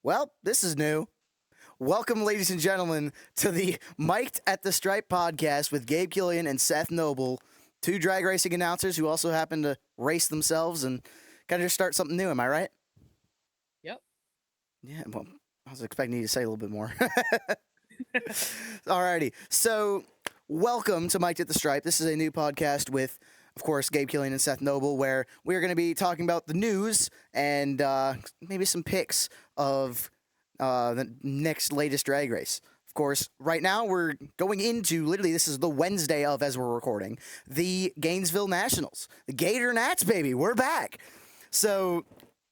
Well, this is new. Welcome, ladies and gentlemen, to the Mic'd at the Stripe podcast with Gabe, Killian, and Seth Noble, two drag racing announcers who also happen to race themselves and kind of just start something new. Am I right? Yep. Yeah, well, I was expecting you to say a little bit more. Alrighty. So, welcome to Mic'd at the Stripe. This is a new podcast with, of course, Gabe, Killian, and Seth Noble, where we're going to be talking about the news and maybe some picks of the next latest drag race. Of course, right now we're going into literally this is the Wednesday of as we're recording the Gainesville Nationals, the Gator Nats, baby, we're back. So,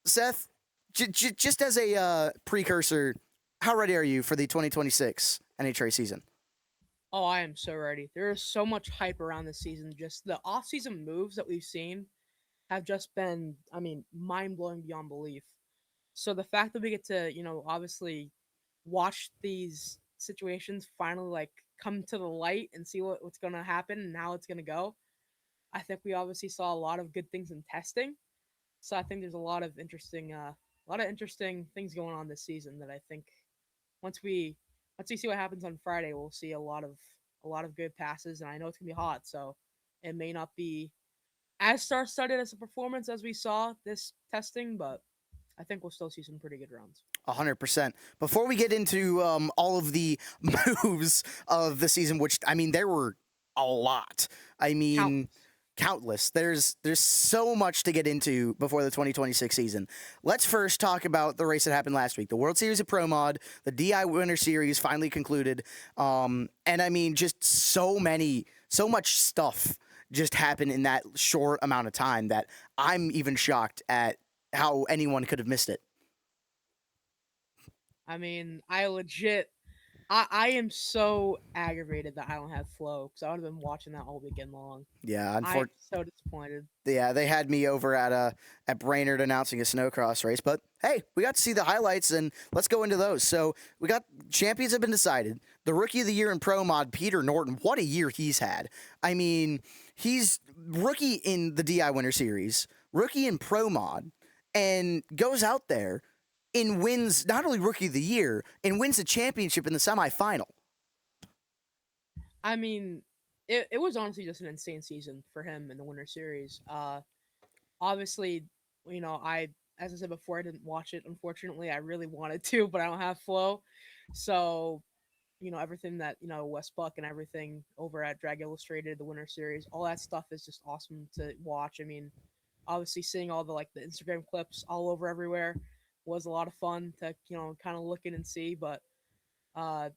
Seth, just as a precursor, how ready are you for the 2026 NHRA season? Oh, I am so ready. There is so much hype around this season. Just the off-season moves that we've seen have just been, mind-blowing beyond belief. So the fact that we get to, obviously watch these situations finally like come to the light and see what's going to happen and how it's going to go. I think we obviously saw a lot of good things in testing. So I think there's a lot of interesting things going on this season that I think once we see what happens on Friday, we'll see a lot of good passes, and I know it's gonna be hot, so it may not be as star-studded as a performance as we saw this testing, but I think we'll still see some pretty good rounds. 100%. Before we get into all of the moves of the season, which I mean there were a lot. I mean Countless. countless. There's so much to get into before the 2026 season. Let's first talk about the race that happened last week. The World Series of Pro Mod, the DI Winter Series finally concluded. And I mean just so much stuff just happened in that short amount of time that I'm even shocked at how anyone could have missed it. I mean, I am so aggravated that I don't have Flow because I would have been watching that all weekend long. Yeah, I am so disappointed. yeah, they had me over at Brainerd announcing a snowcross race, but hey, we got to see the highlights and let's go into those. So we got champions have been decided. The rookie of the year in Pro Mod, Peter Norton. What a year he's had. I mean, he's rookie in the DI Winter Series, rookie in Pro Mod, and goes out there and wins not only rookie of the year and wins the championship in the semifinal. I mean, it was honestly just an insane season for him in the Winter Series. Obviously, as I said before, I didn't watch it. Unfortunately, I really wanted to, but I don't have Flow. So, everything that West Buck and everything over at Drag Illustrated, the Winter Series, all that stuff is just awesome to watch. I mean, obviously seeing all the Instagram clips all over everywhere was a lot of fun to kind of look in and see. But uh,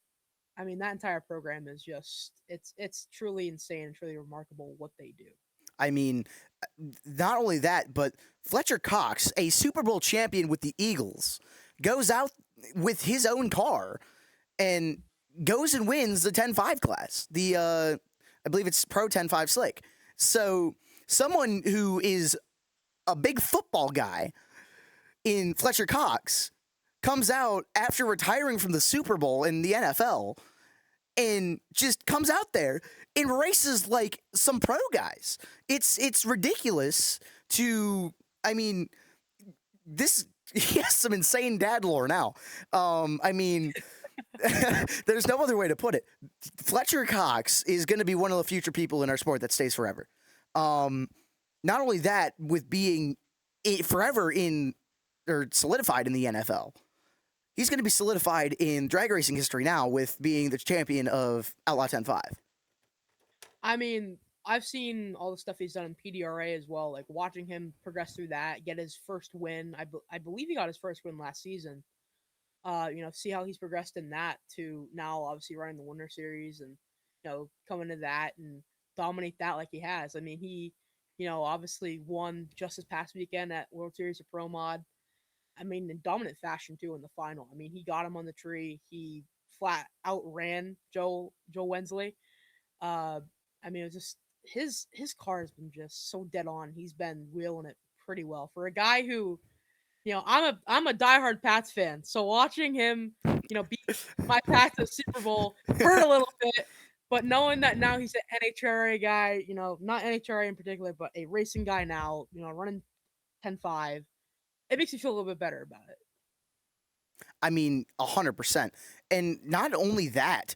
I mean, that entire program is just it's truly insane and truly remarkable what they do. I mean, not only that, but Fletcher Cox, a Super Bowl champion with the Eagles, goes out with his own car and goes and wins the 10-5 class. I believe it's Pro 10-5 Slick. So someone who is a big football guy in Fletcher Cox comes out after retiring from the Super Bowl in the NFL and just comes out there and races like some pro guys. It's ridiculous to I mean this he has some insane dad lore now. I mean there's no other way to put it. Fletcher Cox is going to be one of the future people in our sport that stays forever. Not only that, with being forever in or solidified in the NFL, he's going to be solidified in drag racing history now with being the champion of Outlaw 10-5. I mean, I've seen all the stuff he's done in PDRA as well. Like watching him progress through that, get his first win. I believe he got his first win last season. See how he's progressed in that to now obviously running the Winter Series and coming to that and dominate that like he has. I mean, he obviously won just this past weekend at World Series of Pro Mod. I mean, in dominant fashion too in the final. I mean, he got him on the tree. He flat outran Joe Wensley. Uh, I mean, it was just his car has been just so dead on. He's been wheeling it pretty well for a guy who, I'm a diehard Pats fan. So watching him, beat my Pats at Super Bowl hurt a little bit. But knowing that now he's an NHRA guy, not NHRA in particular, but a racing guy now, running 10-5, it makes me feel a little bit better about it. I mean, 100%. And not only that,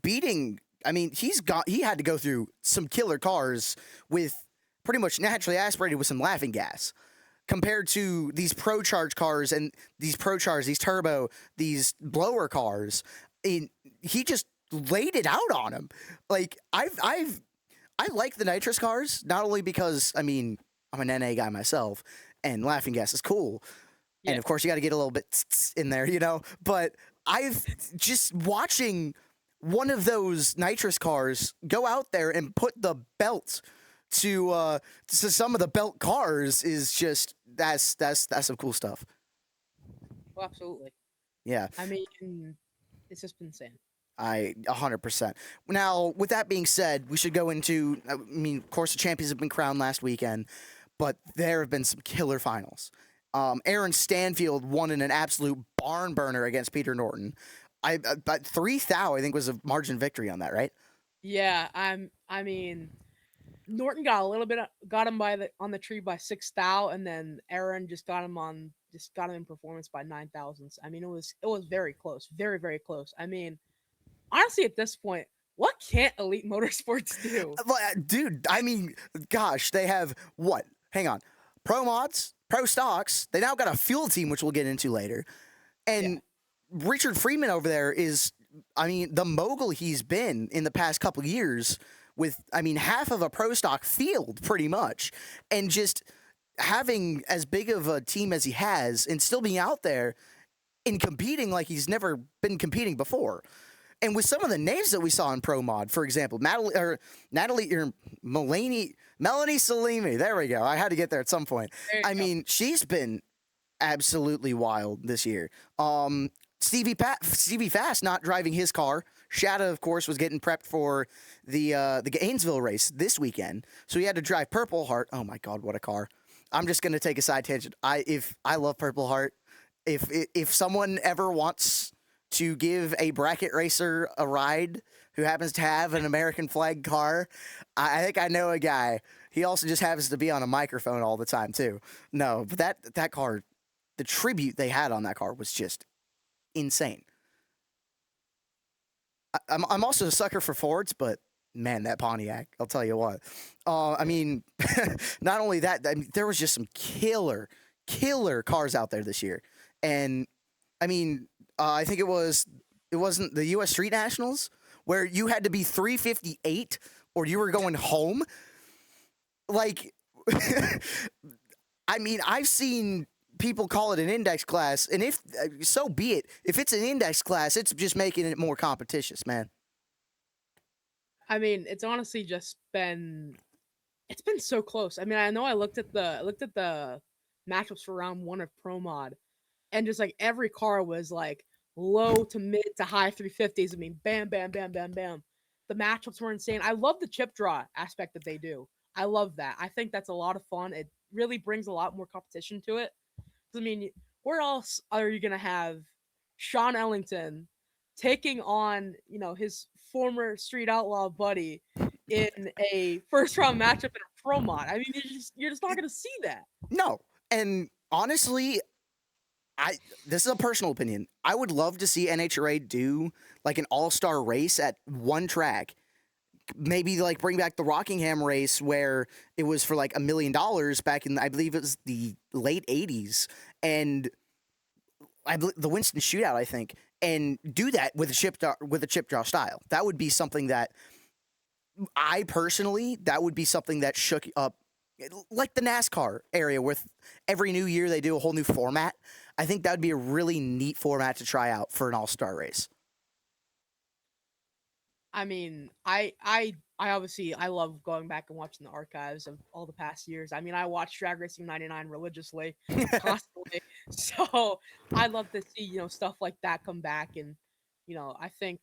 beating. I mean, he had to go through some killer cars with pretty much naturally aspirated with some laughing gas compared to these Pro Charge cars and these Pro Charge, these turbo, these blower cars. He just laid it out on him. Like I like the nitrous cars not only because I mean I'm an NA guy myself and laughing gas is cool, Yeah. and of course you got to get a little bit in there, you know. But I've just watching one of those nitrous cars go out there and put the belt to some of the belt cars is just that's some cool stuff. Well, absolutely. Yeah, I mean, it's just been insane. 100%. Now, with that being said, we should go into. I mean, of course, the champions have been crowned last weekend, but there have been some killer finals. Aaron Stanfield won in an absolute barn burner against Peter Norton. But 3,000, I think, was a margin victory on that, right? Yeah, I mean, Norton got a little bit got him on the tree by 6,000, and then Aaron just got him in performance by 9 thousandths. I mean, it was very close, very very close. I mean, honestly, at this point, what can't Elite Motorsports do? Dude, I mean, gosh, they have what? Hang on. Pro mods, pro stocks. They now got a fuel team, which we'll get into later. And Richard Freeman over there is, I mean, the mogul he's been in the past couple of years with, I mean, half of a pro stock field pretty much. And just having as big of a team as he has and still being out there and competing like he's never been competing before. And with some of the names that we saw in Pro Mod, for example, Melanie Salimi. There we go. I had to get there at some point. I mean, she's been absolutely wild this year. Stevie Fast not driving his car. Shadow, of course, was getting prepped for the Gainesville race this weekend, so he had to drive Purple Heart. Oh my God, what a car! I'm just gonna take a side tangent. I love Purple Heart. If someone ever wants to give a bracket racer a ride who happens to have an American flag car, I think I know a guy. He also just happens to be on a microphone all the time too. No, but that car, the tribute they had on that car was just insane. I'm also a sucker for Fords, but man, that Pontiac, I'll tell you what. I mean, not only that, I mean, there was just some killer cars out there this year. And I mean, I think it wasn't the U.S. Street Nationals where you had to be 358 or you were going home. Like, I mean, I've seen people call it an index class, and if so be it. If it's an index class, it's just making it more competitious, man. I mean, it's honestly just been so close. I mean, I know I looked at the matchups for round 1 of Pro Mod, and just like every car was like low to mid to high 350s. I mean, bam, bam, bam, bam, bam. The matchups were insane. I love the chip draw aspect that they do. I love that. I think that's a lot of fun. It really brings a lot more competition to it. I mean, where else are you gonna have Sean Ellington taking on, his former Street Outlaw buddy in a first round matchup in a pro mod? I mean, you're just not gonna see that. No, and honestly, this is a personal opinion. I would love to see NHRA do like an all-star race at one track. Maybe like bring back the Rockingham race where it was for like $1 million back in, I believe it was the late 80s, and the Winston Shootout, I think, and do that with a chip draw style. That would be something that that would be something that shook up, like the NASCAR area with every new year they do a whole new format. I think that would be a really neat format to try out for an all-star race. I mean, I obviously I love going back and watching the archives of all the past years. I mean, I watch Drag Racing 99 religiously, constantly. So I'd love to see, stuff like that come back. And, I think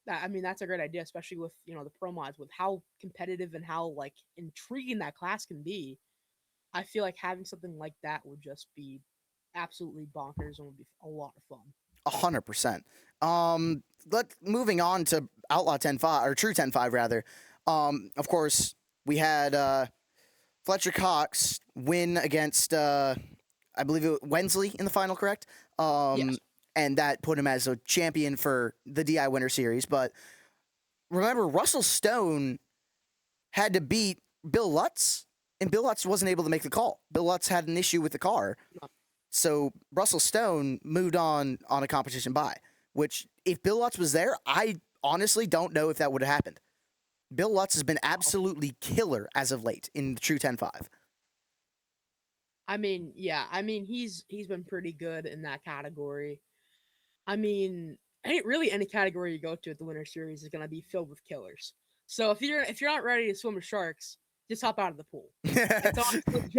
that, I mean, that's a great idea, especially with, the pro mods, with how competitive and how like intriguing that class can be. I feel like having something like that would just be absolutely bonkers and would be a lot of fun. 100%. Moving on to Outlaw 10-5 or True 10-5 rather. Of course, we had Fletcher Cox win against I believe it was Wensley in the final, correct? Yes. And that put him as a champion for the DI Winter Series. But remember, Russell Stone had to beat Bill Lutz, and Bill Lutz wasn't able to make the call. Bill Lutz had an issue with the car, so Russell Stone moved on a competition bye. Which, if Bill Lutz was there, I honestly don't know if that would have happened. Bill Lutz has been absolutely killer as of late in the True 10-5. I mean, yeah. I mean, he's been pretty good in that category. I mean, any category you go to at the Winter Series is going to be filled with killers. So if you're not ready to swim with sharks, just hop out of the pool. It's honestly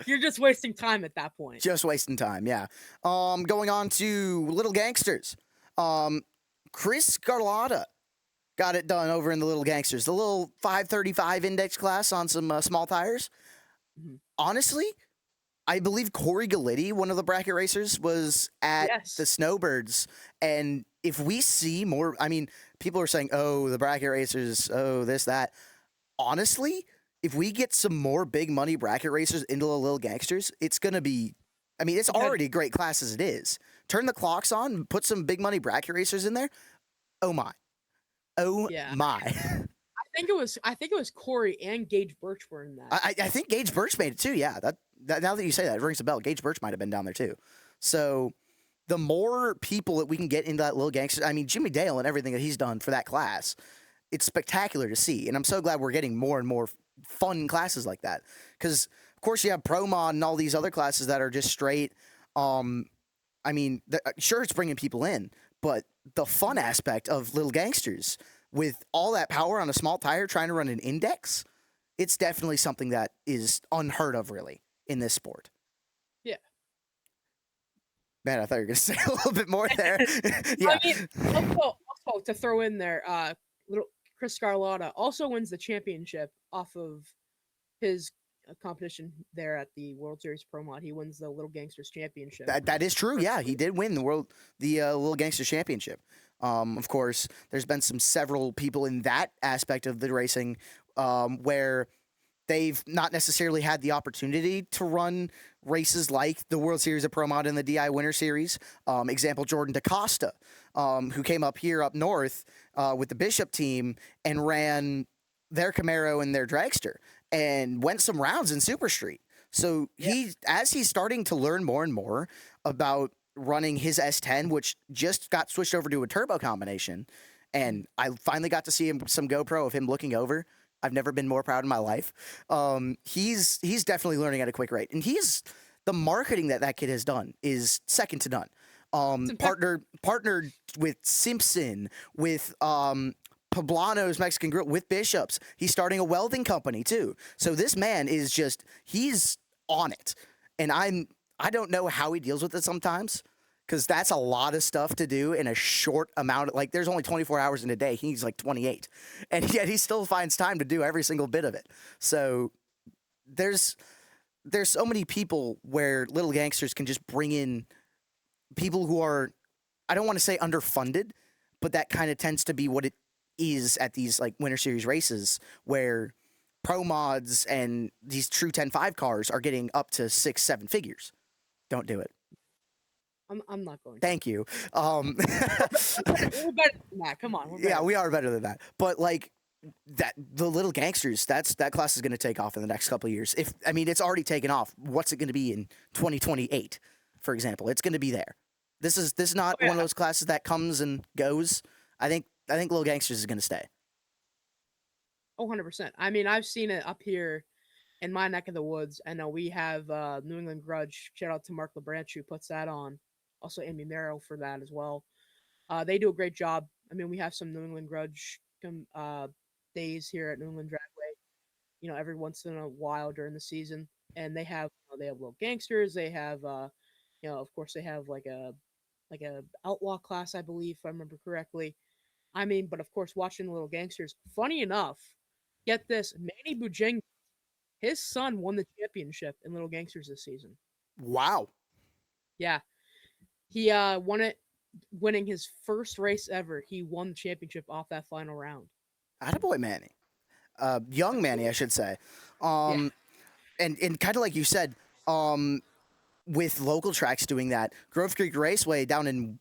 you're just wasting time at that point. Just wasting time, yeah. Going on to Little Gangsters. Chris Garlotta got it done over in the Little Gangsters. The little 535 index class on some small tires. Mm-hmm. Honestly, I believe Corey Galitti, one of the bracket racers, was at the Snowbirds. And if we see more, I mean, people are saying, oh, the bracket racers, oh, this, that. Honestly, if we get some more big money bracket racers into the Little Gangsters, it's going to be, I mean, it's already a great class as it is. Turn the clocks on, put some big money bracket racers in there. Oh, my. Oh, my. I think it was Corey and Gage Birch were in that. I think Gage Birch made it too. Yeah, that now that you say that, it rings a bell. Gage Birch might have been down there too. So the more people that we can get into that Little Gangster, I mean, Jimmy Dale and everything that he's done for that class, it's spectacular to see. And I'm so glad we're getting more and more fun classes like that. Because of course you have Pro Mod and all these other classes that are just straight. I mean, sure, it's bringing people in, but the fun aspect of Little Gangsters with all that power on a small tire trying to run an index, it's definitely something that is unheard of, really, in this sport. Yeah. Man, I thought you were going to say a little bit more there. Yeah. I mean, also to throw in there, little Chris Garlotta also wins the championship off of his competition there at the World Series Pro Mod. He wins the Little Gangsters Championship. That is true. Yeah, he did win the Little Gangsters Championship. Of course, there's been several people in that aspect of the racing where they've not necessarily had the opportunity to run races like the World Series of Pro Mod and the DI Winter Series. Example, Jordan DaCosta, who came up north with the Bishop team and ran their Camaro and their dragster and went some rounds in Super Street. So as he's starting to learn more and more about running his S10, which just got switched over to a turbo combination, and I finally got to see some GoPro of him looking over. I've never been more proud in my life. He's definitely learning at a quick rate, and the marketing that kid has done is second to none. Partnered with Simpson, with Poblano's Mexican Grill, with Bishops. He's starting a welding company too. So this man is he's on it, and I don't know how he deals with it sometimes, because that's a lot of stuff to do in a short amount. Like, there's only 24 hours in a day. He's like 28. And yet he still finds time to do every single bit of it. So there's so many people where Little Gangsters can just bring in people who are, I don't want to say underfunded, but that kind of tends to be what it is at these like Winter Series races, where Pro Mods and these true 10-5 cars are getting up to 6-7 figures. Don't do it. I'm not going to. Thank you. We're better than that. Come on. Yeah, we are better than that. But like the Little Gangsters, that class is going to take off in the next couple of years. It's already taken off. What's it going to be in 2028, for example? It's going to be there. This is not one of those classes that comes and goes. I think Little Gangsters is going to stay. 100%. I mean, I've seen it up here in my neck of the woods. I know we have New England Grudge. Shout out to Mark LeBranch who puts that on. Also, Amy Merrill for that as well. They do a great job. I mean, we have some New England Grudge days here at New England Dragway, every once in a while during the season. And they have Little Gangsters. They have, of course, they have like a outlaw class, I believe, if I remember correctly. I mean, but of course, watching the Little Gangsters. Funny enough, get this, Manny Bujang, his son won the championship in Little Gangsters this season. Wow. Yeah. He won it, winning his first race ever. He won the championship off that final round. Attaboy Manny. Young Manny, I should say. And kind of like you said, with local tracks doing that, Grove Creek Raceway down in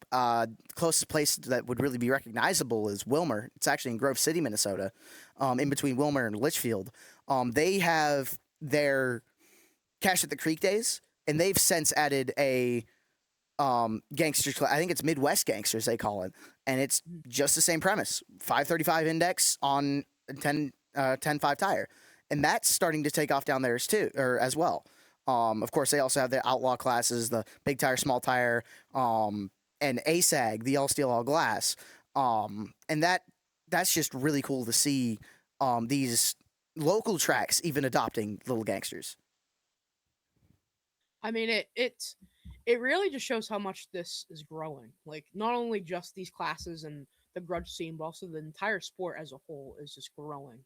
closest place that would really be recognizable is Wilmer. It's actually in Grove City, Minnesota, in between Wilmer and Litchfield. They have their Cash at the Creek days, and they've since added a gangsters. I think it's Midwest Gangsters they call it, and it's just the same premise: 535 index on 10.5 tire, and that's starting to take off down there as well. Of course, they also have the outlaw classes, the big tire, small tire, and ASAG, the all steel, all glass, and that's just really cool to see these local tracks even adopting little gangsters. I mean, it really just shows how much this is growing. Like, not only just these classes and the grudge scene, but also the entire sport as a whole is just growing.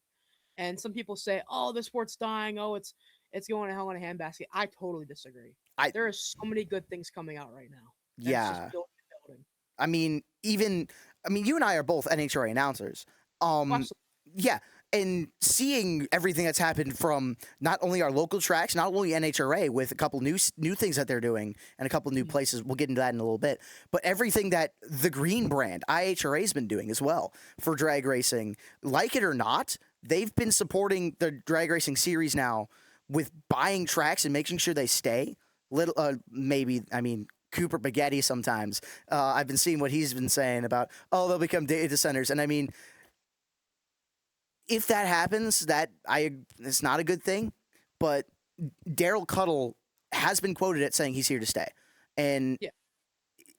And some people say, "Oh, the sport's dying. Oh, it's going to hell in a handbasket." I totally disagree. There are so many good things coming out right now. Yeah. I mean, you and I are both NHRA announcers. Yeah, and seeing everything that's happened from not only our local tracks, not only NHRA with a couple new things that they're doing and a couple new places. We'll get into that in a little bit. But everything that the Green brand, IHRA, has been doing as well for drag racing, like it or not, they've been supporting the drag racing series now with buying tracks and making sure they stay. Cooper Baghetti sometimes. I've been seeing what he's been saying about, they'll become data centers. And I mean, if that happens, it's not a good thing. But Daryl Cuttle has been quoted at saying he's here to stay. And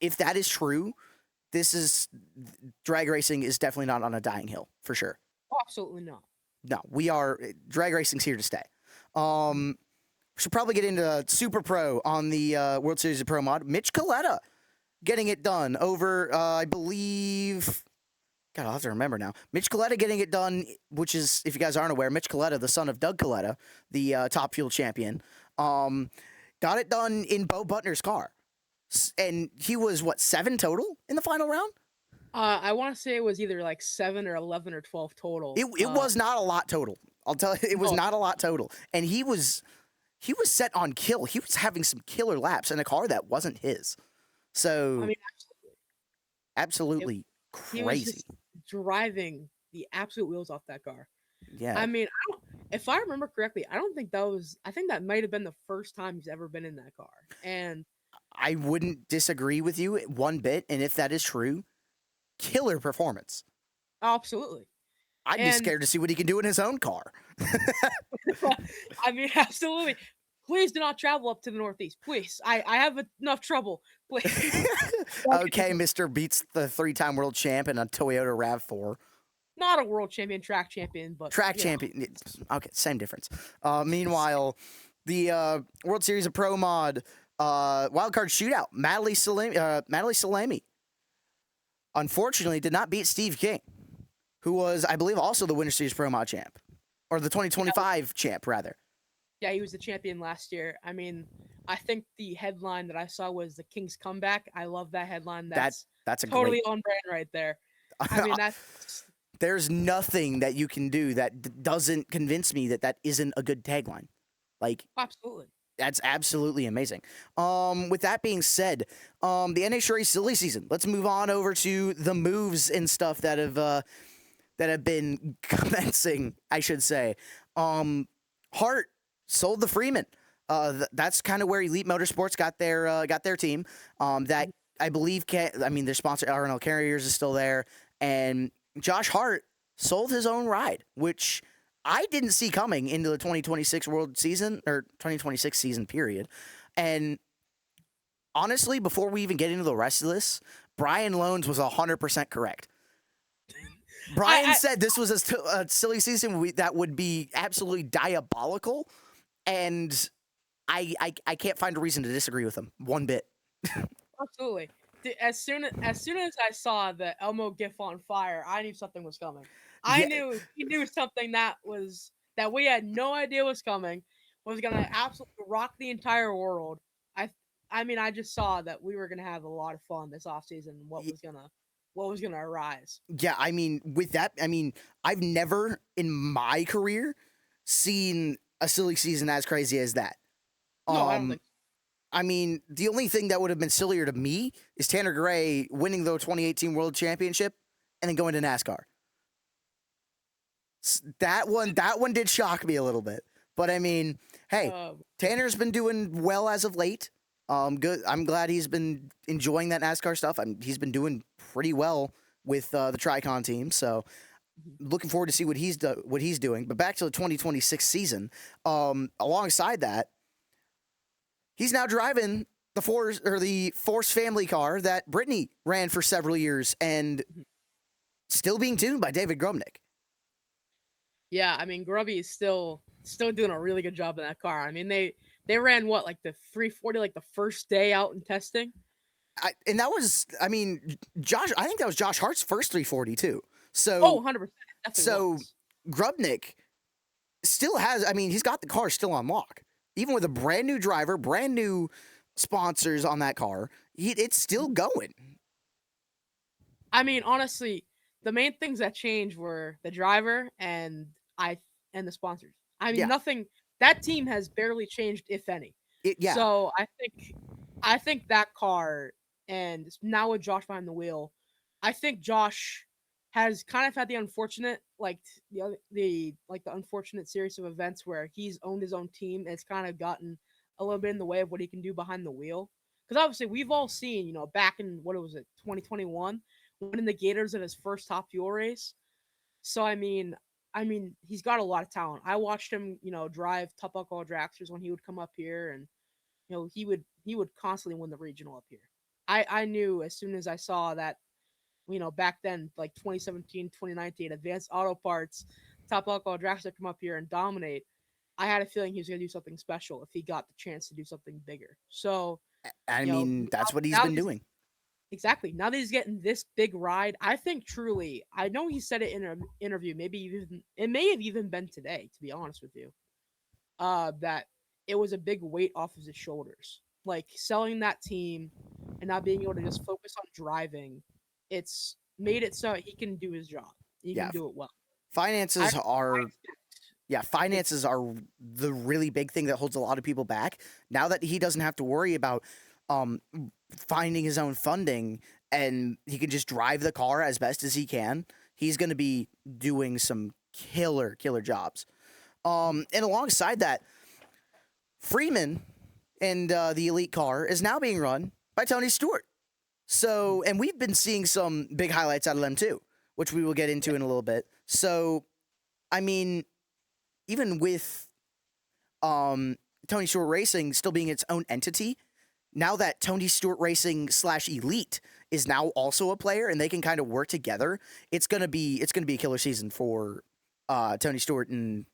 if that is true, drag racing is definitely not on a dying hill, for sure. Absolutely not. No, drag racing's here to stay. Should probably get into Super Pro on the World Series of Pro Mod. Mitch Coletta getting it done over, I believe. God, I'll have to remember now. Mitch Coletta getting it done, which is, if you guys aren't aware, Mitch Coletta, the son of Doug Coletta, the Top Fuel champion, got it done in Bo Butner's car. And he was, 7 total in the final round? I want to say it was either like 7 or 11 or 12 total. It was not a lot total. I'll tell you, it was not a lot total. And he was set on kill. He was having some killer laps in a car that wasn't his. So, I mean, absolutely crazy. He was just driving the absolute wheels off that car. Yeah. I mean, if I remember correctly, I think that might have been the first time he's ever been in that car. And I wouldn't disagree with you one bit. And if that is true, killer performance. Absolutely. I'd be scared to see what he can do in his own car. I mean, absolutely. Please do not travel up to the Northeast. Please. I have enough trouble. Please. Okay, Mr. Beats the 3-time world champ in a Toyota RAV4. Not a world champion, track champion, but track champion. Okay, same difference. Meanwhile, the World Series of Pro Mod wildcard shootout, Maddie Salami, unfortunately did not beat Steve King, who was, I believe, also the Winter Series Pro Mod champ, or the 2025 champ, rather. Yeah, he was the champion last year. I mean, I think the headline that I saw was the King's comeback. I love that headline. That's totally on brand right there. I mean, there's nothing that you can do that doesn't convince me that isn't a good tagline. Like, absolutely. That's absolutely amazing. With that being said, the NHRA silly season. Let's move on over to the moves and stuff that have been commencing, I should say. Hart sold the Freeman. That's kind of where Elite Motorsports got their team. That I believe their sponsor R&L Carriers is still there, and Josh Hart sold his own ride, which I didn't see coming into the 2026 World season or 2026 season period. And honestly, before we even get into the rest of this, Brian Loans was 100% correct. Brian said this was a silly season that would be absolutely diabolical, and I can't find a reason to disagree with him one bit. Absolutely. As soon as I saw the Elmo GIF on fire, I knew something was coming. I knew he knew something that we had no idea was coming, was gonna absolutely rock the entire world. I mean, I just saw that we were gonna have a lot of fun this offseason. What was gonna arise? Yeah, I mean, with that, I've never in my career seen a silly season as crazy as that. No, I don't think so. I mean, the only thing that would have been sillier to me is Tanner Gray winning the 2018 World Championship and then going to NASCAR. That one did shock me a little bit. But I mean, hey, Uh, Tanner's been doing well as of late. Good. I'm glad he's been enjoying that NASCAR stuff. He's been doing pretty well with the Tricon team. So looking forward to see what he's doing. But back to the 2026 season. Alongside that, he's now driving the Force family car that Brittany ran for several years and still being tuned by David Grumnick. yeah, I mean Grubby is still doing a really good job in that car. I mean they ran what like the 340 like the first day out in testing. And that was, I mean, Josh. I think that was Josh Hart's first 340 too. Oh, So 100%. Definitely so was. Grubnick still has. I mean, he's got the car still on lock, even with a brand new driver, brand new sponsors on that car. It's still going. I mean, honestly, the main things that changed were the driver I and the sponsors. I mean, Yeah. nothing. That team has barely changed, if any. Yeah. So I think that car, and now with Josh behind the wheel, I think Josh has kind of had the unfortunate the unfortunate series of events where he's owned his own team and it's kind of gotten a little bit in the way of what he can do behind the wheel. Because obviously we've all seen, back in what was it, 2021, winning the Gators in his first top fuel race. So I mean, he's got a lot of talent. I watched him, drive Top Alcohol Dragsters when he would come up here, and he would constantly win the regional up here. I knew as soon as I saw that, back then, like 2017, 2019, Advanced Auto Parts, Top Alcohol Dragster come up here and dominate. I had a feeling he was going to do something special if he got the chance to do something bigger. So, I mean, that's what he's now been doing. exactly. Now that he's getting this big ride, I think truly, I know he said it in an interview, maybe even, it may have even been today, to be honest with you, that it was a big weight off of his shoulders. Like selling that team and not being able to just focus on driving, it's made it so he can do his job. He Yeah. can do it well. I, Finances I are expect Yeah, it. finances are the really big thing that holds a lot of people back. Now that he doesn't have to worry about um, finding his own funding and he can just drive the car as best as he can, he's going to be doing some killer jobs. And alongside that, Freeman and the elite car is now being run by Tony Stewart. So, and we've been seeing some big highlights out of them too, which we will get into in a little bit. So, I mean, even with Tony Stewart Racing still being its own entity, now that Tony Stewart Racing / Elite is now also a player and they can kind of work together, it's gonna be a killer season for Tony Stewart and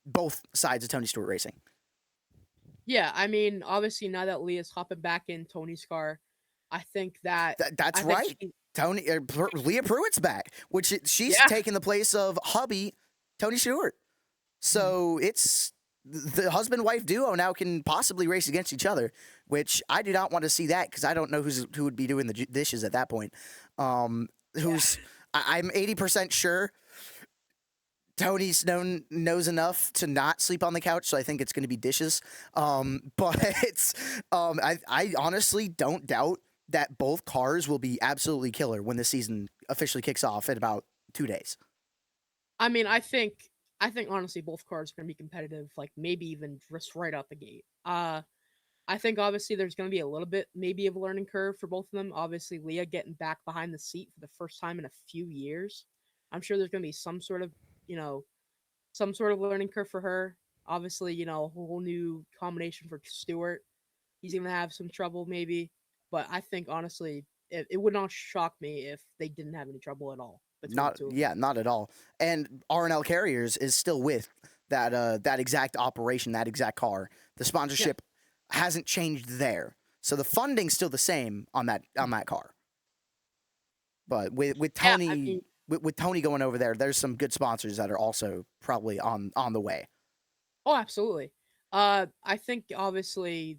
both sides of Tony Stewart Racing. Yeah, I mean, obviously now that Leah's hopping back in Tony's car, I think that That's I think right. she. Leah Pruitt's back, which she's Yeah. taking the place of hubby Tony Stewart. So it's the husband wife duo now can possibly race against each other, which I do not want to see that because I don't know who would be doing the dishes at that point. Who's I'm 80% sure Tony's knows enough to not sleep on the couch, so I think it's going to be dishes. But I honestly don't doubt that both cars will be absolutely killer when the season officially kicks off in about 2 days. I mean, I think honestly both cars are gonna be competitive, like maybe even just right out the gate. I think obviously there's gonna be a little bit maybe of a learning curve for both of them. Obviously, Leah getting back behind the seat for the first time in a few years. I'm sure there's gonna be you know, some sort of learning curve for her. Obviously, a whole new combination for Stewart. He's gonna have some trouble maybe, but I think honestly, it would not shock me if they didn't have any trouble at all between the Not two of them. yeah, not at all. And R&L Carriers is still with that exact operation, that exact car. The Yeah. sponsorship hasn't changed there, so the funding's still the same on that car. But with Yeah, I Tony mean, with Tony going over there, there's some good sponsors that are also probably on the way. oh, absolutely. I think obviously,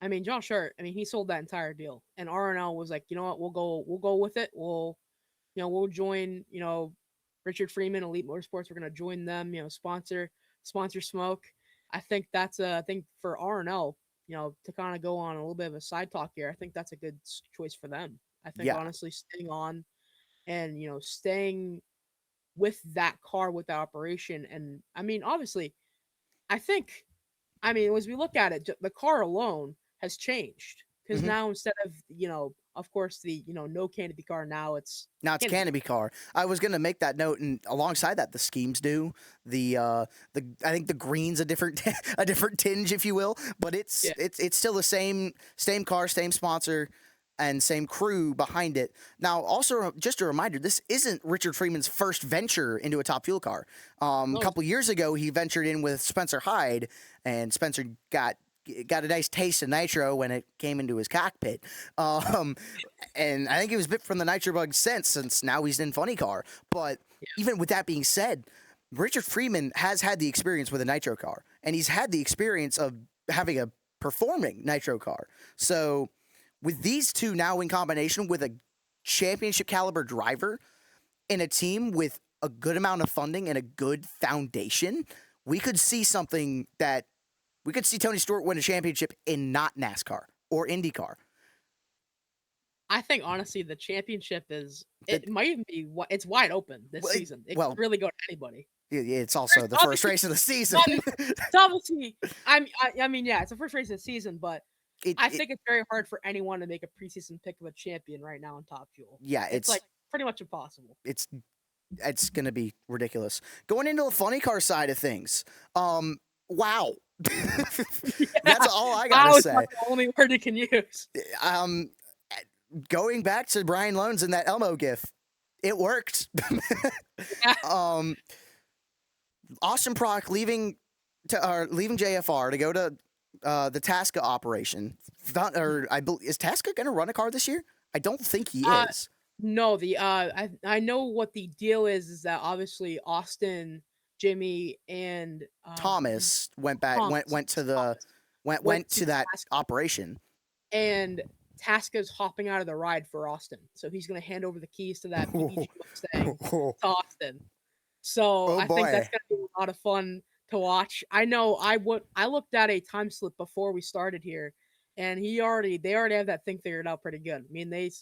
I mean, John Short. I mean, he sold that entire deal, and RNL was like, you know what, we'll go with it. We'll join, Richard Freeman, Elite Motorsports. We're gonna join them, sponsor Smoke. I think that's I think for RNL, to kind of go on a little bit of a side talk here, I think that's a good choice for them. I think Yeah. honestly, staying on and staying with that car with the operation, and I mean, obviously, I think, I mean, as we look at it, the car alone has changed because hmm now instead of of course the no canopy car, now it's Now it's canopy. canopy car. I was gonna make that note, and alongside that, the schemes do the I think the green's a different a different tinge, if you will, but Yeah. it's still the same car, same sponsor, and same crew behind it. Now, also just a reminder, this isn't Richard Freeman's first venture into a Top Fuel car. A No. couple years ago, he ventured in with Spencer Hyde, and Spencer got a nice taste of nitro when it came into his cockpit. Um, and I think he was bit from the nitro bug since now he's in funny car. But even with that being said, Richard Freeman has had the experience with a nitro car, and he's had the experience of having a performing nitro car. So with these two now in combination with a championship caliber driver in a team with a good amount of funding and a good foundation, we could see something that we could see Tony Stewart win a championship in not NASCAR or IndyCar. I think honestly, the championship The- it might even be it's wide open this Well, season. It well, could really go to anybody. it's also the first Obviously, race of the season. it's obviously, I mean, yeah, it's the first race of the season, but it, I it, think it's very hard for anyone to make a preseason pick of a champion right now in Top Fuel. yeah, It's like pretty much impossible. it's going to be ridiculous. Going into the funny car side of things, wow. That's all I got Wow, to it's say. not the only word you can use. Um, going back to Brian Loans and that Elmo gif, it worked. Yeah. Austin Prock leaving JFR to go to the Tasca operation. Is Tasca going to run a car this year? I don't think he is. No, I know what the deal is that obviously Austin, Jimmy, and Thomas went back Thomas, went to the Thomas went to that Tasca, operation. and Tasca's hopping out of the ride for Austin, so he's going to hand over the keys to that PDG Mustang to Austin. So Oh, I think that's boy. going to be a lot of fun to watch. I know I looked at a time slip before we started here, and they already have that thing figured out pretty good. I mean, they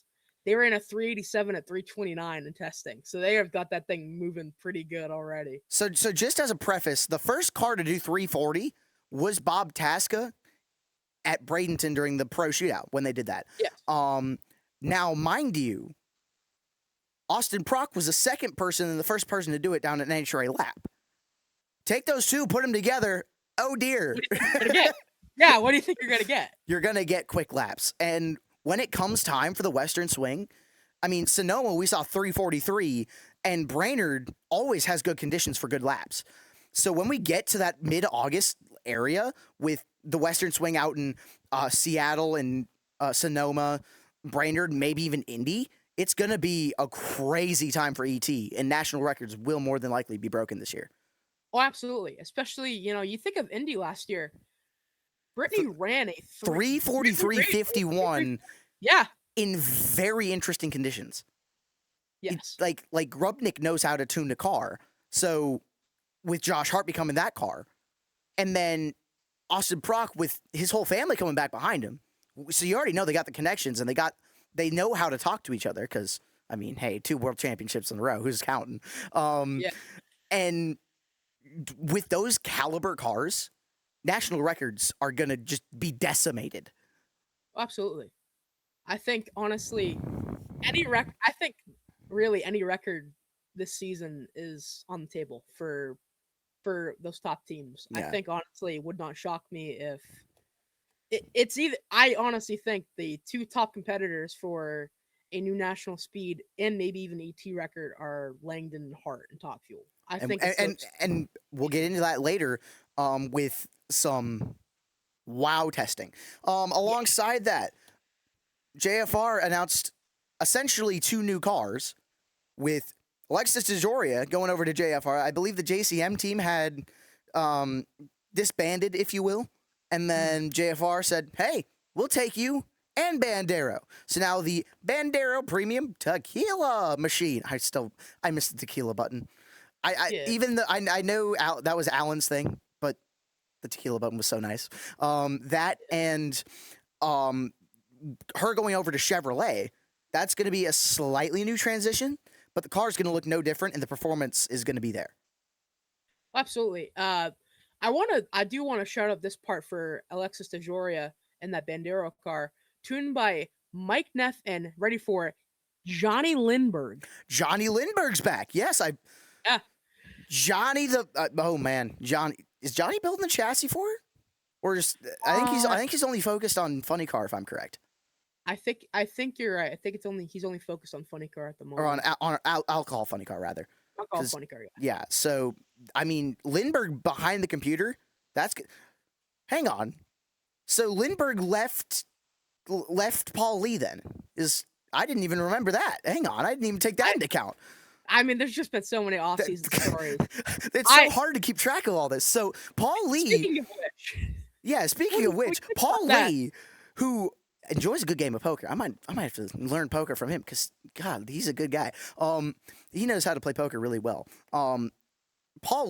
ran a 387 at 329 in testing, so they have got that thing moving pretty good already. So just as a preface, the first car to do 340 was Bob Tasca at Bradenton during the pro shootout when they did that. Yes. Now, mind you, Austin Prock was the second person and the first person to do it down at an NHRA lap. Take those two, put them together. Oh dear. What do you think you're gonna get? Yeah, what do you think you're gonna get? You're gonna get quick laps. And when it comes time for the Western Swing, I mean, Sonoma, we saw 343, and Brainerd always has good conditions for good laps. So when we get to that mid-August area with the Western Swing out in Seattle and Sonoma, Brainerd, maybe even Indy, it's going to be a crazy time for ET, and national records will more than likely be broken this year. Oh, absolutely. Especially, you think of Indy last year. Brittany ran a 3:43.51. Yeah. In very interesting conditions. Yes. Like Grubnick knows how to tune the car. So with Josh Hart becoming that car, and then Austin Prock with his whole family coming back behind him. So you already know they got the connections and they know how to talk to each other because, I mean, hey, 2 world championships in a row. Who's counting? Yeah. And with those caliber cars, national records are going to just be decimated. Absolutely. I think, honestly, any record this season is on the table for those top teams. Yeah. I think, honestly, it would not shock me if it's either. I honestly think the 2 top competitors for a new national speed and maybe even ET record are Langdon and Hart and Top Fuel. I think and we'll get into that later with some wow testing. Alongside that, JFR announced essentially 2 new cars with Alexis DeJoria going over to JFR. I believe the JCM team had disbanded, if you will. And then JFR said, hey, we'll take you and Bandero. So now the Bandero Premium Tequila machine. I missed the tequila button. Even though I know that was Alan's thing, but The tequila button was so nice. That and um, her going over to Chevrolet, that's going to be a slightly new transition, but the car's going to look no different, and the performance is going to be there. Absolutely. I do want to shout out this part for Alexis DeJoria and that Bandero car, tuned by Mike Neff and ready for it, Johnny Lindbergh. Johnny Lindbergh's back. Yes, Yeah. Johnny oh man, Johnny is Johnny building the chassis for it, or just I think he's only focused on Funny Car if I'm correct. I think you're right. I think he's only focused on Funny Car at the moment. Or on alcohol Funny Car rather. I'll call Funny Car. Yeah. So I mean, Lindbergh behind the computer. That's good. Hang on. So Lindbergh left Paul Lee. Then I didn't even remember that. Hang on, I didn't even take that into account. I mean, there's just been so many off-season stories. It's so hard to keep track of all this. So Paul Lee. Speaking of which. Yeah. Speaking of which, Paul Lee, who enjoys a good game of poker. I might have to learn poker from him because God, he's a good guy. He knows how to play poker really well. Paul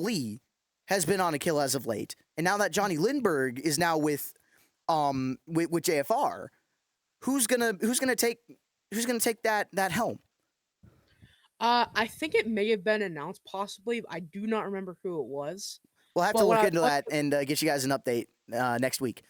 Lee has been on a kill as of late, and now that Johnny Lindbergh is now with JFR, who's gonna take that helm? I think it may have been announced, possibly. I do not remember who it was. We'll have to look into that and get you guys an update next week.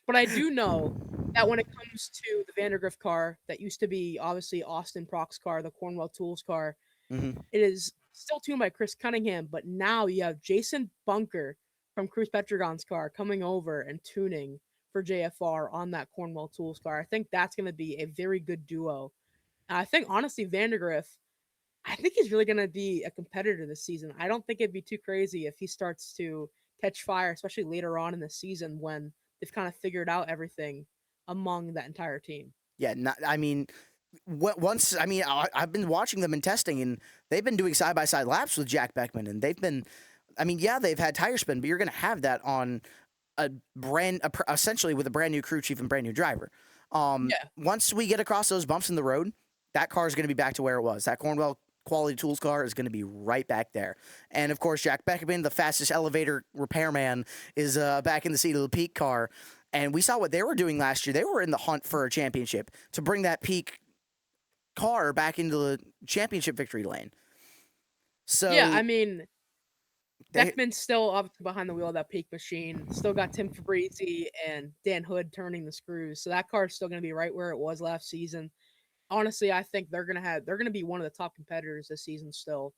But I do know that when it comes to the Vandergriff car, that used to be obviously Austin Prock's car, the Cornwell Tools car, it is still tuned by Chris Cunningham, but now you have Jason Bunker from Cruz Petragon's car coming over and tuning for JFR on that Cornwell Tools car. I think that's going to be a very good duo. I think, honestly, Vandergriff, I think he's really going to be a competitor this season. I don't think it'd be too crazy if he starts to catch fire, especially later on in the season when they've kind of figured out everything among that entire team. Yeah, I've been watching them in testing, and they've been doing side-by-side laps with Jack Beckman, and they've had tire spin, but you're going to have that on essentially with a brand new crew chief and brand new driver. Once we get across those bumps in the road, that car is going to be back to where it was. That Cornwell Quality Tools car is going to be right back there. And, of course, Jack Beckman, the fastest elevator repairman, is back in the seat of the Peak car. And we saw what they were doing last year. They were in the hunt for a championship to bring that Peak car back into the championship victory lane. So yeah, I mean, Beckman's still up behind the wheel of that Peak machine. Still got Tim Fabrizi and Dan Hood turning the screws. So that car is still going to be right where it was last season. Honestly, I think they're going to be one of the top competitors this season still,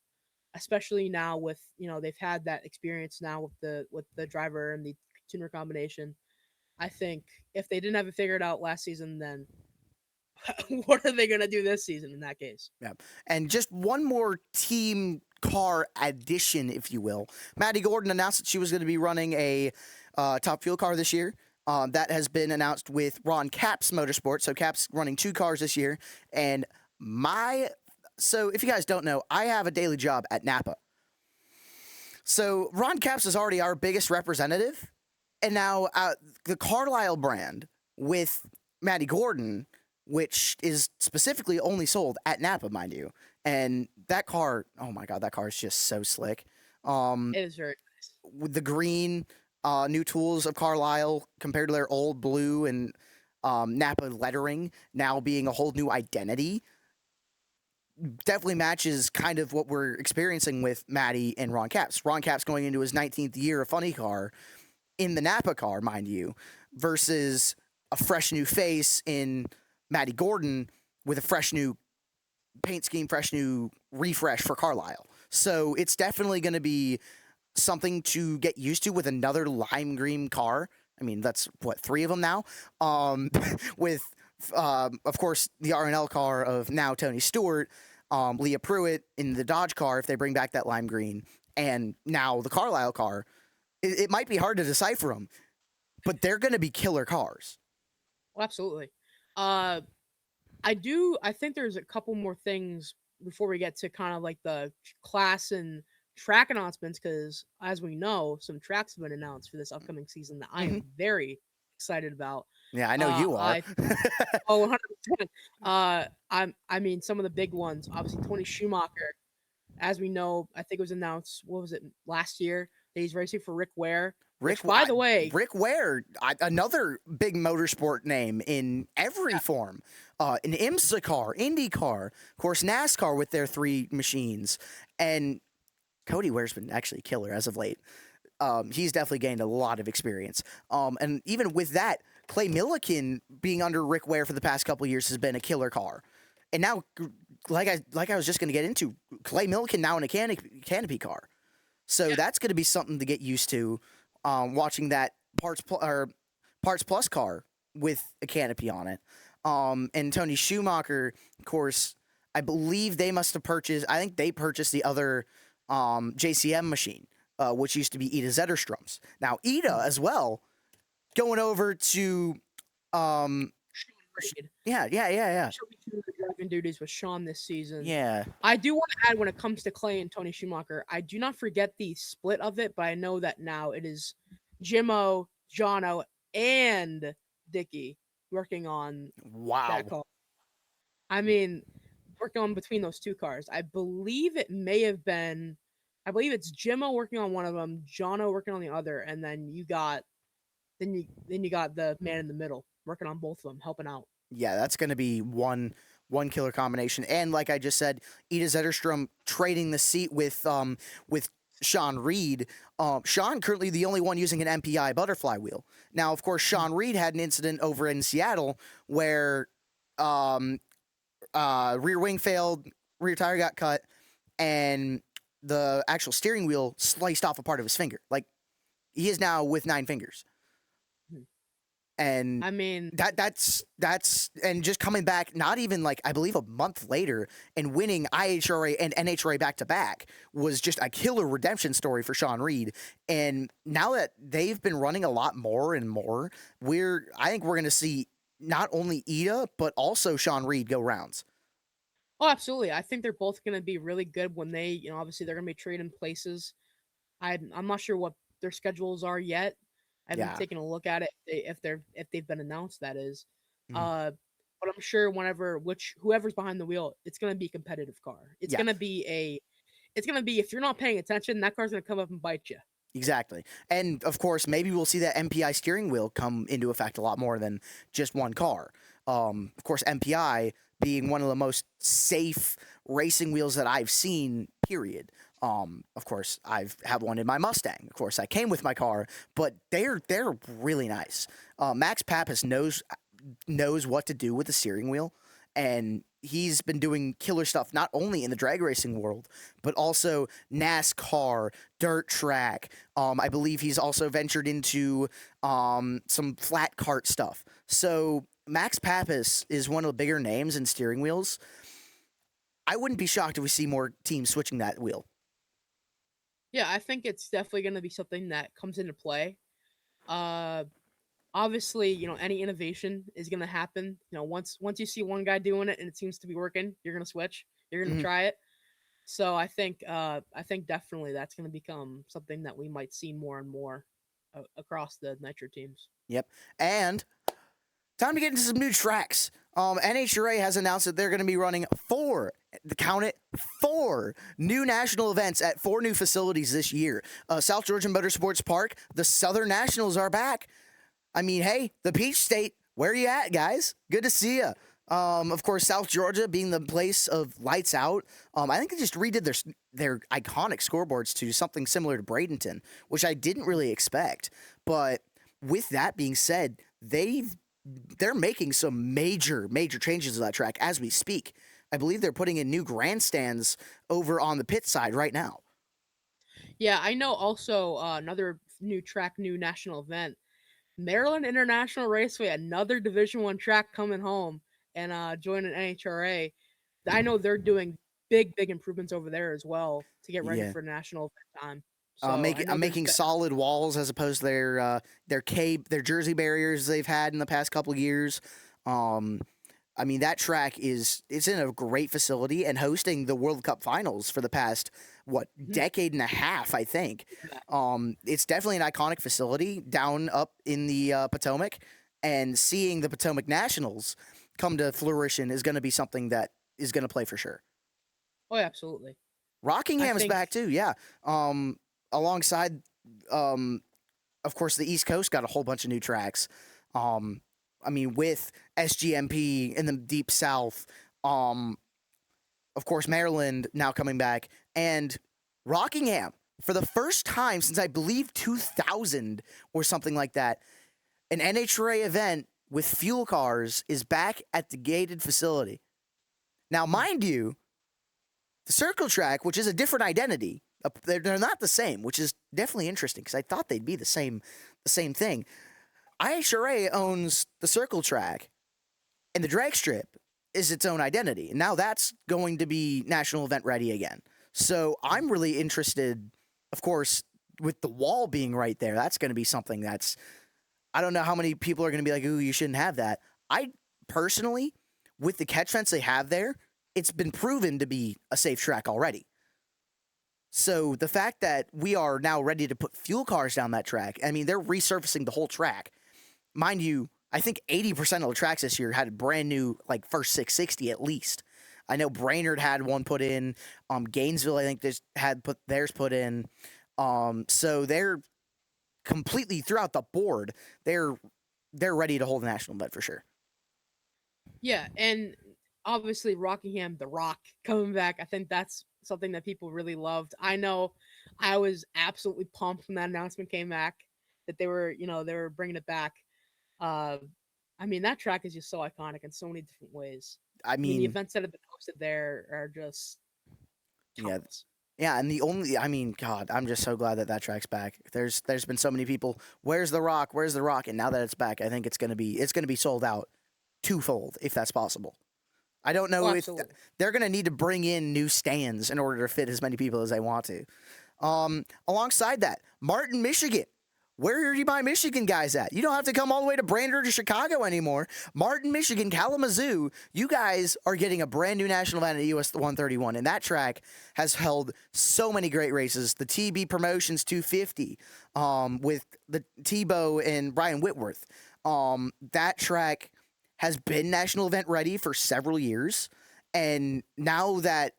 especially now with, they've had that experience now with the driver and the tuner combination. I think if they didn't have it figured out last season, then what are they going to do this season in that case? Yeah. And just one more team car addition, if you will. Maddie Gordon announced that she was going to be running a Top Fuel car this year. That has been announced with Ron Capps Motorsports. So Capps running 2 cars this year. And so if you guys don't know, I have a daily job at Napa. So Ron Capps is already our biggest representative. And now the Carlisle brand with Maddie Gordon, which is specifically only sold at Napa, mind you. And that car, oh my God, that car is just so slick. It is very nice. With the green new tools of Carlisle compared to their old blue and Napa lettering now being a whole new identity, definitely matches kind of what we're experiencing with Maddie and Ron Capps. Ron Capps going into his 19th year of Funny Car in the Napa car, mind you, versus a fresh new face in Maddie Gordon with a fresh new paint scheme, fresh new refresh for Carlisle. So it's definitely going to be something to get used to with another lime green car. I mean, that's 3 of them now. With, of course, the R&L car of now Tony Stewart, Leah Pruitt in the Dodge car if they bring back that lime green, and now the Carlisle car. It might be hard to decipher them, but they're going to be killer cars. Well, absolutely. I think there's a couple more things before we get to kind of like the class and track announcements, because as we know, some tracks have been announced for this upcoming season that I am very excited about. Yeah, I know you are. 100%. I mean, some of the big ones, obviously Tony Schumacher, as we know, I think it was announced, what was it, last year? that he's racing for Rick Ware. Rick Which, by the way, Rick Ware, another big motorsport name in every form. An IMSA car, Indy car, of course NASCAR with their 3 machines, and Cody Ware's been actually a killer as of late. He's definitely gained a lot of experience. And even with that, Clay Millican being under Rick Ware for the past couple of years has been a killer car. And now, like I was just going to get into, Clay Millican now in a canopy car. So that's going to be something to get used to. Watching that parts plus car with a canopy on it. And Tony Schumacher, of course, I believe they must have purchased. I think they purchased the other JCM machine, which used to be Ida Zetterstrom's. Now Ida as well, going over to yeah. She'll be doing the driving duties with Sean this season. Yeah. I do want to add, when it comes to Clay and Tony Schumacher, I do not forget the split of it, but I know that now it is Jimmo, Jono, and Dicky working on that car. I mean, working on between those 2 cars. I believe it's Jimmo working on one of them, Jono working on the other, and then you got the man in the middle working on both of them, helping out. Yeah, that's going to be one killer combination. And like I just said, Ida Zetterstrom trading the seat with Sean Reed. Sean currently the only one using an MPI butterfly wheel. Now, of course, Sean Reed had an incident over in Seattle where rear wing failed, rear tire got cut, and the actual steering wheel sliced off a part of his finger. Like, he is now with 9 fingers. And I mean, that's and just coming back, not even like I believe a month later, and winning IHRA and NHRA back to back was just a killer redemption story for Sean Reed. And now that they've been running a lot more and more, I think we're going to see not only Ida but also Sean Reed go rounds. Oh, absolutely. I think they're both going to be really good when they, obviously they're going to be trading places. I'm not sure what their schedules are yet. I haven't taken a look at it if they've been announced, that is. But I'm sure whoever's behind the wheel, it's gonna be a competitive car. It's gonna be if you're not paying attention, that car's gonna come up and bite you. Exactly. And of course, maybe we'll see that MPI steering wheel come into effect a lot more than just one car. Of course, MPI being one of the most safe racing wheels that I've seen, period. Of course, I've had one in my Mustang. Of course, I came with my car, but they're really nice. Max Pappas knows what to do with the steering wheel, and he's been doing killer stuff not only in the drag racing world, but also NASCAR, dirt track. I believe he's also ventured into some flat cart stuff. So Max Pappas is one of the bigger names in steering wheels. I wouldn't be shocked if we see more teams switching that wheel. Yeah, I think it's definitely going to be something that comes into play. Obviously, any innovation is going to happen. Once you see one guy doing it and it seems to be working, you're going to switch. You're going to try it. So I think definitely that's going to become something that we might see more and more across the Nitro teams. Yep. And time to get into some new tracks. NHRA has announced that they're going to be running 4 new national events at 4 new facilities this year. South Georgia Motorsports Park, the Southern Nationals are back. I mean, hey, the Peach State, where are you at, guys? Good to see you. Of course, South Georgia being the place of lights out. I think they just redid their iconic scoreboards to something similar to Bradenton, which I didn't really expect. But with that being said, they're making some major changes to that track as we speak. I believe they're putting in new grandstands over on the pit side right now. Yeah, I know also another new national event, Maryland International Raceway, another Division I track coming home and joining NHRA. I know they're doing big improvements over there as well to get ready for national event time. So making solid walls as opposed to their jersey barriers they've had in the past couple of years. I mean, that track it's in a great facility and hosting the World Cup finals for the past decade and a half, I think. It's definitely an iconic facility down up in the Potomac, and seeing the Potomac Nationals come to fruition is going to be something that is going to play for sure. Oh, absolutely. Rockingham's back too, yeah. Alongside of course, the East Coast got a whole bunch of new tracks. I mean, with SGMP in the Deep South, of course, Maryland now coming back, and Rockingham for the first time since I believe 2000 or something like that. An NHRA event with fuel cars is back at the gated facility. Now, mind you, the circle track, which is a different identity, they're not the same, which is definitely interesting because I thought they'd be the same thing. IHRA owns the circle track, and the drag strip is its own identity. And now that's going to be national event ready again. So I'm really interested, of course, with the wall being right there. That's going to be something that's, I don't know how many people are going to be like, ooh, you shouldn't have that. I personally, with the catch fence they have there, it's been proven to be a safe track already. So the fact that we are now ready to put fuel cars down that track, I mean, they're resurfacing the whole track. Mind you, I think 80% of the tracks this year had a brand new, like, first 660 at least. I know Brainerd had one put in. Gainesville, I think, just had put theirs put in. So they're completely throughout the board. They're ready to hold a national event for sure. Yeah, and obviously Rockingham, The Rock coming back. I think that's something that people really loved. I know I was absolutely pumped when that announcement came back that they were bringing it back. I mean, that track is just so iconic in so many different ways. I I mean, the mean, events that have been hosted there are just yeah, countless. yeah, and I mean, God, I'm just so glad that track's back. There's been so many people. Where's the Rock? Where's the Rock? And now that it's back, I think it's gonna be sold out twofold if that's possible. I don't know Oh, if absolutely. they're gonna need to bring in new stands in order to fit as many people as they want to. Alongside that, Martin, Michigan. Where are you my Michigan guys at? You don't have to come all the way to Brainerd or Chicago anymore. Martin, Michigan, Kalamazoo, you guys are getting a brand new national event at US 131, and that track has held so many great races. The TB Promotions 250 with the Tebow and Brian Whitworth. That track has been national event ready for several years, and now that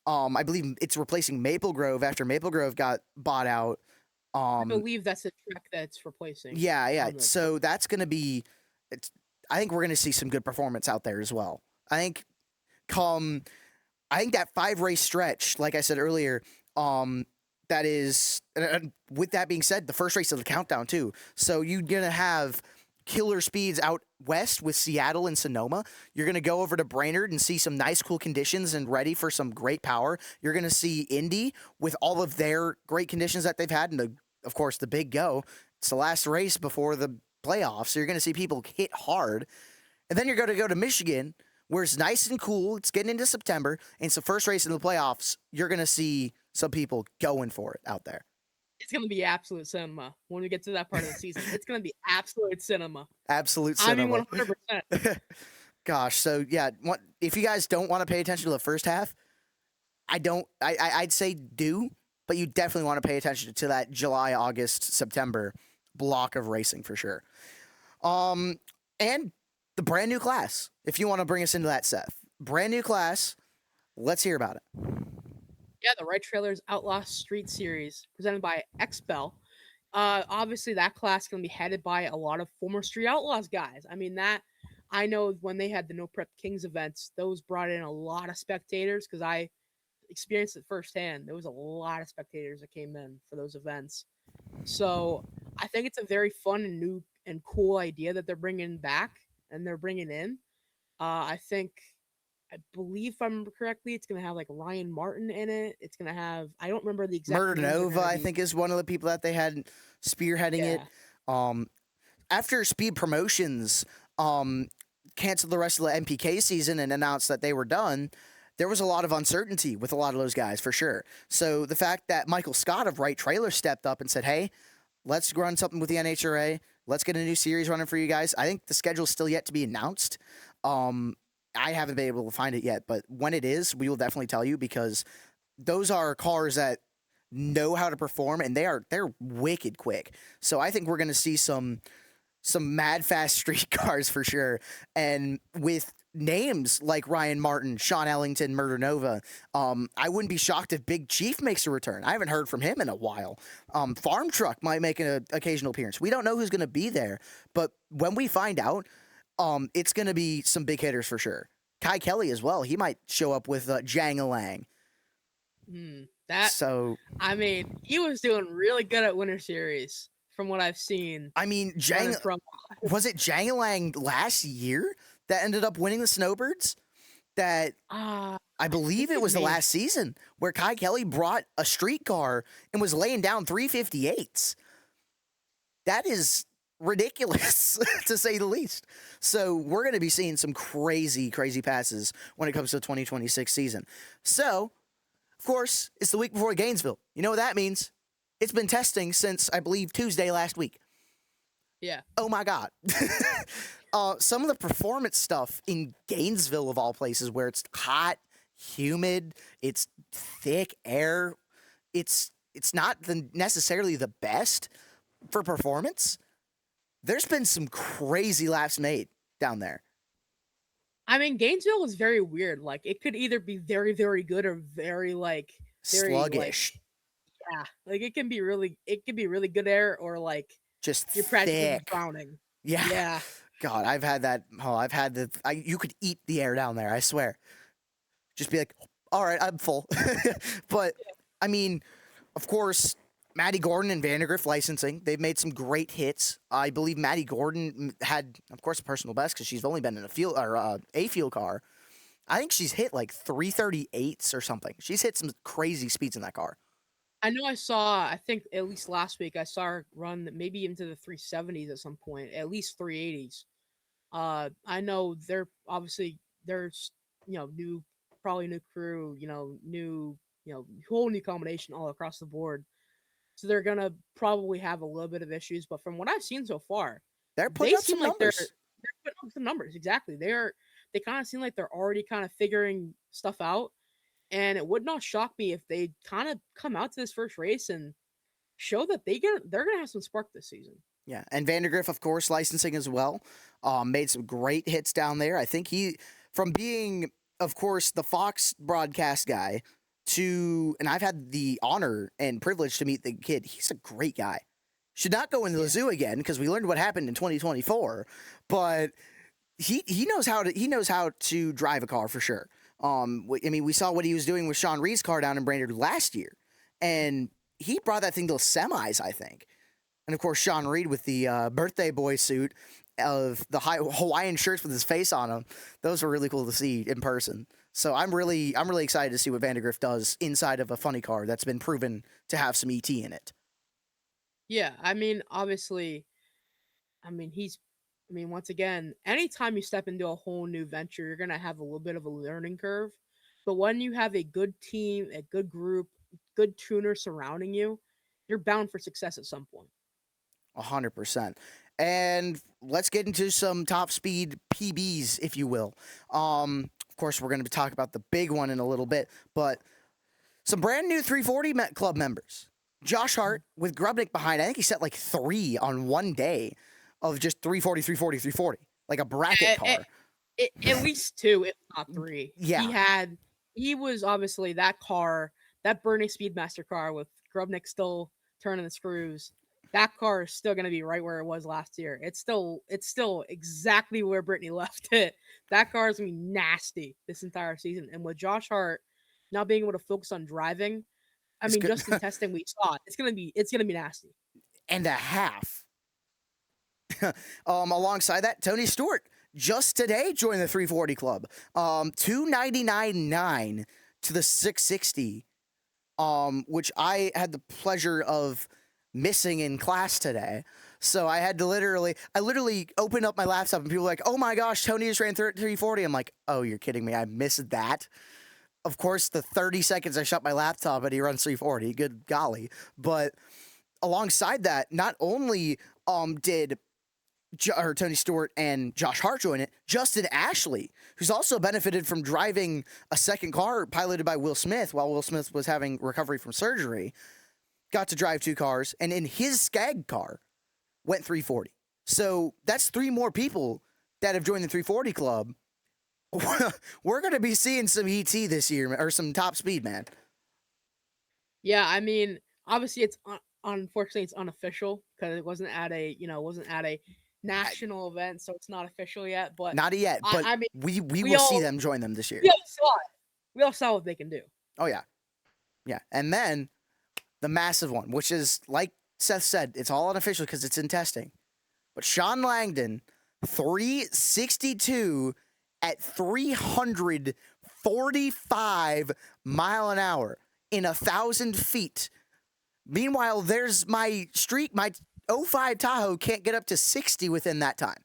I believe it's replacing Maple Grove after Maple Grove got bought out. I believe that's the track that's replacing. Yeah. So that's going to be. I think we're going to see some good performance out there as well. I think that 5-race stretch, like I said earlier, that is. With that being said, the first race of the countdown too. So you're going to have killer speeds out west with Seattle and Sonoma. You're going to go over to Brainerd and see some nice, cool conditions and ready for some great power. You're going to see Indy with all of their great conditions that they've had, and of course, the big go. It's the last race before the playoffs, so you're going to see people hit hard. And then you're going to go to Michigan, where it's nice and cool. It's getting into September, and it's the first race in the playoffs. You're going to see some people going for it out there. It's going to be absolute cinema when we get to that part of the season. It's going to be absolute cinema. Absolute cinema. I mean, 100%. Gosh, so yeah, if you guys don't want to pay attention to the first half, I'd say do, but you definitely want to pay attention to that July, August, September block of racing for sure. And the brand new class, if you want to bring us into that, Seth. Brand new class. Let's hear about it. Yeah, the Right Trailers Outlaw Street Series presented by XBell. Obviously, that class is going to be headed by a lot of former Street Outlaws guys. I mean, I know when they had the No Prep Kings events, those brought in a lot of spectators because I experienced it firsthand. There was a lot of spectators that came in for those events. So I think it's a very fun and new and cool idea that they're bringing back and they're bringing in. I believe if I remember correctly, it's going to have like Ryan Martin in it. It's going to have, I don't remember the exact Murder names Nova, I think, is one of the people that they had spearheading it. After Speed Promotions canceled the rest of the MPK season and announced that they were done, there was a lot of uncertainty with a lot of those guys for sure. So the fact that Michael Scott of Right Trailer stepped up and said, hey, let's run something with the NHRA. Let's get a new series running for you guys. I think the schedule's still yet to be announced. I haven't been able to find it yet, but when it is, we will definitely tell you because those are cars that know how to perform and they're wicked quick. So I think we're going to see some some mad fast street cars for sure. And with names like Ryan Martin, Sean Ellington, Murder Nova, I wouldn't be shocked if Big Chief makes a return. I haven't heard from him in a while. Farm Truck might make an occasional appearance. We don't know who's going to be there, but when we find out, it's going to be some big hitters for sure. Kai Kelly as well. He might show up with Jangalang. I mean, he was doing really good at Winter Series from what I've seen. I mean, was it Jangalang last year that ended up winning the Snowbirds? That I believe it was the last season where Kai Kelly brought a street car and was laying down 358s. That is ridiculous, to say the least. So we're going to be seeing some crazy, crazy passes when it comes to the 2026 season. So, of course, it's the week before Gainesville. You know what that means? It's been testing since, I believe, Tuesday last week. Yeah. Oh, my God. Some of the performance stuff in Gainesville, of all places, where it's hot, humid, it's thick air, it's not necessarily the best for performance. There's been some crazy laps made down there. I mean, Gainesville is very weird. Like, it could either be very, very good or very sluggish. It can be really good air or just you're practically thick. drowning. Yeah. God, I've had that. You could eat the air down there. I swear. Just be like, all right, I'm full. But I mean, of course, Maddie Gordon and Vandergrift licensing. They've made some great hits. I believe Maddie Gordon had, of course, a personal best because she's only been in a field car. I think she's hit like 338s or something. She's hit some crazy speeds in that car. I know I think at least last week I saw her run maybe into the 370s at some point, at least 380s. I know there's probably new crew, whole new combination all across the board. So they're gonna probably have a little bit of issues, but from what I've seen so far, they're putting up some numbers. They're putting up some numbers. Exactly. They kind of seem like they're already kind of figuring stuff out. And it would not shock me if they kind of come out to this first race and show that they're gonna have some spark this season. Yeah, and Vandergrift, of course, licensing as well. Made some great hits down there. I think from being, of course, the Fox broadcast guy and I've had the honor and privilege to meet the kid. He's a great guy. Should not go into the zoo again because we learned what happened in 2024. But he knows how to drive a car for sure. I mean, we saw what he was doing with Sean Reed's car down in Brainerd last year, and he brought that thing to the semis, I think. And of course, Sean Reed with the birthday boy suit of the Hawaiian shirts with his face on them. Those were really cool to see in person. So I'm really excited to see what Vandergrift does inside of a funny car that's been proven to have some ET in it. Yeah, I mean, obviously, once again, anytime you step into a whole new venture, you're gonna have a little bit of a learning curve. But when you have a good team, a good group, good tuner surrounding you, you're bound for success at some point. 100%. And let's get into some top speed PBs, if you will. Of course, we're going to talk about the big one in a little bit, but some brand new 340 Club members. Josh Hart with Grubnick behind. I think he set like 3 on one day of just 340, 340, 340, like a bracket car. At least 2, if not 3. Yeah. He was obviously that car, that Bernie Speedmaster car with Grubnick still turning the screws. That car is still going to be right where it was last year. It's still exactly where Brittany left it. That car is going to be nasty this entire season. And with Josh Hart not being able to focus on driving, just in testing we saw, it's going to be nasty. And a half. Alongside that, Tony Stewart just today joined the 340 club. $299.9 to the 660, which I had the pleasure of missing in class today. So I had to literally opened up my laptop and people were like, oh my gosh, Tony just ran 340. I'm like, oh, you're kidding me. I missed that. Of course, the 30 seconds I shut my laptop and he runs 340. Good golly. But alongside that, not only did Tony Stewart and Josh Hart join it, Justin Ashley, who's also benefited from driving a second car piloted by Will Smith while Will Smith was having recovery from surgery, got to drive 2 cars, and in his Skag car, went 340. So that's 3 more people that have joined the 340 club. We're going to be seeing some ET this year, or some top speed, man. Yeah, I mean, obviously it's unfortunately it's unofficial because it wasn't at a national event, so it's not official yet. But Not yet, but I mean, we we will see all them join them this year. we all saw it. We all saw what they can do. Oh, yeah. Yeah. And then the massive one, which is, like Seth said, it's all unofficial because it's in testing. But Sean Langdon, 362 at 345 mile an hour in 1,000 feet. Meanwhile, there's my streak, my 05 Tahoe can't get up to 60 within that time.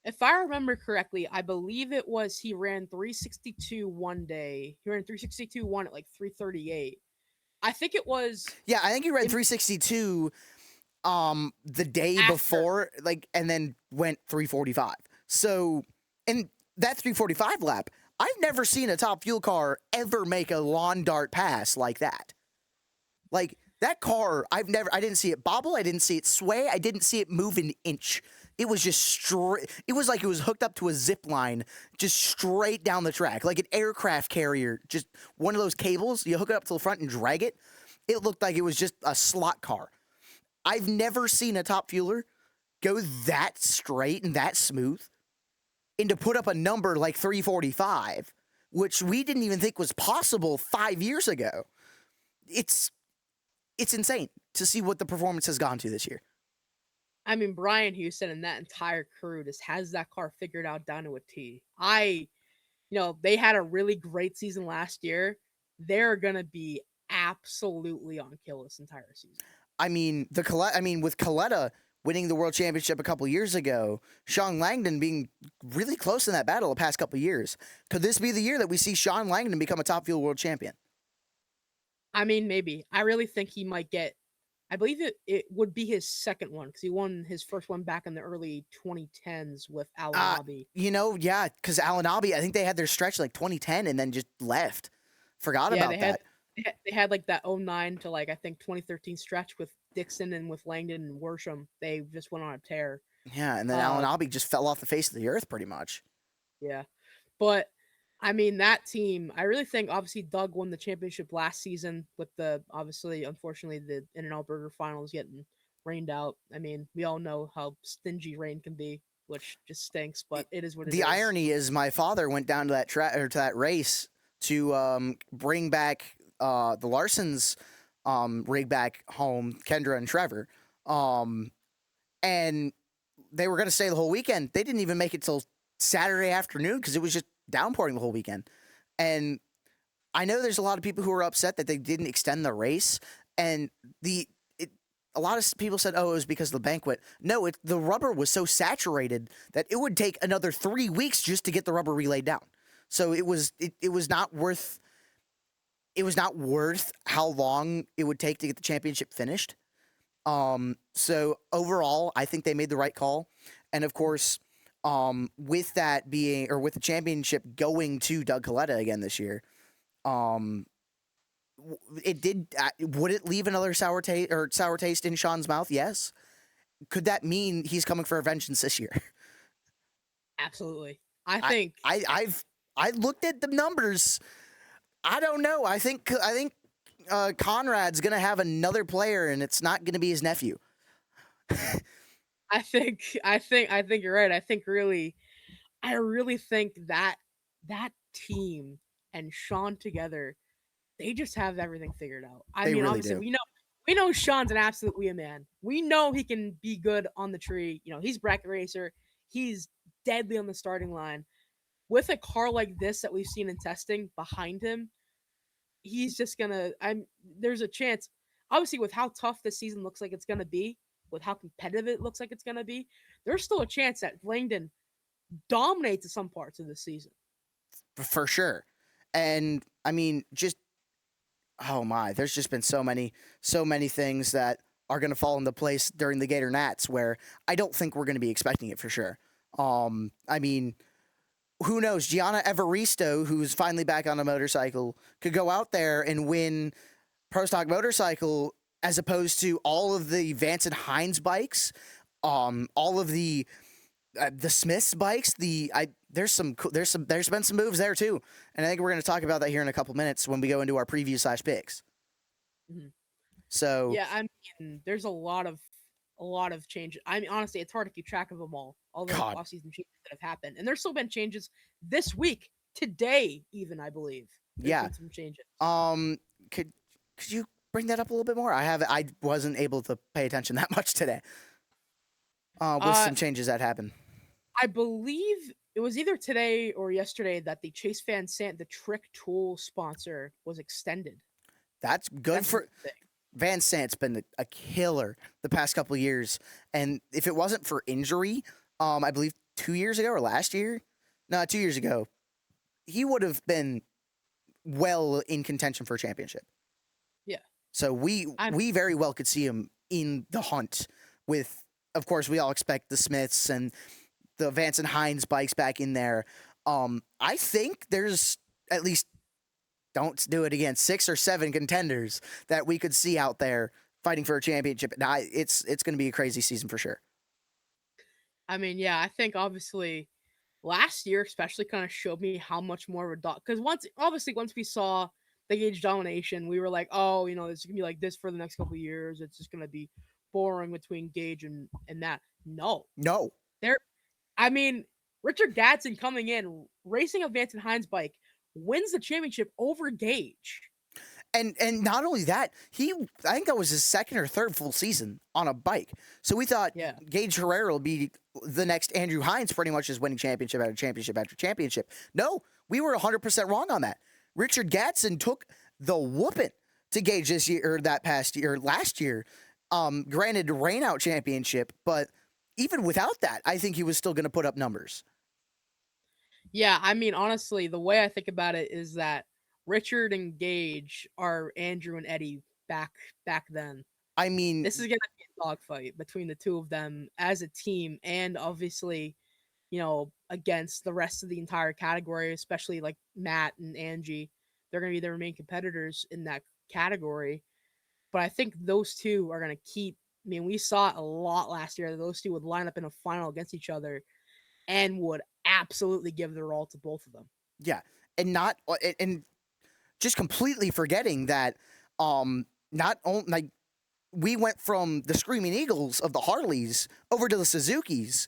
If I remember correctly, I believe it was he ran 362 one day. He ran 362 one at like 338. I think it was. Yeah, I think he ran 362 the day After. before, like, and then went 345. So, and that 345 lap, I've never seen a Top Fuel car ever make a lawn dart pass like that. Like, that car, I didn't see it bobble, I didn't see it sway, I didn't see it move an inch. It was just straight, it was like it was hooked up to a zip line, just straight down the track, like an aircraft carrier, just one of those cables, you hook it up to the front and drag it. It looked like it was just a slot car. I've never seen a Top Fueler go that straight and that smooth, and to put up a number like 345, which we didn't even think was possible 5 years ago. It's insane to see what the performance has gone to this year. I mean, Brian Houston and that entire crew just has that car figured out down to a T. They had a really great season last year. They're gonna be absolutely on kill this entire season. I mean, with Coletta winning the world championship a couple years ago, Sean Langdon being really close in that battle the past couple years. Could this be the year that we see Sean Langdon become a Top Fuel world champion? I mean, maybe. I really think he might get. I believe it would be his second one because he won his first one back in the early 2010s with Alan Nobby. Yeah, because Alan Nobby, I think they had their stretch like 2010 and then just left. Forgot about that. They had like that 09 to like I think 2013 stretch with Dixon and with Langdon and Worsham. They just went on a tear. Yeah, and then Alan Nobby just fell off the face of the earth pretty much. Yeah, but I mean that team. I really think obviously Doug won the championship last season with unfortunately the In-N-Out Burger finals getting rained out. I mean we all know how stingy rain can be, which just stinks. But it is what it is. The irony is my father went down to that race to bring back the Larsons rig back home, Kendra and Trevor. And they were going to stay the whole weekend. They didn't even make it till Saturday afternoon because it was just downpouring the whole weekend. And I know there's a lot of people who are upset that they didn't extend the race. And a lot of people said, oh, it was because of the banquet. No, the rubber was so saturated that it would take another 3 weeks just to get the rubber relayed down. So it was not worth how long it would take to get the championship finished. So overall, I think they made the right call. And of course, with the championship going to Doug Coletta again this year, would it leave another sour taste in Sean's mouth? Yes. Could that mean he's coming for a vengeance this year? Absolutely. I looked at the numbers. I don't know. I think Conrad's gonna have another player, and it's not gonna be his nephew. I think you're right. I really think that team and Sean together, they just have everything figured out. Obviously, we know Sean's an absolute wheel man. We know he can be good on the tree. He's bracket racer. He's deadly on the starting line. With a car like this that we've seen in testing behind him, he's just gonna. There's a chance. Obviously, with how tough this season looks like it's gonna be, with how competitive it looks like it's gonna be, there's still a chance that Langdon dominates some parts of the season. For sure. And I mean, there's just been so many things that are going to fall into place during the Gator Nats where I don't think we're going to be expecting it for sure. I mean, who knows? Gianna Evaristo, who's finally back on a motorcycle, could go out there and win Pro Stock Motorcycle as opposed to all of the Vance and Hines bikes All of the Smiths bikes. There's been some moves there too, and I think we're going to talk about that here in a couple minutes when we go into our preview / picks. Mm-hmm. So yeah, I mean, there's a lot of changes. I mean, honestly, it's hard to keep track of them all the God, offseason changes that have happened, and there's still been changes this week, today, even I believe. There's yeah. been some changes. Could you bring that up a little bit more? I wasn't able to pay attention that much today. With some changes that happened. I believe it was either today or yesterday that the Chase Van Sant, the Trick Tool sponsor, was extended. That's good for Van Sant's been a killer the past couple of years, and if it wasn't for injury, I believe 2 years ago or last year, no, 2 years ago, he would have been well in contention for a championship. Yeah. So we very well could see him in the hunt with, of course, we all expect the Smiths and the Vance and Hines bikes back in there. I think there's at least, don't do it again, 6 or 7 contenders that we could see out there fighting for a championship. Now, it's going to be a crazy season for sure. I mean, yeah, I think obviously last year especially kind of showed me how much more of a dog, because once we saw the Gage domination, we were like, oh, it's gonna be like this for the next couple of years. It's just gonna be boring between Gage and that. No, I mean, Richard Gadsden coming in, racing a Vance and Hines bike, wins the championship over Gage. And not only that, I think that was his second or third full season on a bike. So we thought Gage Herrera will be the next Andrew Hines, pretty much just winning championship after championship after championship. No, we were 100% wrong on that. Richard Gadsden took the whooping to Gage this year, or that past year, last year. Granted, rainout championship, but even without that, I think he was still going to put up numbers. Yeah, I mean, honestly, the way I think about it is that Richard and Gage are Andrew and Eddie back then. I mean, this is going to be a dogfight between the two of them as a team, and obviously, against the rest of the entire category, especially like Matt and Angie. They're going to be their main competitors in that category. But I think those two are going to keep. I mean, we saw it a lot last year that those two would line up in a final against each other and would absolutely give their all to both of them. Yeah, and just completely forgetting that not only, like, we went from the Screaming Eagles of the Harleys over to the Suzukis,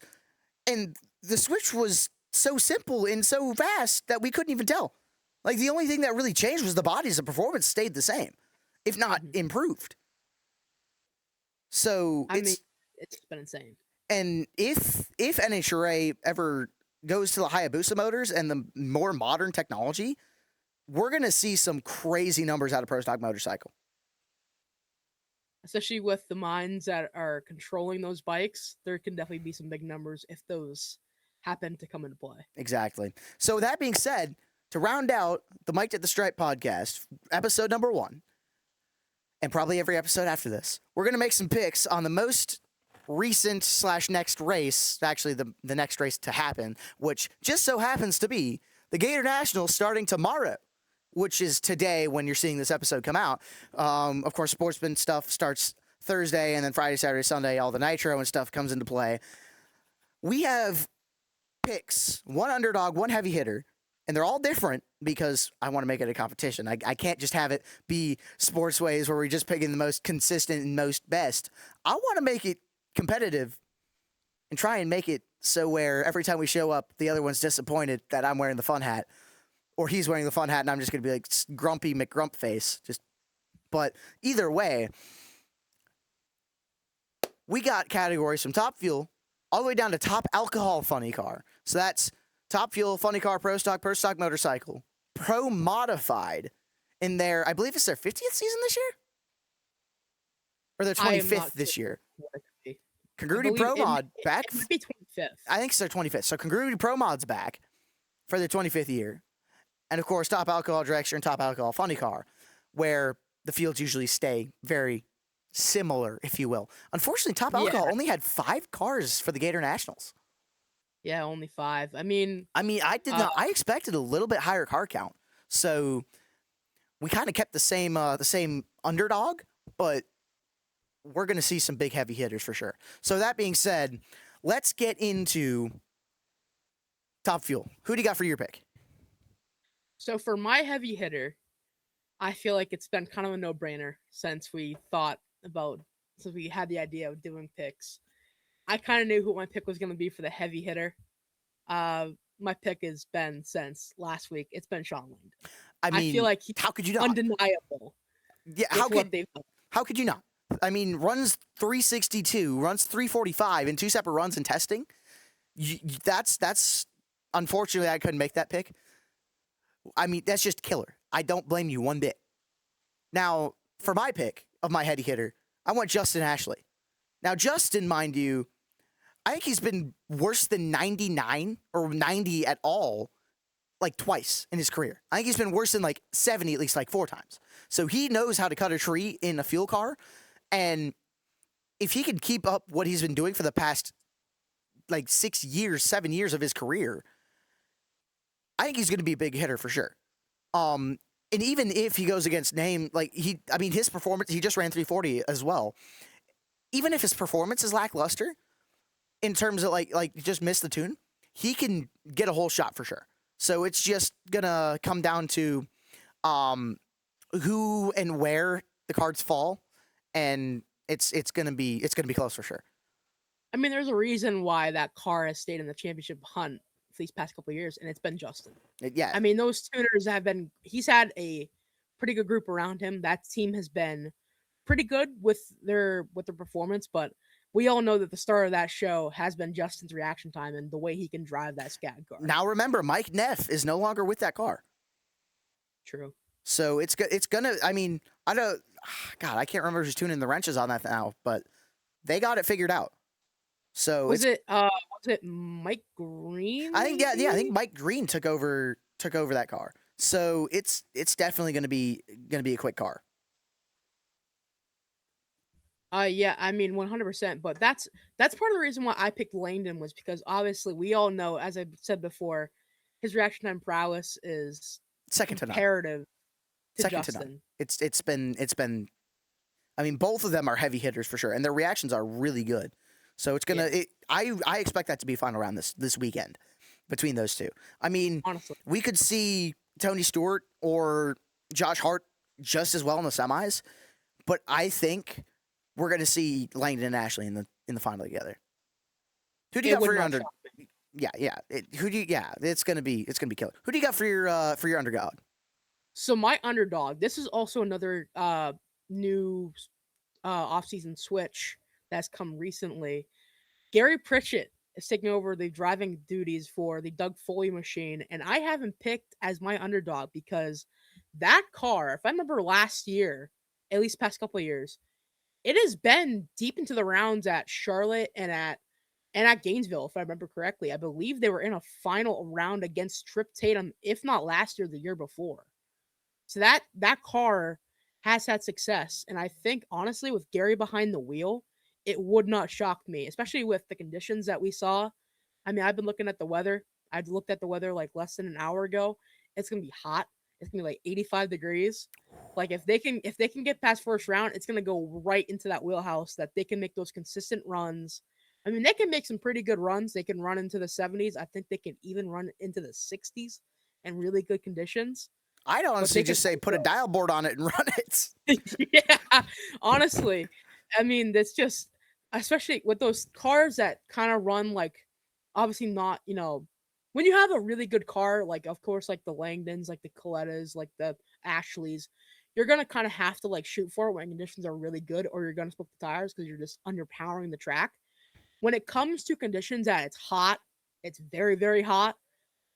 and the switch was so simple and so fast that we couldn't even tell. Like, the only thing that really changed was the bodies. The performance stayed the same, if not improved. So it's been insane. And if NHRA ever goes to the Hayabusa motors and the more modern technology, we're going to see some crazy numbers out of Pro Stock Motorcycle. Especially with the minds that are controlling those bikes, there can definitely be some big numbers if those happen to come into play. Exactly. So that being said, to round out the Mike at the Stripe podcast, episode number 1, and probably every episode after this, we're going to make some picks on the most recent / next race, actually the next race to happen, which just so happens to be the Gator Nationals starting tomorrow, which is today when you're seeing this episode come out. Of course, sportsman stuff starts Thursday, and then Friday, Saturday, Sunday, all the nitro and stuff comes into play. We have picks, 1 underdog, 1 heavy hitter, and they're all different because I want to make it a competition. I can't just have it be Sportsways where we're just picking the most consistent and most best. I want to make it competitive and try and make it so where every time we show up, the other one's disappointed that I'm wearing the fun hat, or he's wearing the fun hat, and I'm just going to be like grumpy McGrump face. But either way, we got categories from Top Fuel all the way down to Top Alcohol Funny Car. So that's Top Fuel, Funny Car, Pro Stock Motorcycle, Pro Modified in their, I believe it's their 50th season this year? Or their 25th this year? Congruity Pro Mod back. It might be 25th. I think it's their 25th. So Congruity Pro Mod's back for their 25th year. And of course, Top Alcohol Dragster and Top Alcohol Funny Car, where the fields usually stay very similar, if you will. Unfortunately, Top Alcohol only had 5 cars for the Gator Nationals. Yeah, only 5. I mean, I did not. I expected a little bit higher car count. So we kind of kept the same underdog, but we're going to see some big heavy hitters for sure. So that being said, let's get into Top Fuel. Who do you got for your pick? So for my heavy hitter, I feel like it's been kind of a no-brainer since we had the idea of doing picks. I kind of knew who my pick was going to be for the heavy hitter. My pick has been since last week. It's been Sean Langdon. I mean, feel like he's how could you not? undeniable. Yeah, how could you not? I mean, runs 362, runs 345 in 2 separate runs in testing. That's unfortunately I couldn't make that pick. I mean, that's just killer. I don't blame you one bit. Now, for my pick of my heady hitter, I want Justin Ashley. Now, Justin, mind you, I think he's been worse than 99 or 90 at all, like twice in his career. I think he's been worse than like 70 at least like 4 times. So he knows how to cut a tree in a fuel car. And if he can keep up what he's been doing for the past like 6 years, 7 years of his career, I think he's going to be a big hitter for sure. And even if he goes against name, his performance, he just ran 340 as well. Even if his performance is lackluster in terms of like just missed the tune, he can get a whole shot for sure. So it's just going to come down to who and where the cards fall, and it's going to be close for sure. I mean, there's a reason why that car has stayed in the championship hunt for these past couple of years, and it's been Justin. Yeah. I mean, those tuners he's had a pretty good group around him. That team has been pretty good with their performance, but we all know that the star of that show has been Justin's reaction time and the way he can drive that SCAD car. Now remember, Mike Neff is no longer with that car. True. So it's gonna. I mean, I can't remember who's tuning the wrenches on that now, but they got it figured out. So was it Mike Green? I think I think Mike Green took over that car. So it's definitely gonna be a quick car. Yeah, I mean 100%. But that's part of the reason why I picked Langdon was because obviously we all know, as I said before, his reaction time prowess is second comparative to second Justin. to none. It's been. I mean, both of them are heavy hitters for sure, and their reactions are really good. So it's gonna. Yeah. I expect that to be a final round this weekend between those two. I mean, honestly, we could see Tony Stewart or Josh Hart just as well in the semis, but I think we're gonna see Langdon and Ashley in the final together. Who do you got for your underdog? Yeah. It's gonna be killer. Who do you got for your underdog? So my underdog. This is also another new offseason switch that's come recently. Gary Pritchett is taking over the driving duties for the Doug Foley machine, and I have him picked as my underdog because that car, if I remember last year, at least past couple of years, it has been deep into the rounds at Charlotte and at Gainesville, if I remember correctly. I believe they were in a final round against Trip Tatum, if not last year, the year before. So that car has had success, and I think honestly, with Gary behind the wheel, it would not shock me, especially with the conditions that we saw. I mean, I've been looking at the weather. I've looked at the weather like less than an hour ago. It's gonna be hot. It's gonna be like 85 degrees. Like if they can get past first round, it's gonna go right into that wheelhouse that they can make those consistent runs. I mean, they can make some pretty good runs. They can run into the 70s. I think they can even run into the 60s in really good conditions. I'd honestly just say put a dial board on it and run it. Yeah, honestly. I mean, that's just, especially with those cars that kind of run like, obviously not, when you have a really good car, like, of course, like the Langdons, like the Colettas, like the Ashleys, you're going to kind of have to like shoot for it when conditions are really good, or you're going to smoke the tires because you're just underpowering the track. When it comes to conditions that it's hot, it's very, very hot,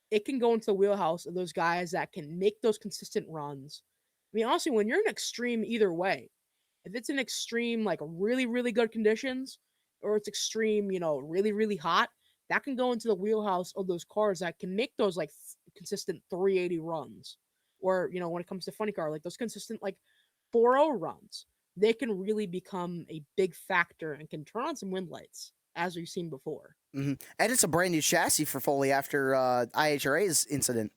it can go into the wheelhouse of those guys that can make those consistent runs. I mean, honestly, when you're in extreme either way, if it's an extreme, like really, really good conditions, or it's extreme, really, really hot, that can go into the wheelhouse of those cars that can make those like consistent 380 runs. Or, when it comes to funny car, like those consistent like 4.0 runs, they can really become a big factor and can turn on some wind lights, as we've seen before. Mm-hmm. And it's a brand new chassis for Foley after IHRA's incident.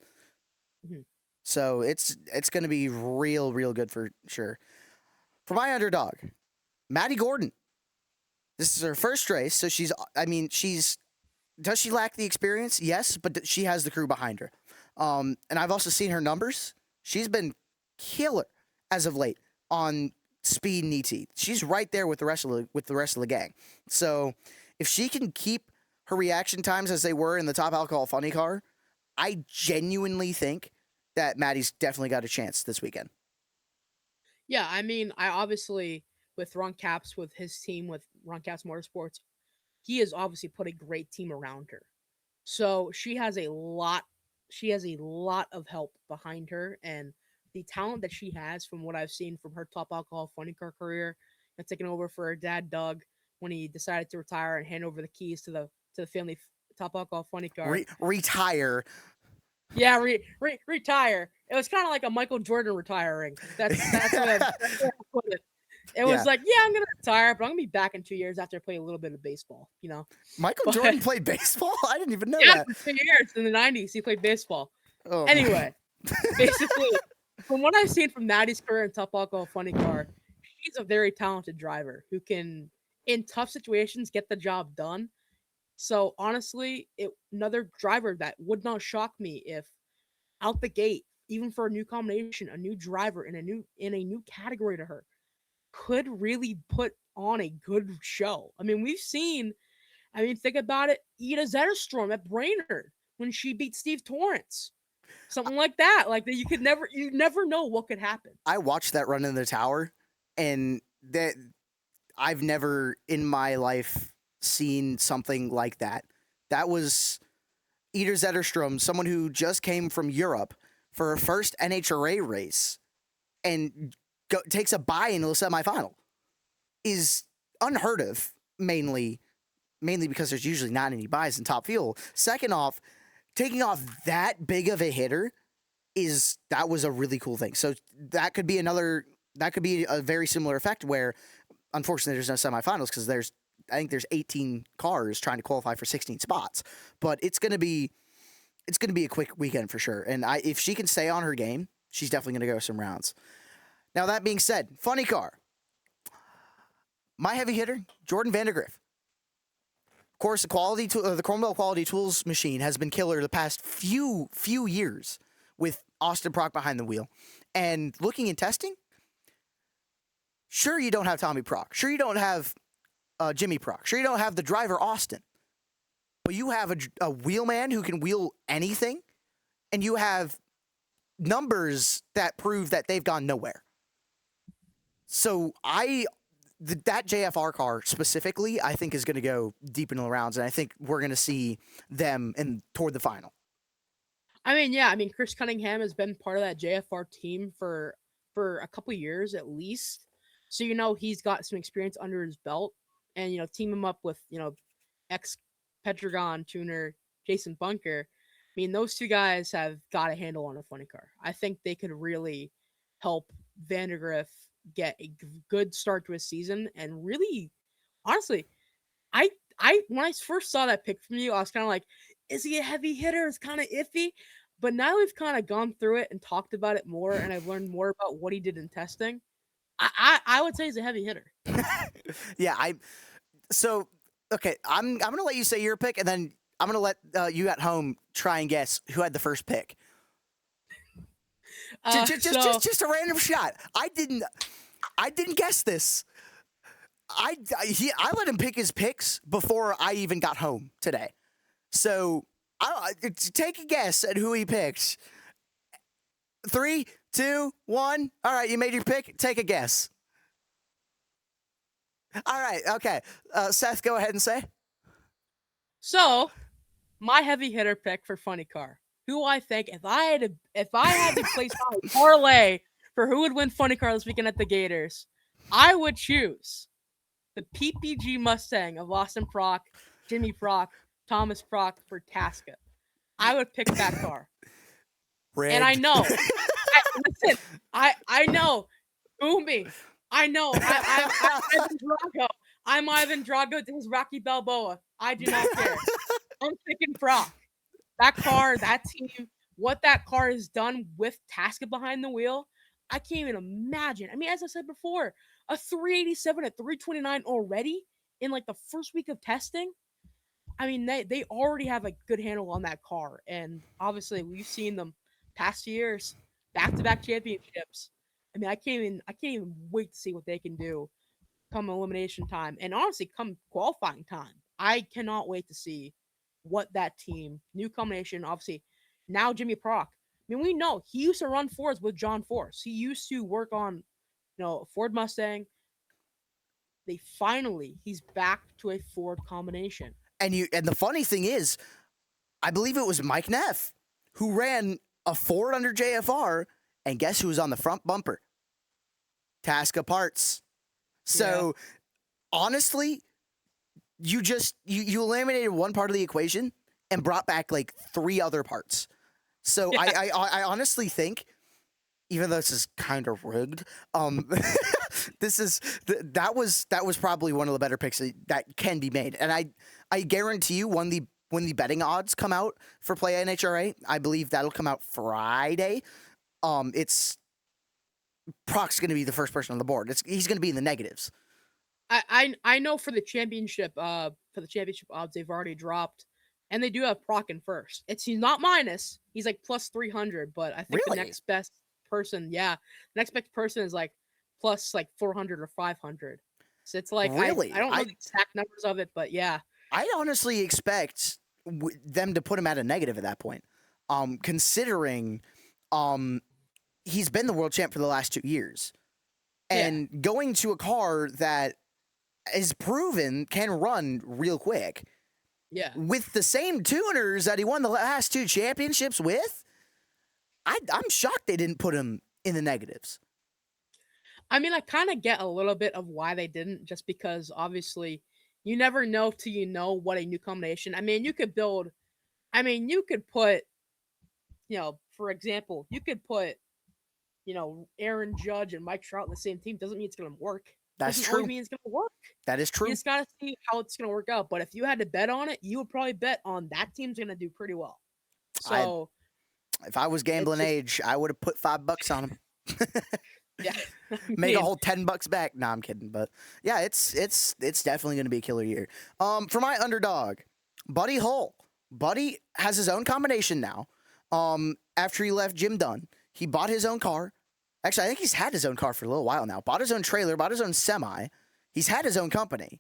Mm-hmm. So it's going to be real good for sure. For my underdog, Maddie Gordon. This is her first race, so does she lack the experience? Yes, but she has the crew behind her. And I've also seen her numbers. She's been killer as of late on speed and ET. She's right there with the rest of the gang. So if she can keep her reaction times as they were in the Top Alcohol Funny Car, I genuinely think that Maddie's definitely got a chance this weekend. Yeah, I mean, I obviously with Ron Capps with his team with Ron Capps Motorsports, he has obviously put a great team around her. So she has a lot of help behind her, and the talent that she has from what I've seen from her Top Alcohol Funny Car career and taking over for her dad Doug when he decided to retire and hand over the keys to the family Top Alcohol Funny Car. Retire. Yeah, retire. It was kind of like a Michael Jordan retiring. That's what I put it. It was like, yeah, I'm gonna retire, but I'm gonna be back in 2 years after I play a little bit of baseball. Michael Jordan played baseball? I didn't even know that. For 2 years in the '90s, he played baseball. Oh, anyway, basically, from what I've seen from Maddie's career in Top Alcohol Funny Car, she's a very talented driver who can, in tough situations, get the job done. So honestly, another driver that would not shock me if out the gate, even for a new combination, a new driver in a new category to her, could really put on a good show. I mean, think about it. Ida Zetterstrom at Brainerd when she beat Steve Torrance. Something like that. Like that, you never know what could happen. I watched that run in the tower, and that I've never in my life seen something like that. That was Ida Zetterstrom, someone who just came from Europe for her first NHRA race and takes a bye into the semifinal. Is unheard of, mainly because there's usually not any buys in Top Fuel. Second off, taking off that big of a hitter that was a really cool thing. So that could be a very similar effect where, unfortunately, there's no semifinals because I think there's 18 cars trying to qualify for 16 spots. But it's gonna be a quick weekend for sure. And if she can stay on her game, she's definitely gonna go some rounds. Now that being said, funny car. My heavy hitter, Jordan Vandergriff. Of course, the Chromewell Quality Tools machine has been killer the past few years with Austin Prock behind the wheel. And looking and testing, sure you don't have Tommy Prock. Sure you don't have Jimmy Prock. Sure you don't have the driver Austin. But you have a wheelman who can wheel anything, and you have numbers that prove that they've gone nowhere. So that JFR car specifically, I think is going to go deep into the rounds, and I think we're going to see them toward the final. I mean, yeah. I mean, Chris Cunningham has been part of that JFR team for a couple years at least. So, he's got some experience under his belt. And, team him up with, ex-Petragon tuner Jason Bunker. I mean, those two guys have got a handle on a funny car. I think they could really help Vandergriff get a good start to his season. And really, honestly, I when I first saw that pick from you, I was kind of like, is he a heavy hitter? It's kind of iffy. But now we've kind of gone through it and talked about it more, and I've learned more about what he did in testing. I would say he's a heavy hitter. Yeah, okay, I'm gonna let you say your pick, and then I'm gonna let you at home try and guess who had the first pick. Just a random shot. I didn't guess this. I let him pick his picks before I even got home today. So take a guess at who he picked. 3, 2, 1. All right, you made your pick. Take a guess. All right, okay. Seth, go ahead and say. So, my heavy hitter pick for funny car. Who I think if I had to place my parlay for who would win funny car this weekend at the Gators, I would choose the PPG Mustang of Austin Prock, Jimmy Prock, Thomas Prock for Tasca. I would pick that car. Rigged. And I know. I know. Boo me. I know. I'm Ivan Drago. I'm Ivan Drago to his Rocky Balboa. I do not care. I'm picking Prock. That car, that team, what that car has done with Tasca behind the wheel, I can't even imagine. I mean, as I said before, a 387 at 329 already in like the first week of testing. I mean, they already have a good handle on that car, and obviously we've seen them past years, back-to-back championships. I mean, I can't even wait to see what they can do come elimination time, and honestly, come qualifying time. I cannot wait to see what that team, new combination, obviously now Jimmy Prock. I mean, we know he used to run Fords with John Force. He used to work on, Ford Mustang. He's back to a Ford combination. And the funny thing is, I believe it was Mike Neff who ran a Ford under JFR, and guess who was on the front bumper? Tasca Parts. So honestly, you eliminated one part of the equation and brought back like 3 other parts. So I honestly think, even though this is kind of rigged, that was probably one of the better picks that can be made. And I guarantee you, when the betting odds come out for Play NHRA, I believe that'll come out Friday. It's Proc's going to be the first person on the board. He's going to be in the negatives. I know for the championship odds they've already dropped, and they do have Proc in first. He's not minus. He's like plus 300, but I think the next best person, is like plus like 400 or 500. So it's like really? I don't know the exact numbers of it, but yeah. I honestly expect them to put him at a negative at that point, considering he's been the world champ for the last 2 years, and going to a car that is proven can run real quick. Yeah. With the same tuners that he won the last 2 championships with, I'm shocked they didn't put him in the negatives. I mean, I kind of get a little bit of why they didn't, just because obviously you never know till you know what a new combination. I mean, you could put, for example, Aaron Judge and Mike Trout in the same team. Doesn't mean it's going to work. That's true. Doesn't mean it's going to work. That is true. You just got to see how it's going to work out. But if you had to bet on it, you would probably bet on that team's going to do pretty well. So, if I was gambling age, I would have put $5 on him. Yeah. Make a whole $10 back. No, I'm kidding. But yeah, it's definitely going to be a killer year. For my underdog, Buddy Hull. Buddy has his own combination now. After he left Jim Dunn, he bought his own car. Actually, I think he's had his own car for a little while now. Bought his own trailer, bought his own semi. He's had his own company.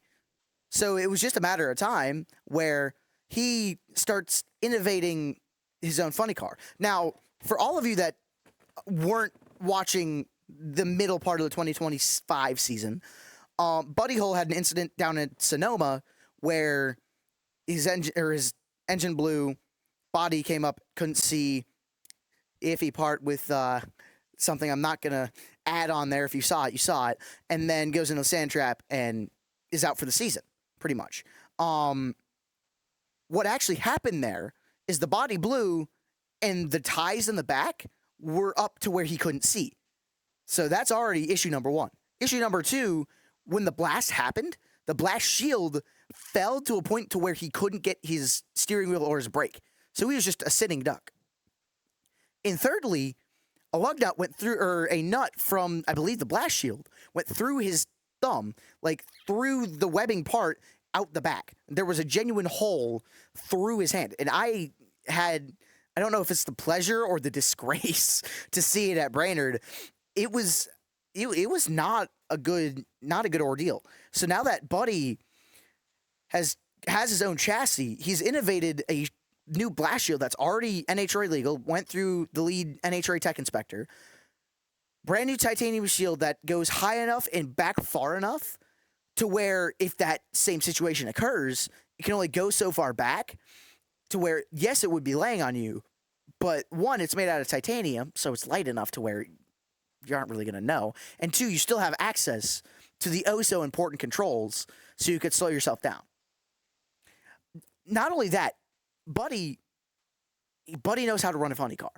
So it was just a matter of time where he starts innovating his own funny car. Now, for all of you that weren't watching the middle part of the 2025 season, Buddy Hull had an incident down in Sonoma where his engine blew, body came up, couldn't see, iffy part with something I'm not going to add on there. If you saw it, you saw it. And then goes into a sand trap and is out for the season, pretty much. What actually happened there is the body blew and the ties in the back were up to where he couldn't see. So that's already issue number 1. Issue number 2, when the blast happened, the blast shield fell to a point to where he couldn't get his steering wheel or his brake. So he was just a sitting duck. And thirdly, a lug nut went through, or a nut from, I believe, the blast shield went through his thumb, like through the webbing part out the back. There was a genuine hole through his hand. And I don't know if it's the pleasure or the disgrace to see it at Brainerd. It was not a good ordeal. So now that Buddy has his own chassis, he's innovated a new blast shield that's already NHRA legal, went through the lead NHRA tech inspector. Brand new titanium shield that goes high enough and back far enough to where if that same situation occurs, it can only go so far back to where, yes, it would be laying on you, but 1, it's made out of titanium, so it's light enough to where you aren't really going to know. And 2, you still have access to the so important controls so you could slow yourself down. Not only that, Buddy knows how to run a funny car.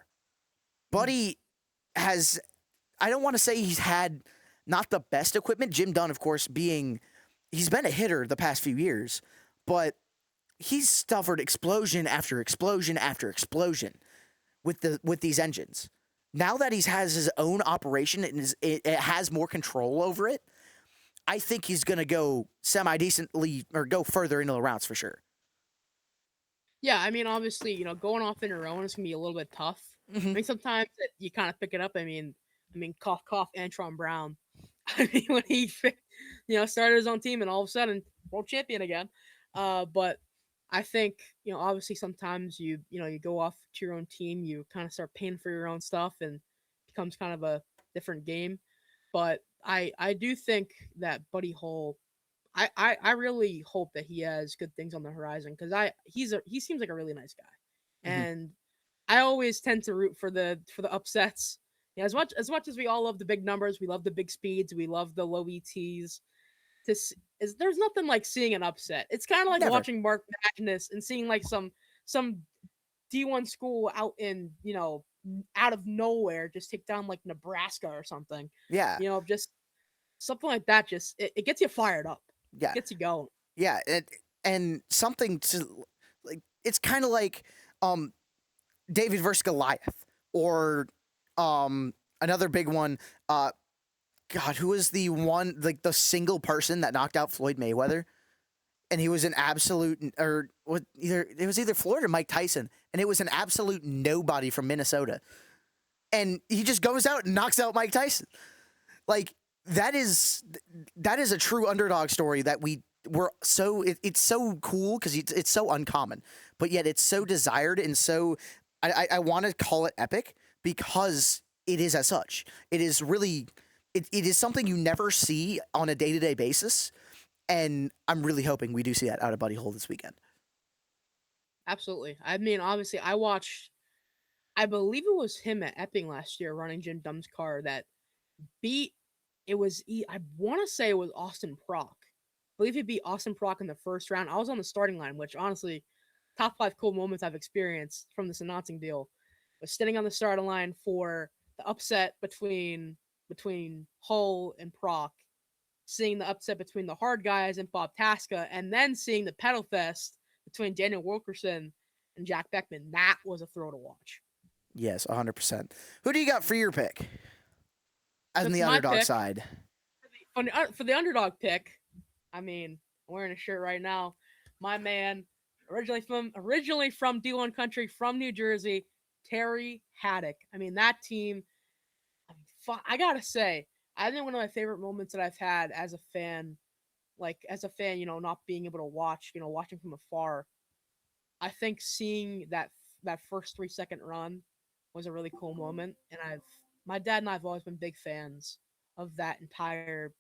Buddy has, I don't want to say he's had not the best equipment. Jim Dunn, of course, he's been a hitter the past few years, but he's suffered explosion after explosion after explosion with these engines. Now that he has his own operation and it has more control over it, I think he's going to go semi-decently or go further into the rounds for sure. Yeah, I mean, obviously, going off on your own is gonna be a little bit tough. Mm-hmm. I mean, sometimes you kind of pick it up. Cough, cough, Antron Brown. I mean, when he, started his own team and all of a sudden world champion again. But I think obviously sometimes you go off to your own team, you kind of start paying for your own stuff, and it becomes kind of a different game. But I do think that Buddy Hull, I really hope that he has good things on the horizon because he seems like a really nice guy, Mm-hmm. and I always tend to root for the upsets. Yeah, as much as we all love the big numbers, we love the big speeds, we love the low ETs. There's nothing like seeing an upset. It's kind of like Never. watching Mark Madness and seeing like some D1 school out of nowhere just take down like Nebraska or something. Yeah. Just something like that. Just it gets you fired up. Yeah. Gets you going. Yeah. And something to like, it's kind of like David versus Goliath or another big one. God, who was the one, like the single person that knocked out Floyd Mayweather? And he was an absolute, or what? It was either Floyd or Mike Tyson, and it was an absolute nobody from Minnesota, and he just goes out and knocks out Mike Tyson. Like that is a true underdog story that it's so cool because it's so uncommon, but yet it's so desired and so I want to call it epic because it is as such. It is really. It is something you never see on a day-to-day basis, and I'm really hoping we do see that out of Buddy Hull this weekend. Absolutely. I mean, obviously, I believe it was him at Epping last year running Jim Dumm's car that beat, I want to say it was Austin Prock. I believe he beat Austin Prock in the first round. I was on the starting line, which honestly, top 5 cool moments I've experienced from this announcing deal was standing on the starting line for the upset between Hull and Proc, seeing the upset between the hard guys and Bob Tasca, and then seeing the pedal fest between Daniel Wilkerson and Jack Beckman. That was a thrill to watch. Yes, 100%. Who do you got for your pick? As on the underdog side. For the underdog pick, I mean, I'm wearing a shirt right now. My man, originally from D1 country, from New Jersey, Terry Haddock. I mean, that team, I gotta say, I think one of my favorite moments that I've had as a fan, not being able to watch, watching from afar. I think seeing that first 3-second run was a really cool moment, and my dad and I've always been big fans of that entire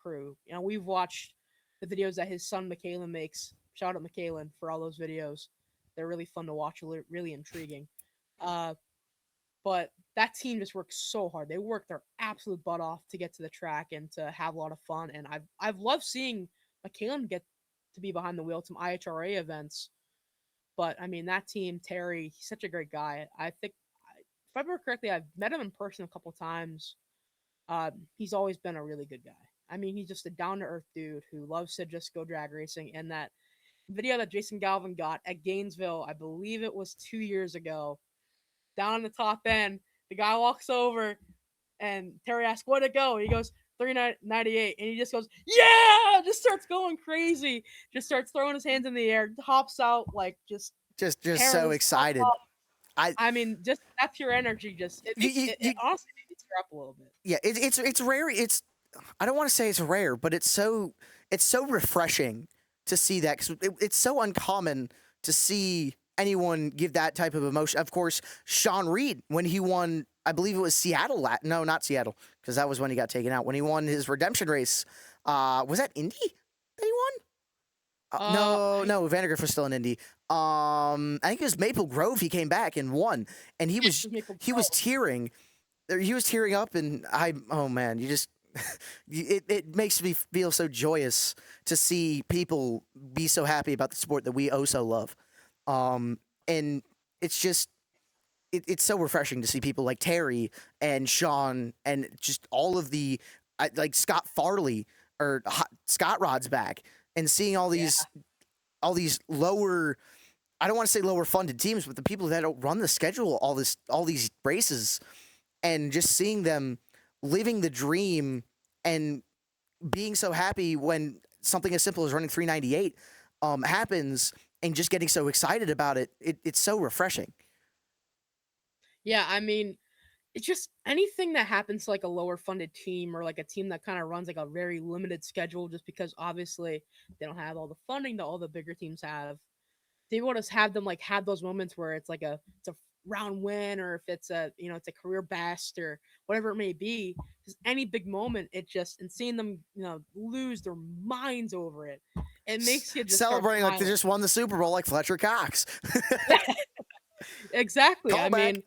crew. We've watched the videos that his son Michaelan makes. Shout out Michaelan for all those videos. They're really fun to watch, really intriguing. But that team just worked so hard. They worked their absolute butt off to get to the track and to have a lot of fun. And I've loved seeing Michaelan get to be behind the wheel at some IHRA events. But I mean, that team, Terry, he's such a great guy. I think, if I remember correctly, I've met him in person a couple times. He's always been a really good guy. I mean, he's just a down to earth dude who loves to just go drag racing. And that video that Jason Galvin got at Gainesville, I believe it was 2 years ago, down in the top end, the guy walks over and Terry asks, "What'd it go?" And he goes, 398. And he just goes, "Yeah!" Just starts going crazy. Just starts throwing his hands in the air, hops out, like just so excited. I mean, just that pure energy, just it honestly makes me tear up a little bit. Yeah, it's rare. I don't want to say it's rare, but it's so refreshing to see that because it's so uncommon to see anyone give that type of emotion. Of course, Sean Reed, when he won, I believe it was Seattle. No, not Seattle, because that was when he got taken out. When he won his redemption race, was that Indy that he won? No, Vandergriff was still in Indy. I think it was Maple Grove. He came back and won, and he was tearing. He was tearing up, and oh man, you just it makes me feel so joyous to see people be so happy about the sport that we so love. And it's just it's so refreshing to see people like Terry and Sean and just all of the like Scott Farley or Scott Rod's back and seeing all these lower, I don't want to say lower funded teams, but the people that don't run the schedule, all these races, and just seeing them living the dream and being so happy when something as simple as running 398 happens and just getting so excited about it, it's so refreshing. Yeah, I mean, it's just anything that happens to like a lower funded team or like a team that kind of runs like a very limited schedule just because obviously they don't have all the funding that all the bigger teams have. They want to have them like have those moments where it's a round win or if it's a it's a career best or whatever it may be. Just any big moment, it just and seeing them lose their minds over it, it makes you just start Celebrating like they smiling. just won the Super Bowl, like Fletcher Cox. Exactly. I Callback. mean,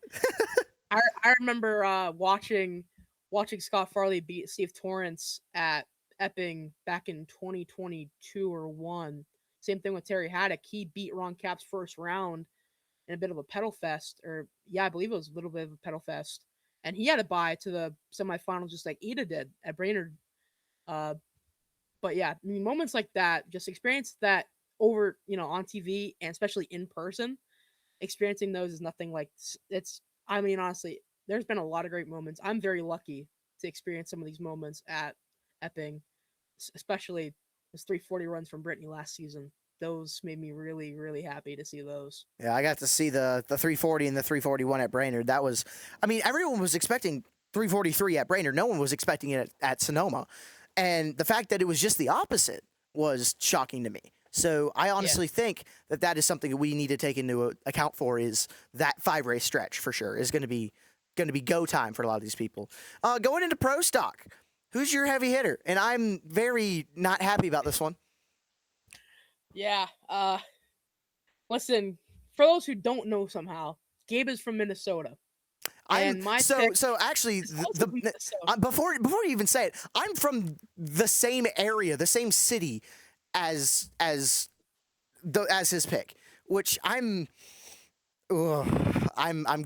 I remember watching Scott Farley beat Steve Torrance at Epping back in 2022 or one. Same thing with Terry Haddock. He beat Ron Cap's first round in a bit of a pedal fest, or yeah, I believe it was a little bit of a pedal fest, and he had to bye to the semifinals just like Ida did at Brainerd. Uh, but yeah, I mean, moments like that, just experience that over on TV and especially in person experiencing those is nothing like it's. I mean, honestly, there's been a lot of great moments. I'm very lucky to experience some of these moments at Epping, especially those 340 runs from Brittany last season. Those made me really, really happy to see those. Yeah, I got to see the 340 and the 341 at Brainerd. That was, I mean, everyone was expecting 343 at Brainerd. No one was expecting it at Sonoma. And the fact that it was just the opposite was shocking to me. So I Yeah, honestly think that that is something that we need to take into account for is that 5 race stretch for sure is going to be go time for a lot of these people. Going into pro stock, who's your heavy hitter? And I'm very not happy about this one. yeah. Listen, for those who don't know somehow, Gabe is from Minnesota, I'm and my so pick so actually is also from the Minnesota. before you even say it, I'm from the same area, the same city as his pick, which I'm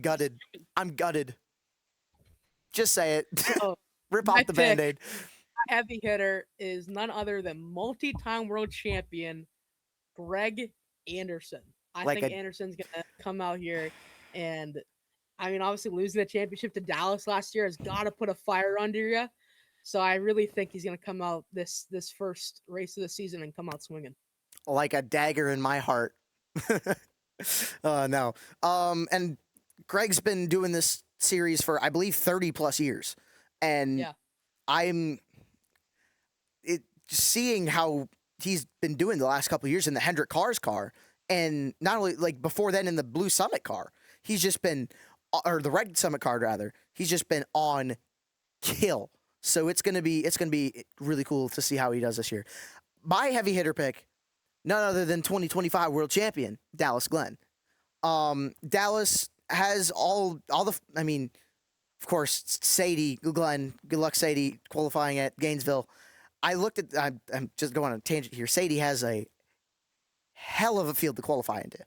gutted. I'm gutted. Just say it. So Rip my off the pick, band-aid. my heavy hitter, is none other than multi-time world champion Greg Anderson. I Like think a Anderson's gonna come out here, and I mean, obviously losing the championship to Dallas last year has got to put a fire under you. So I really think he's gonna come out this first race of the season and come out swinging. like a dagger in my heart. No. And Greg's been doing this series for I believe 30 plus years. And Yeah, I'm seeing how he's been doing the last couple of years in the Hendrick Cars car, and not only like before then in the Blue Summit car, he's just been, or the Red Summit car rather, he's just been on kill. So it's gonna be really cool to see how he does this year. My heavy hitter pick, none other than 2025 world champion Dallas Glenn. Dallas has all the. I mean, of course, Sadie Glenn. Good luck, Sadie, qualifying at Gainesville. I looked at. I'm just going on a tangent here. Sadie has a hell of a field to qualify into.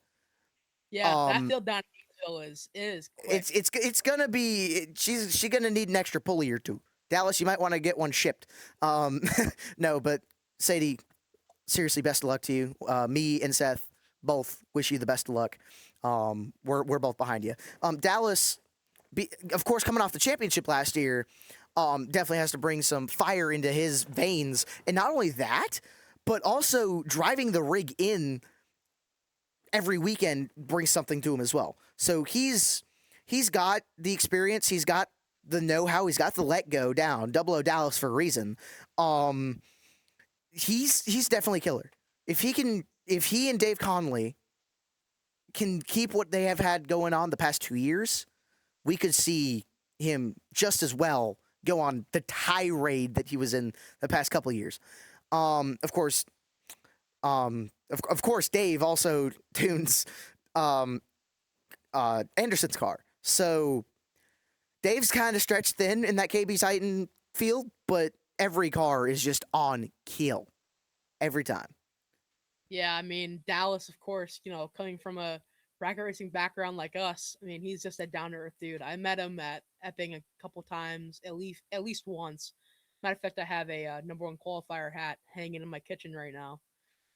yeah, that Um, field down in Gainesville is quick. it's gonna be. She's gonna need an extra pulley or two. Dallas, you might want to get one shipped. No, but Sadie, seriously, best of luck to you. Me and Seth both wish you the best of luck. We're both behind you. Dallas, of course, coming off the championship last year, definitely has to bring some fire into his veins. And not only that, but also driving the rig in every weekend brings something to him as well. So he's got the experience, he's got the know-how, he's got the let go down. Double O Dallas for a reason. Um, he's definitely killer. If he and Dave Conley can keep what they have had going on the past 2 years, we could see him just as well go on the tirade that he was in the past couple of years. Of course, of course, Dave also tunes um, Anderson's car. So Dave's kind of stretched thin in that KB Titan field, but every car is just on kill every time. Yeah, I mean Dallas, of course, coming from a bracket racing background like us. I mean, he's just a down to earth dude. I met him at Epping a couple times, at least once. Matter of fact, I have a number one qualifier hat hanging in my kitchen right now,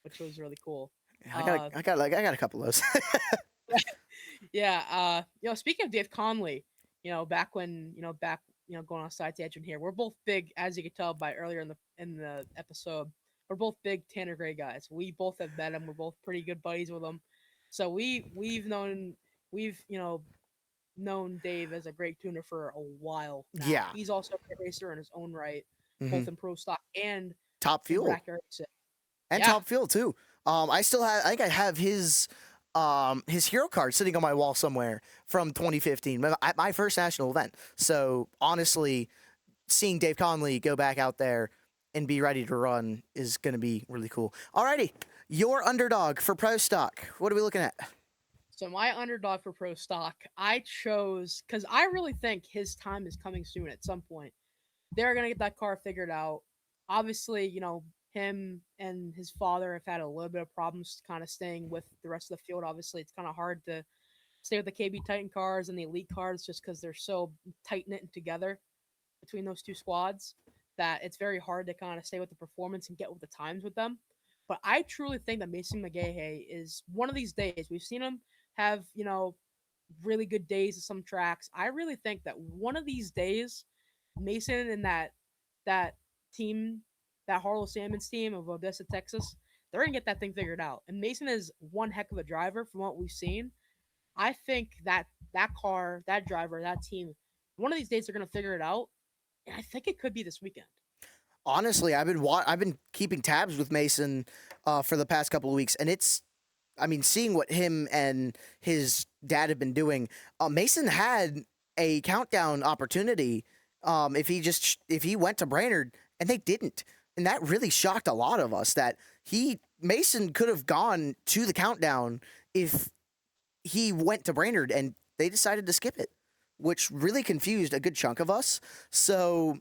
which was really cool. Yeah, Uh, I got a couple of those. yeah. Speaking of Dave Conley, back when going on a side tangent here. We're both big, as you can tell by earlier in the episode. We're both big Tanner Gray guys. We both have met him. We're both pretty good buddies with him. So we've known Dave as a great tuner for a while now. Yeah. He's also a great racer in his own right, Mm-hmm. both in pro stock and Top in fuel. backyard racing. And Yeah. Top fuel too. I think I have his hero card sitting on my wall somewhere from 2015 at my first national event. So honestly, seeing Dave Conley go back out there and be ready to run is going to be really cool. Alrighty, your underdog for pro stock. What are we looking at? So my underdog for pro stock, I chose because I really think his time is coming soon at some point. They're gonna get that car figured out. Obviously, him and his father have had a little bit of problems kind of staying with the rest of the field. Obviously, it's kind of hard to stay with the KB Titan cars and the Elite cars just because they're so tight knit together between those two squads that it's very hard to kind of stay with the performance and get with the times with them. But I truly think that Mason McGahey is one of these days. We've seen him have, really good days at some tracks. I really think that one of these days, Mason and that team, that Harlow Salmons team of Odessa, Texas, they're gonna get that thing figured out. And Mason is one heck of a driver from what we've seen. I think that car, that driver, that team, one of these days they're gonna figure it out. And I think it could be this weekend. Honestly, I've been keeping tabs with Mason for the past couple of weeks, and seeing what him and his dad have been doing. Mason had a countdown opportunity if he went to Brainerd, and they didn't, and that really shocked a lot of us. That Mason could have gone to the countdown if he went to Brainerd, and they decided to skip it, which really confused a good chunk of us. So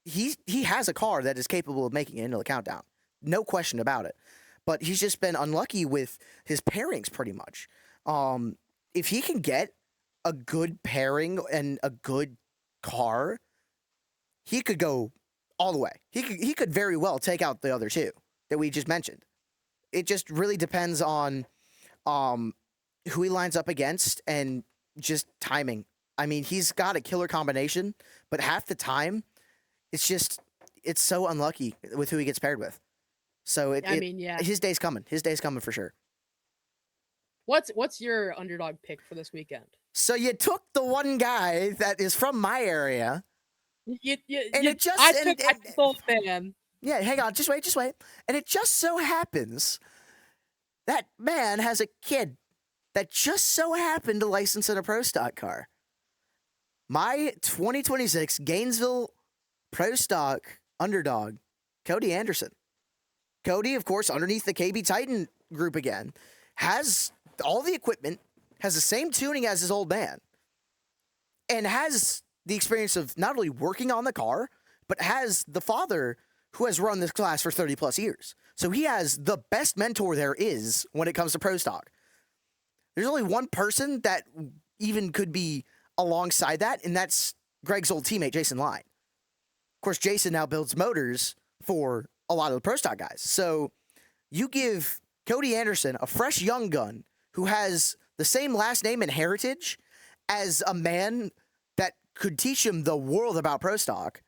he has a car that is capable of making it into the countdown, no question about it. But he's just been unlucky with his pairings pretty much. If he can get a good pairing and a good car, he could go all the way. He could very well take out the other two that we just mentioned. It just really depends on who he lines up against and just timing. I mean, he's got a killer combination, but half the time, it's so unlucky with who he gets paired with. So his day's coming. His day's coming for sure. What's your underdog pick for this weekend? So you took the one guy that is from my area. I took both fan. Yeah, hang on, just wait. And it just so happens that man has a kid that just so happened to license in a pro stock car. My 2026 Gainesville pro stock underdog, Cody Anderson. Cody, of course, underneath the KB Titan group again, has all the equipment, has the same tuning as his old man, and has the experience of not only working on the car, but has the father who has run this class for 30 plus years. So he has the best mentor there is when it comes to pro stock. There's only one person that even could be alongside that, and that's Greg's old teammate, Jason Line. Of course, Jason now builds motors for a lot of the pro stock guys. So you give Cody Anderson, a fresh young gun who has the same last name and heritage as a man that could teach him the world about pro stock.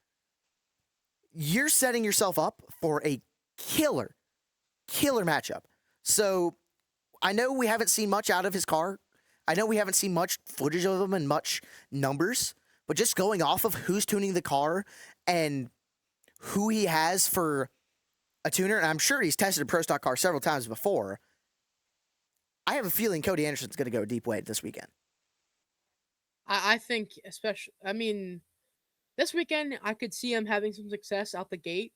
You're setting yourself up for a killer matchup. So I know we haven't seen much out of his car. I know we haven't seen much footage of him and much numbers, but just going off of who's tuning the car and who he has for a tuner, and I'm sure he's tested a pro stock car several times before, I have a feeling Cody Anderson's going to go deep weight this weekend. I think this weekend I could see him having some success out the gate.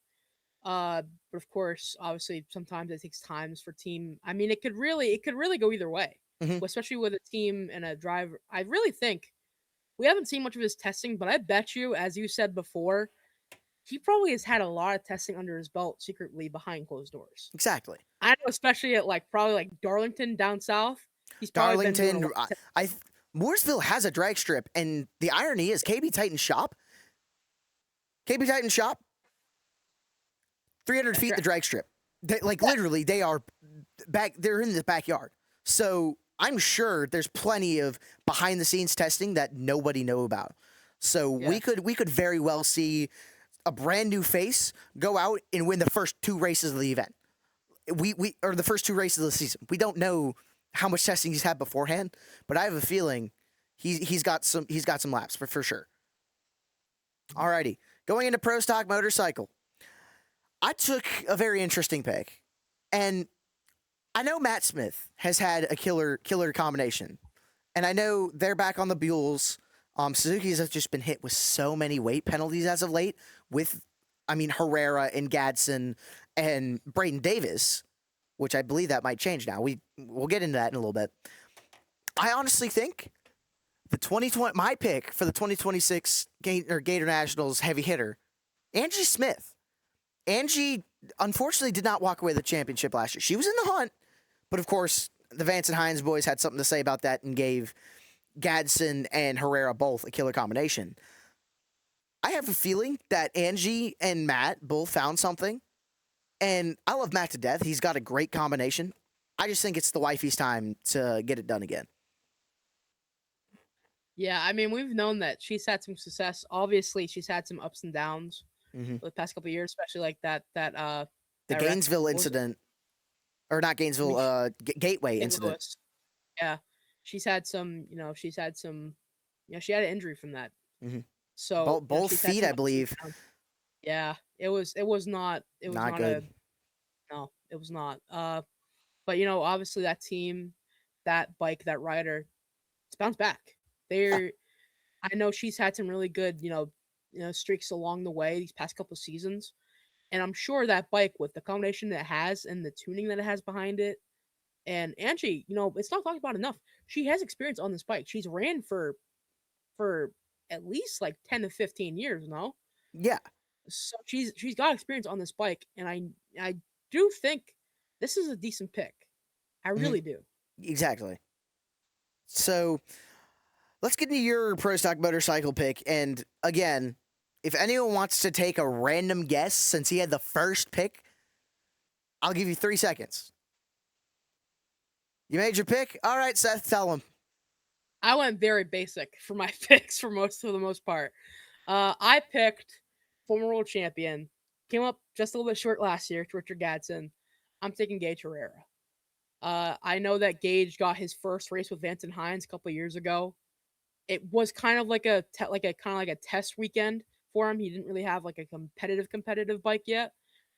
But of course, obviously, sometimes it takes times for team. I mean, it could really go either way, especially with a team and a driver. I really think we haven't seen much of his testing, but I bet you, as you said before, he probably has had a lot of testing under his belt secretly behind closed doors. Exactly. I know, especially at probably Darlington down south. He's probably Darlington. Mooresville has a drag strip, and the irony is KB Titan Shop, 300 feet the drag strip. Literally, they are back. They're in the backyard. So I'm sure there's plenty of behind the scenes testing that nobody know about. So Yeah. we could very well see a brand new face go out and win the first two races of the event. We or the first two races of the season. We don't know how much testing he's had beforehand, but I have a feeling he's got some laps for sure. Alrighty, going into Pro Stock Motorcycle, I took a very interesting pick, and I know Matt Smith has had a killer combination, and I know they're back on the Buells. Suzuki's has just been hit with so many weight penalties as of late. With, I mean, Herrera and Gadsden and Braden Davis, which I believe that might change now. We'll get into that in a little bit. I honestly think the 2020 my pick for the 2026 Gator Nationals heavy hitter, Angie Smith. Angie unfortunately did not walk away with the championship last year. She was in the hunt, but of course the Vance and Hines boys had something to say about that and gave Gadsden and Herrera both a killer combination. I have a feeling that Angie and Matt both found something, and I love Matt to death. He's got a great combination. I just think it's the wifey's time to get it done again. Yeah, I mean, we've known that she's had some success. Obviously, she's had some ups and downs for the past couple of years, especially like The that Gainesville incident, or not Gainesville, Gateway incident. Lewis. Yeah, she had an injury from that. Mhm. So Both she's had feet, some I ups and believe. downs. Yeah, it was not Good. no, it was not. But obviously that team, that bike, that rider, it's bounced back. They're I know she's had some really good, streaks along the way these past couple seasons. And I'm sure that bike with the combination that it has and the tuning that it has behind it. And Angie, it's not talked about enough. She has experience on this bike. She's ran for at least like 10 to 15 years, no? Yeah. So she's got experience on this bike, and I do think this is a decent pick. I Mhm. really do. Exactly. So let's get into your Pro Stock Motorcycle pick. And again, if anyone wants to take a random guess since he had the first pick, I'll give you 3 seconds. You made your pick? All right, Seth, tell him. I went very basic for my picks for the most part. I picked former world champion, came up just a little bit short last year to Richard Gadsden. I'm taking Gage Herrera. I know that Gage got his first race with Vance and Hines a couple of years ago. It was kind of like a test weekend for him. He didn't really have like a competitive bike yet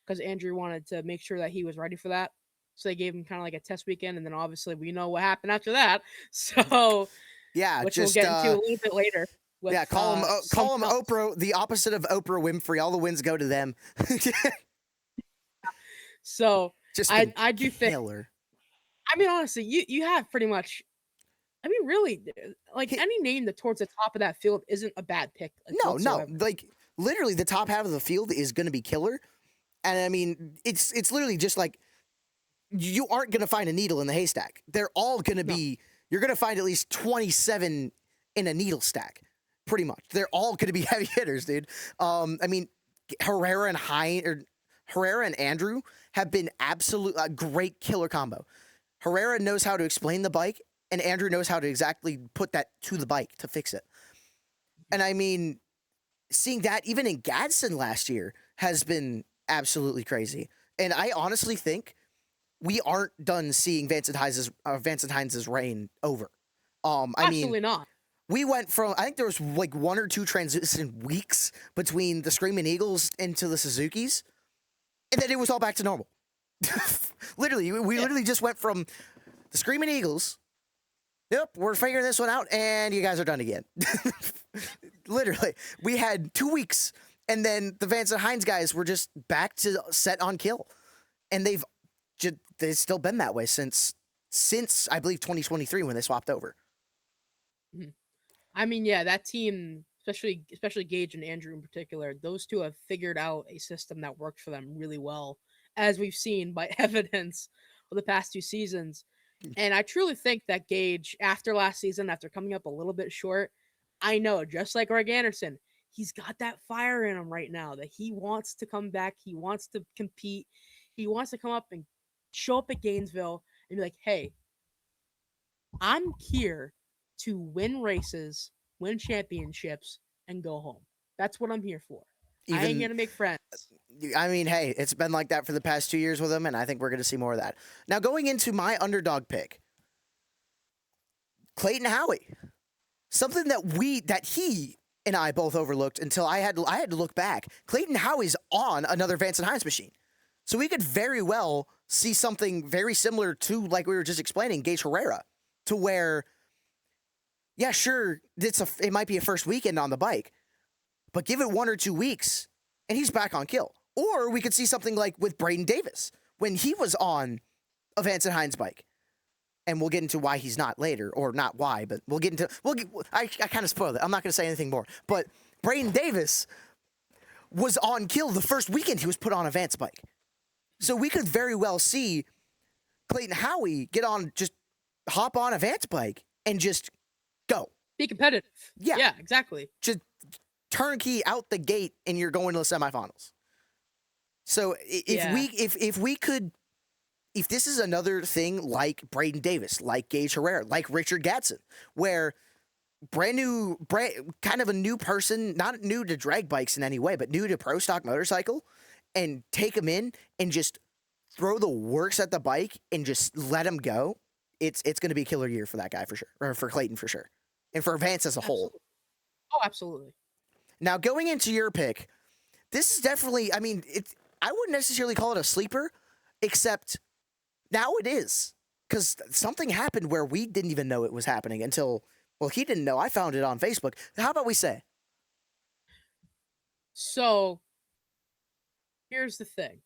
because Andrew wanted to make sure that he was ready for that. So they gave him kind of like a test weekend, and then obviously we know what happened after that. So, Yeah, which we'll just get into a little bit later. With, yeah, call him something else. Oprah, the opposite of Oprah Winfrey. All the wins go to them. So Just I do think. killer. I mean, honestly, you have pretty much. I mean, really, like He- any name that towards the top of that field isn't a bad pick. No, whatsoever. like literally the top half of the field is going to be killer. And I mean, it's literally just like you aren't going to find a needle in the haystack. They're all going to be. You're going to find at least 27 in a needle stack, pretty much. They're all going to be heavy hitters, dude. I mean, Herrera and Andrew have been absolute great killer combo. Herrera knows how to explain the bike, and Andrew knows how to exactly put that to the bike to fix it. And I mean, seeing that even in Gadsden last year has been absolutely crazy. And I honestly think we aren't done seeing Vance and Hines' reign over. I mean, Absolutely not. we went from I think there was like 1 or 2 transition weeks between the Screaming Eagles into the Suzukis, and then it was all back to normal. Literally, we literally just went from the Screaming Eagles. Yep, we're figuring this one out, and you guys are done again. Literally, we had 2 weeks, and then the Vance and Hines guys were just back to set on kill, and they've still been that way since I believe 2023 when they swapped over. I mean, yeah, that team, especially Gage and Andrew in particular, those two have figured out a system that works for them really well, as we've seen by evidence of the past 2 seasons. And I truly think that Gage, after last season, after coming up a little bit short, I know, just like Greg Anderson, he's got that fire in him right now that he wants to come back. He wants to compete. He wants to come up and show up at Gainesville and be like, hey, I'm here to win races, win championships, and go home. That's what I'm here for. I ain't Even, here to make friends. I mean, hey, it's been like that for the past 2 years with him, and I think we're going to see more of that. Now, going into my underdog pick, Clayton Howie. Something that he and I both overlooked until I had to look back. Clayton Howie's on another Vance and Hines machine. So we could very well see something very similar to, like we were just explaining, Gage Herrera, to where, yeah, sure, it might be a first weekend on the bike, but give it 1 or 2 weeks, and he's back on kill. Or we could see something like with Braden Davis, when he was on a Vance and Hines bike. And we'll get into why he's not later, or not why, but we'll get into, I kind of spoiled it. I'm not going to say anything more. But Braden Davis was on kill the first weekend he was put on a Vance bike. So we could very well see Clayton Howie just hop on a Vance bike and just go. Be competitive. Yeah. Yeah, exactly. Just turnkey out the gate and you're going to the semifinals. So if this is another thing like Braden Davis, like Gage Herrera, like Richard Gadsden, where kind of a new person, not new to drag bikes in any way, but new to pro stock motorcycle, and take him in and just throw the works at the bike and just let him go, it's going to be a killer year for that guy for sure, or for Clayton for sure, and for Vance as a whole. Oh, absolutely. Now, going into your pick, this is definitely, I mean, I wouldn't necessarily call it a sleeper, except now it is, because something happened where we didn't even know it was happening until, well, he didn't know. I found it on Facebook. How about we say? So, here's the thing.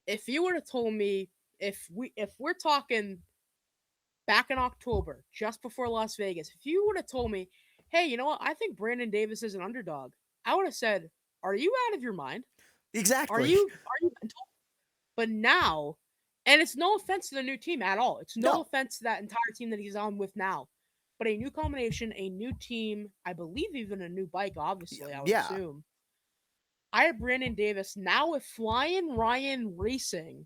If you would have told me, if we're talking back in October, just before Las Vegas, if you would have told me, hey, you know what? I think Brandon Davis is an underdog, I would have said, are you out of your mind? Exactly. Are you mental? But now, and it's no offense to the new team at all. It's no offense to that entire team that he's on with now. But a new combination, a new team, I believe even a new bike, obviously, I would assume. I have Brandon Davis. Now with Flying Ryan Racing,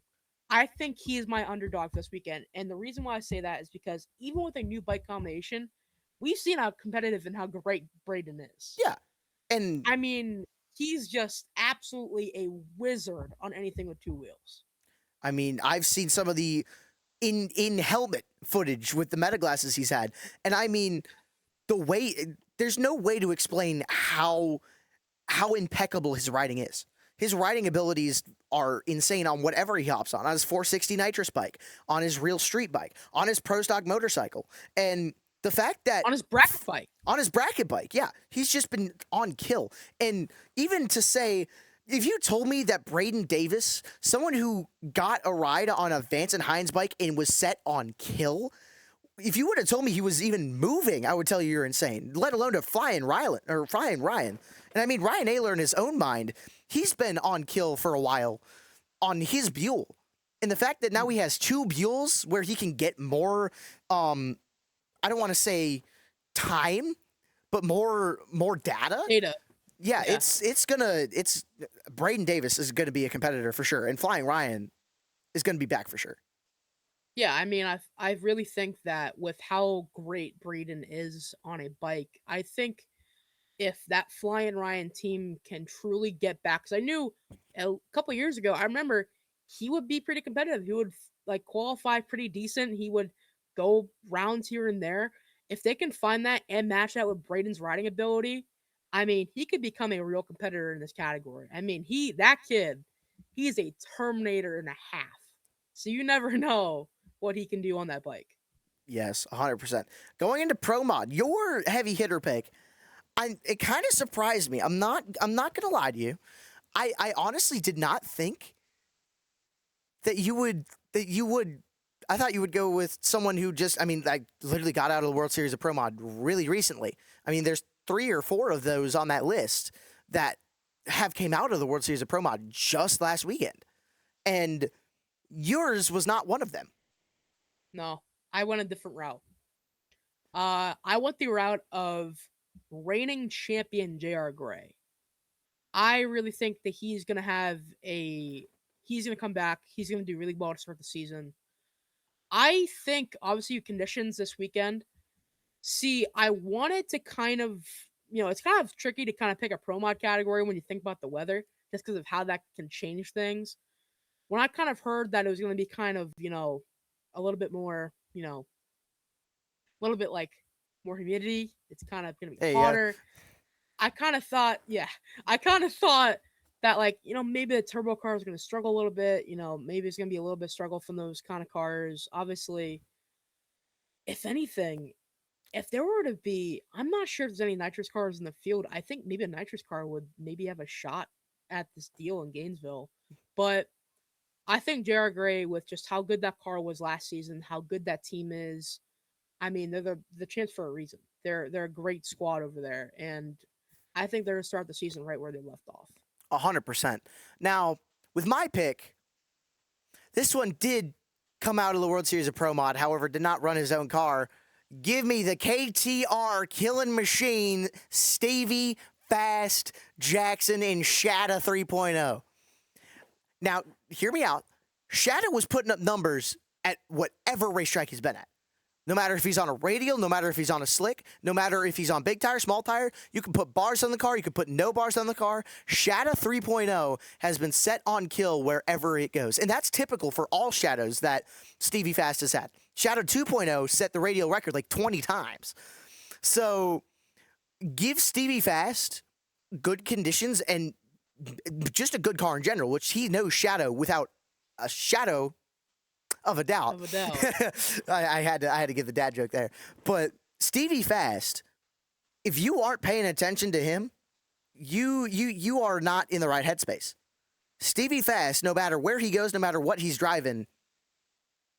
I think he is my underdog this weekend. And the reason why I say that is because even with a new bike combination, we've seen how competitive and how great Braden is. Yeah. And I mean, he's just absolutely a wizard on anything with two wheels. I mean, I've seen some of the in helmet footage with the meta glasses he's had. And I mean, there's no way to explain how impeccable his riding is. His riding abilities are insane on whatever he hops on his 460 nitrous bike, on his real street bike, on his pro stock motorcycle. And the fact that on his bracket bike, yeah, he's just been on kill. And even to say, if you told me that Braden Davis, someone who got a ride on a Vance and Hines bike and was set on kill, if you would have told me he was even moving, I would tell you you're insane, let alone to Flying Ryan. And I mean, Ryan Ayler in his own mind, he's been on kill for a while on his Buell. And the fact that now he has 2 Buells where he can get more, I don't want to say time, but more data. Yeah, it's Braden Davis is gonna be a competitor for sure, and Flying Ryan is gonna be back for sure. Yeah, I mean, I really think that with how great Braden is on a bike, I think if that Flying Ryan team can truly get back, because I knew a couple years ago, I remember he would be pretty competitive. He would like qualify pretty decent. He would go rounds here and there. If they can find that and match that with Braden's riding ability, I mean, he could become a real competitor in this category. I mean, that kid, he's a Terminator and a half. So you never know what he can do on that bike. Yes, 100%. Going into Pro Mod, your heavy hitter pick, it kind of surprised me. I'm not gonna lie to you. I honestly did not think that you would. I thought you would go with someone who like literally got out of the World Series of Pro Mod really recently. I mean, there's 3 or 4 of those on that list that have came out of the World Series of Pro Mod just last weekend, and yours was not one of them. No, I went a different route. I went the route of reigning champion J.R. Gray. I really think that he's gonna come back. He's gonna do really well to start the season. I think obviously conditions this weekend. See, I wanted to kind of it's kind of tricky to kind of pick a pro mod category when you think about the weather, just because of how that can change things. When I kind of heard that it was going to be kind of, a little bit more, a little bit like more humidity, it's kind of going to be There you go. hotter. I kind of thought, I kind of thought that, like, maybe the turbo car is going to struggle a little bit. Maybe it's going to be a little bit struggle from those kind of cars. Obviously, if anything, if there were to be, I'm not sure if there's any nitrous cars in the field. I think maybe a nitrous car would maybe have a shot at this deal in Gainesville. But I think J.R. Gray, with just how good that car was last season, how good that team is, I mean, they're the chance for a reason. They're a great squad over there, and I think they're gonna start the season right where they left off. 100%. Now, with my pick, this one did come out of the World Series of Pro Mod, however, did not run his own car. Give me the KTR Killing Machine, Stevie Fast Jackson in Shadow 3.0. Now, hear me out. Shadow was putting up numbers at whatever racetrack he's been at. No matter if he's on a radial, no matter if he's on a slick, no matter if he's on big tire, small tire, you can put bars on the car, you can put no bars on the car. Shadow 3.0 has been set on kill wherever it goes. And that's typical for all Shadows that Stevie Fast has had. Shadow 2.0 set the radial record like 20 times. So give Stevie Fast good conditions and just a good car in general, which he knows Shadow without a shadow of a doubt. I had to give the dad joke there. But Stevie Fast, if you aren't paying attention to him, you are not in the right headspace. Stevie Fast, no matter where he goes, no matter what he's driving,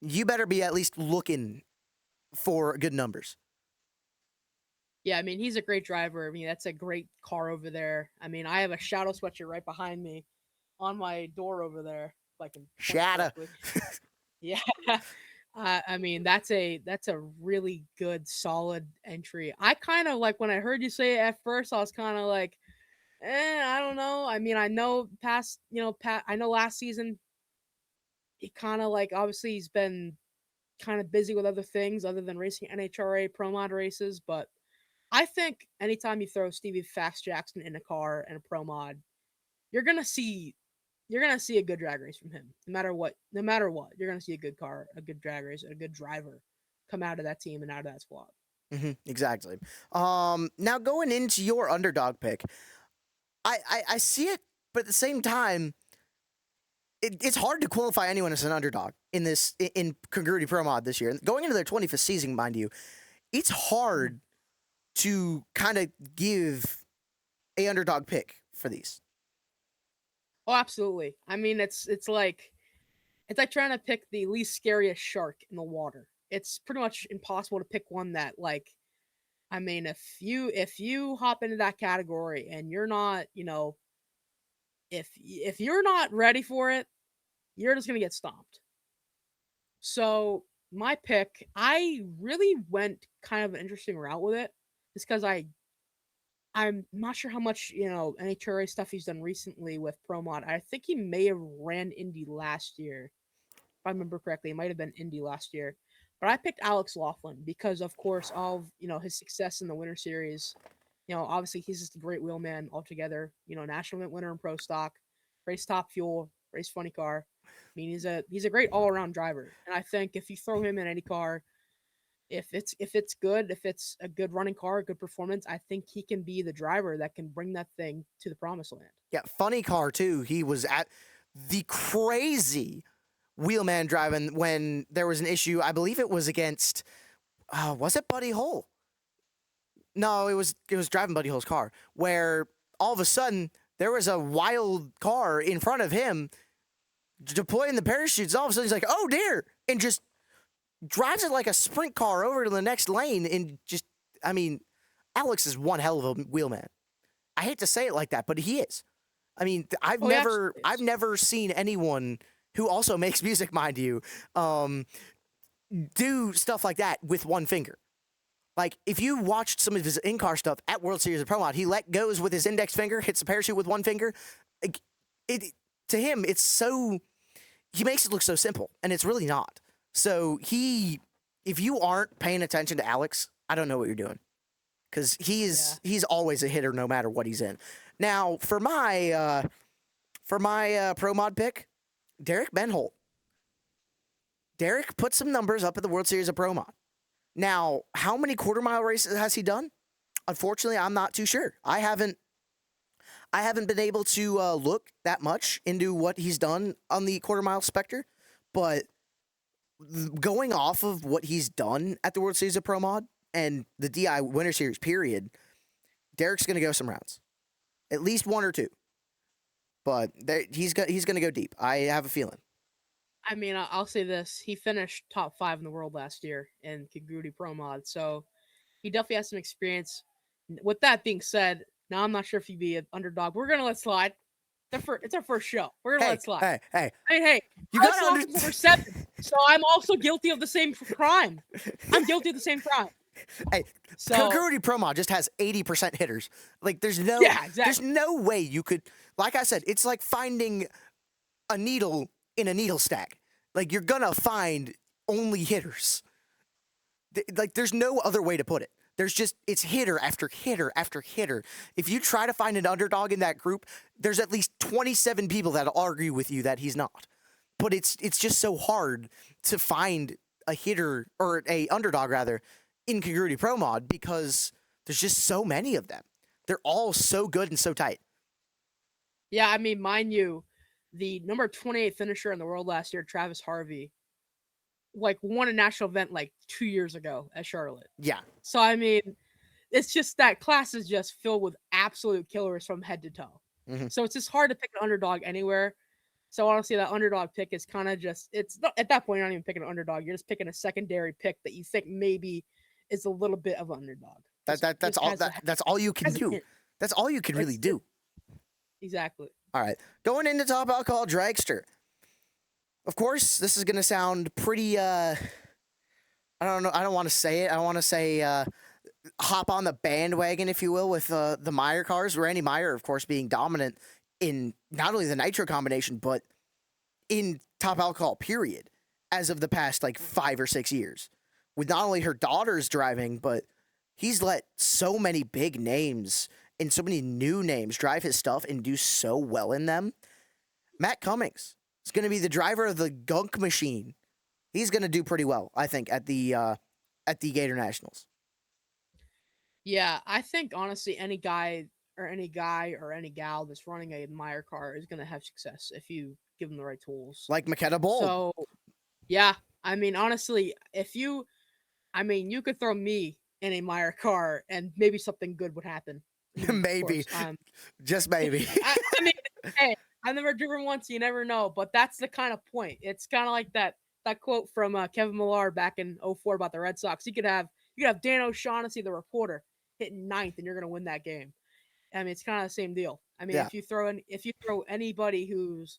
you better be at least looking for good numbers. Yeah, I mean, he's a great driver. I mean, that's a great car over there. I mean, I have a Shadow sweatshirt right behind me on my door over there. Like Shadow. Yeah. I mean, that's a really good, solid entry. I kind of like when I heard you say it at first, I was kind of like, I don't know. I mean, I know I know last season, he kind of like, obviously he's been kind of busy with other things other than racing NHRA Pro Mod races. But I think anytime you throw Stevie Fast Jackson in a car and a Pro Mod, you're going to see a good drag race from him. No matter what, you're gonna see a good car, a good drag race, a good driver come out of that team and out of that squad. Exactly. Now going into your underdog pick, I see it, but at the same time, it's hard to qualify anyone as an underdog in Congruity Pro Mod this year. Going into their 25th season, mind you, it's hard to kind of give a underdog pick for these. Oh, absolutely. I mean, it's like trying to pick the least scariest shark in the water. It's pretty much impossible to pick one that, like, I mean, if you hop into that category and you're not, if you're not ready for it, you're just gonna get stomped. So my pick, I really went kind of an interesting route with it, just because I'm not sure how much, NHRA stuff he's done recently with Pro Mod. I think he may have ran Indy last year. If I remember correctly, it might have been Indy last year. But I picked Alex Laughlin because, of course, of, his success in the Winter Series. Obviously he's just a great wheelman altogether. National event winner in Pro Stock, race Top Fuel, race funny car. I mean, he's a great all-around driver. And I think if you throw him in any car, if it's good, if it's a good running car, a good performance, I think he can be the driver that can bring that thing to the promised land. Yeah, funny car too. He was at the crazy wheelman driving when there was an issue. I believe it was against, was it Buddy Hole? No, it was driving Buddy Hole's car, where all of a sudden there was a wild car in front of him deploying the parachutes. All of a sudden he's like, oh dear, and just drives it like a sprint car over to the next lane. And just, I mean, Alex is one hell of a wheelman. I hate to say it like that, but he is. I mean, I've never seen anyone who also makes music, mind you, do stuff like that with one finger. Like, if you watched some of his in-car stuff at World Series of Pro Mod, he let goes with his index finger, hits the parachute with one finger. To him, it's so, he makes it look so simple, and it's really not. So if you aren't paying attention to Alex, I don't know what you're doing. because he's always a hitter no matter what he's in. Now, for my pro mod pick, Derek Benholt. Derek put some numbers up at the World Series of Pro Mod. Now, how many quarter-mile races has he done? Unfortunately, I'm not too sure. I haven't been able to look that much into what he's done on the quarter-mile specter, but going off of what he's done at the World Series of Pro Mod and the DI Winter Series period, Derek's going to go some rounds. At least one or two. But he's going to go deep. I have a feeling. I mean, I'll say this. He finished top 5 in the world last year in Kaguri Pro Mod, so he definitely has some experience. With that being said, now I'm not sure if he'd be an underdog. We're going to let slide. It's our first show. We're going to let slide. Hey. I mean, you got to number 7, so I'm also guilty of the same crime. I'm guilty of the same crime. Hey, so, Kaguri Pro Mod just has 80% hitters. Like, there's no way you could, like I said, it's like finding a needle in a needle stack. Like, you're gonna find only hitters. Like, there's no other way to put it. It's hitter after hitter after hitter. If you try to find an underdog in that group, there's at least 27 people that'll argue with you that he's not. But it's just so hard to find a hitter, or a underdog rather, in Kaguri Pro Mod, because there's just so many of them. They're all so good and so tight. Yeah, I mean, mind you, the number 28 finisher in the world last year, Travis Harvey, won a national event 2 years ago at Charlotte. Yeah. So, I mean, it's just that class is just filled with absolute killers from head to toe. Mm-hmm. So it's just hard to pick an underdog anywhere. So honestly, that underdog pick is kind of it's not, at that point, you're not even picking an underdog. You're just picking a secondary pick that you think maybe is a little bit of an underdog. That's all you can do. That's all you can really do. Exactly. All right. Going into Top Alcohol Dragster. Of course, this is going to sound pretty, I don't know. I don't want to say it. I want to say hop on the bandwagon, if you will, with the Meyer cars. Randy Meyer, of course, being dominant in not only the nitro combination, but in Top Alcohol, period, as of the past 5 or 6 years. With not only her daughters driving, but he's let so many big names and so many new names drive his stuff and do so well in them. Matt Cummings is going to be the driver of the Gunk Machine. He's going to do pretty well, I think, at the Gator Nationals. Yeah, I think honestly, any guy or any gal that's running a Meyer car is going to have success if you give them the right tools. Like Makeda Bull. So, yeah, I mean, honestly, you could throw me in a Meyer car and maybe something good would happen. Maybe. Just maybe. I mean, hey, I've never driven one, so you never know. But that's the kind of point. It's kind of like that quote from Kevin Millar back in 2004 about the Red Sox. You could have Dan O'Shaughnessy, the reporter, hitting 9th, and you're going to win that game. I mean, it's kind of the same deal. I mean, if you throw anybody who's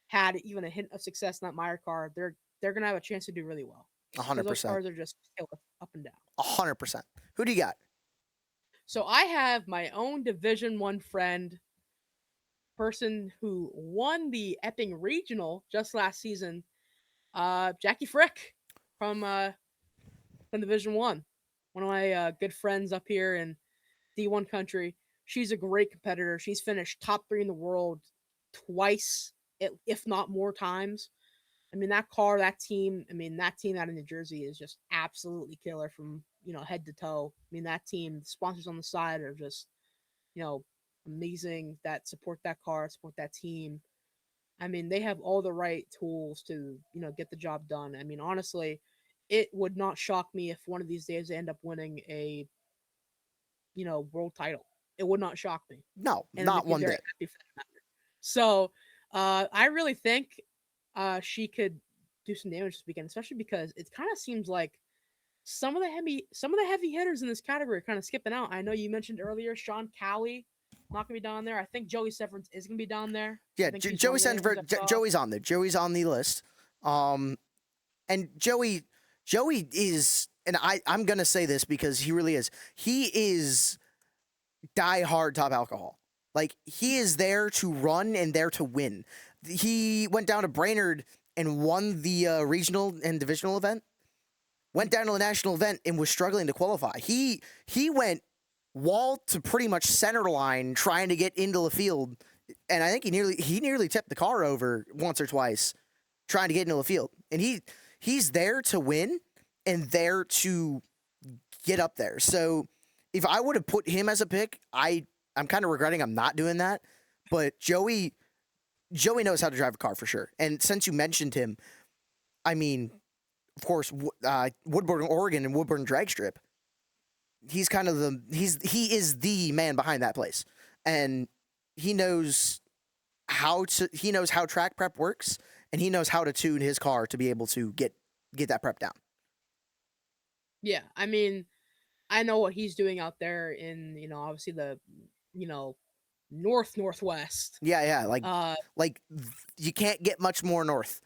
had even a hint of success in that Meyer car, they're going to have a chance to do really well. 100%. Those cars are just up and down. 100%. Who do you got? So I have my own Division I friend, person who won the Epping Regional just last season, Jackie Frick from Division I. One of my good friends up here in D1 country. She's a great competitor. She's finished top 3 in the world twice, if not more times. I mean, that team out of New Jersey is just absolutely killer from, head to toe. I mean, that team, the sponsors on the side are just, amazing that support that car, support that team. I mean, they have all the right tools to, get the job done. I mean, honestly, it would not shock me if one of these days they end up winning a, world title. It would not shock me. No, not one bit. So, I really think she could do some damage this weekend, especially because it kind of seems like some of the heavy hitters in this category are kind of skipping out. I know you mentioned earlier Sean Cowie not gonna be down there. I think Joey Severance is gonna be down there. Yeah, Joey Severance. Joey's on there. Joey's on the list. And Joey is, and I'm gonna say this because he really is. He is die-hard Top Alcohol. Like, he is there to run and there to win. He went down to Brainerd and won the regional and divisional event. Went down to the national event and was struggling to qualify. He went wall to pretty much center line trying to get into the field. And I think he nearly tipped the car over once or twice trying to get into the field. And he's there to win and there to get up there. So if I would have put him as a pick, I'm kind of regretting I'm not doing that. But Joey knows how to drive a car for sure. And since you mentioned him, I mean, of course, Woodburn, Oregon, and Woodburn Drag Strip. He's kind of he is the man behind that place, and he knows how track prep works, and he knows how to tune his car to be able to get that prep down. Yeah, I mean, I know what he's doing out there in, obviously the, northwest. Yeah, like you can't get much more north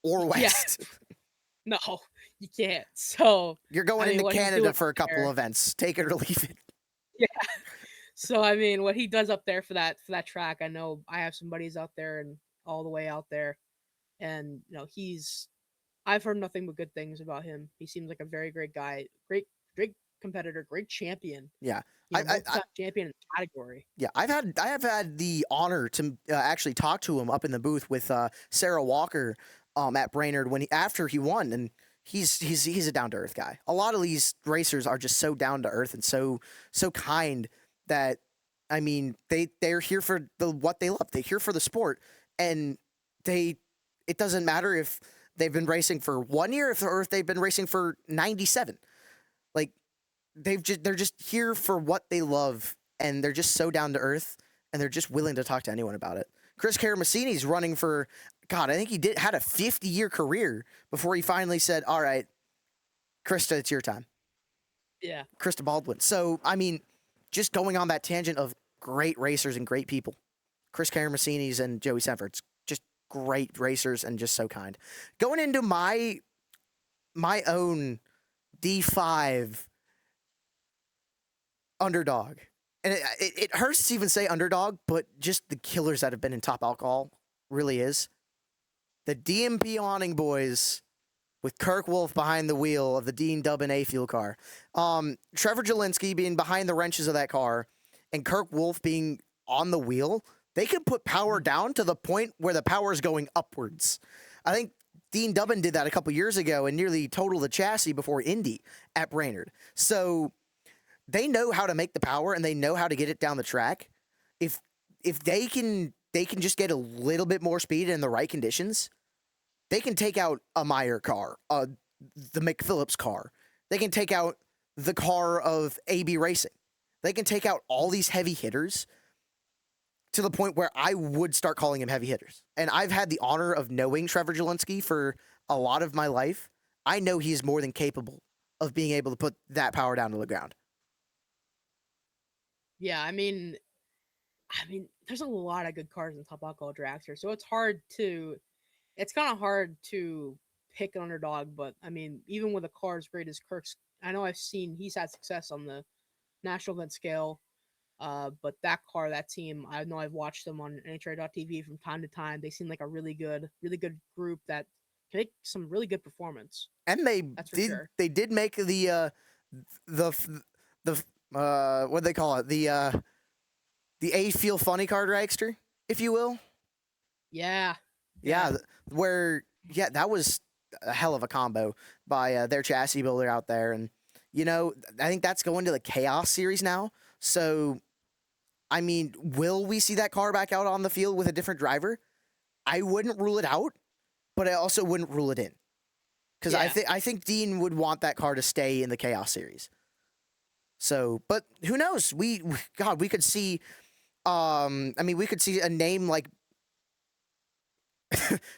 or west. Yeah. No, you can't. So you're going into Canada for a couple events. Take it or leave it. Yeah. So I mean, what he does up there for that track, I know I have some buddies out there and all the way out there, and I've heard nothing but good things about him. He seems like a very great guy, great competitor, great champion. Yeah, champion in the category. Yeah, I have had the honor to actually talk to him up in the booth with Sarah Walker at Brainerd after he won, and he's a down to earth guy. A lot of these racers are just so down to earth and so kind that, I mean, they're here for what they love. They're here for the sport, and it doesn't matter if they've been racing for 1 year or if they've been racing for 97. Like they're just here for what they love, and they're just so down to earth, and they're just willing to talk to anyone about it. Chris Karamesini's running for, God, I think he had a 50-year career before he finally said, all right, Krista, it's your time. Yeah. Krista Baldwin. So, I mean, just going on that tangent of great racers and great people. Chris Karamesini's and Joey Sanford's just great racers and just so kind. Going into my own D5 underdog. And it hurts to even say underdog, but just the killers that have been in Top Alcohol really is. The DMP awning boys with Kirk Wolf behind the wheel of the Dean Dubin A fuel car. Trevor Jelinski being behind the wrenches of that car and Kirk Wolf being on the wheel, they can put power down to the point where the power is going upwards. I think Dean Dubin did that a couple years ago and nearly totaled the chassis before Indy at Brainerd. So they know how to make the power and they know how to get it down the track. If they can just get a little bit more speed in the right conditions, they can take out a Meyer car, the McPhillips car. They can take out the car of AB Racing. They can take out all these heavy hitters to the point where I would start calling them heavy hitters. And I've had the honor of knowing Trevor Jelinski for a lot of my life. I know he's more than capable of being able to put that power down to the ground. Yeah, I mean, there's a lot of good cars in Top Alcohol Dragster, so it's kind of hard to pick an underdog. But I mean, even with a car as great as Kirk's, I know he's had success on the national event scale. But that car, that team, I know I've watched them on NHRA.tv from time to time. They seem like a really good group that can make some really good performance. And they did make the what do they call it? The A Feel Funny car dragster, if you will. Yeah. That was a hell of a combo by their chassis builder out there. And, I think that's going to the Chaos Series now. So, I mean, will we see that car back out on the field with a different driver? I wouldn't rule it out, but I also wouldn't rule it in. Because I think Dean would want that car to stay in the Chaos Series. So, but who knows? We could see, we could see a name like,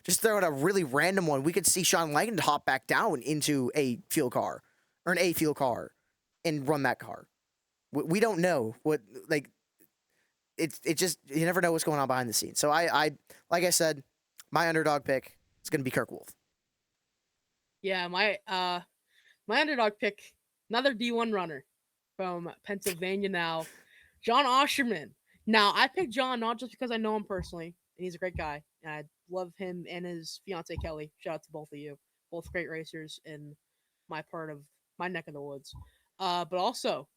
just throw out a really random one. We could see Sean Langen hop back down into a fuel car or an A fuel car and run that car. We don't know what, like, it's just, you never know what's going on behind the scenes. So I like I said, my underdog pick is going to be Kirk Wolf. Yeah, my underdog pick, another D1 runner from Pennsylvania now, John Osherman. Now, I picked John not just because I know him personally, and he's a great guy, and I love him and his fiance Kelly. Shout out to both of you, both great racers in my part of my neck of the woods. But also,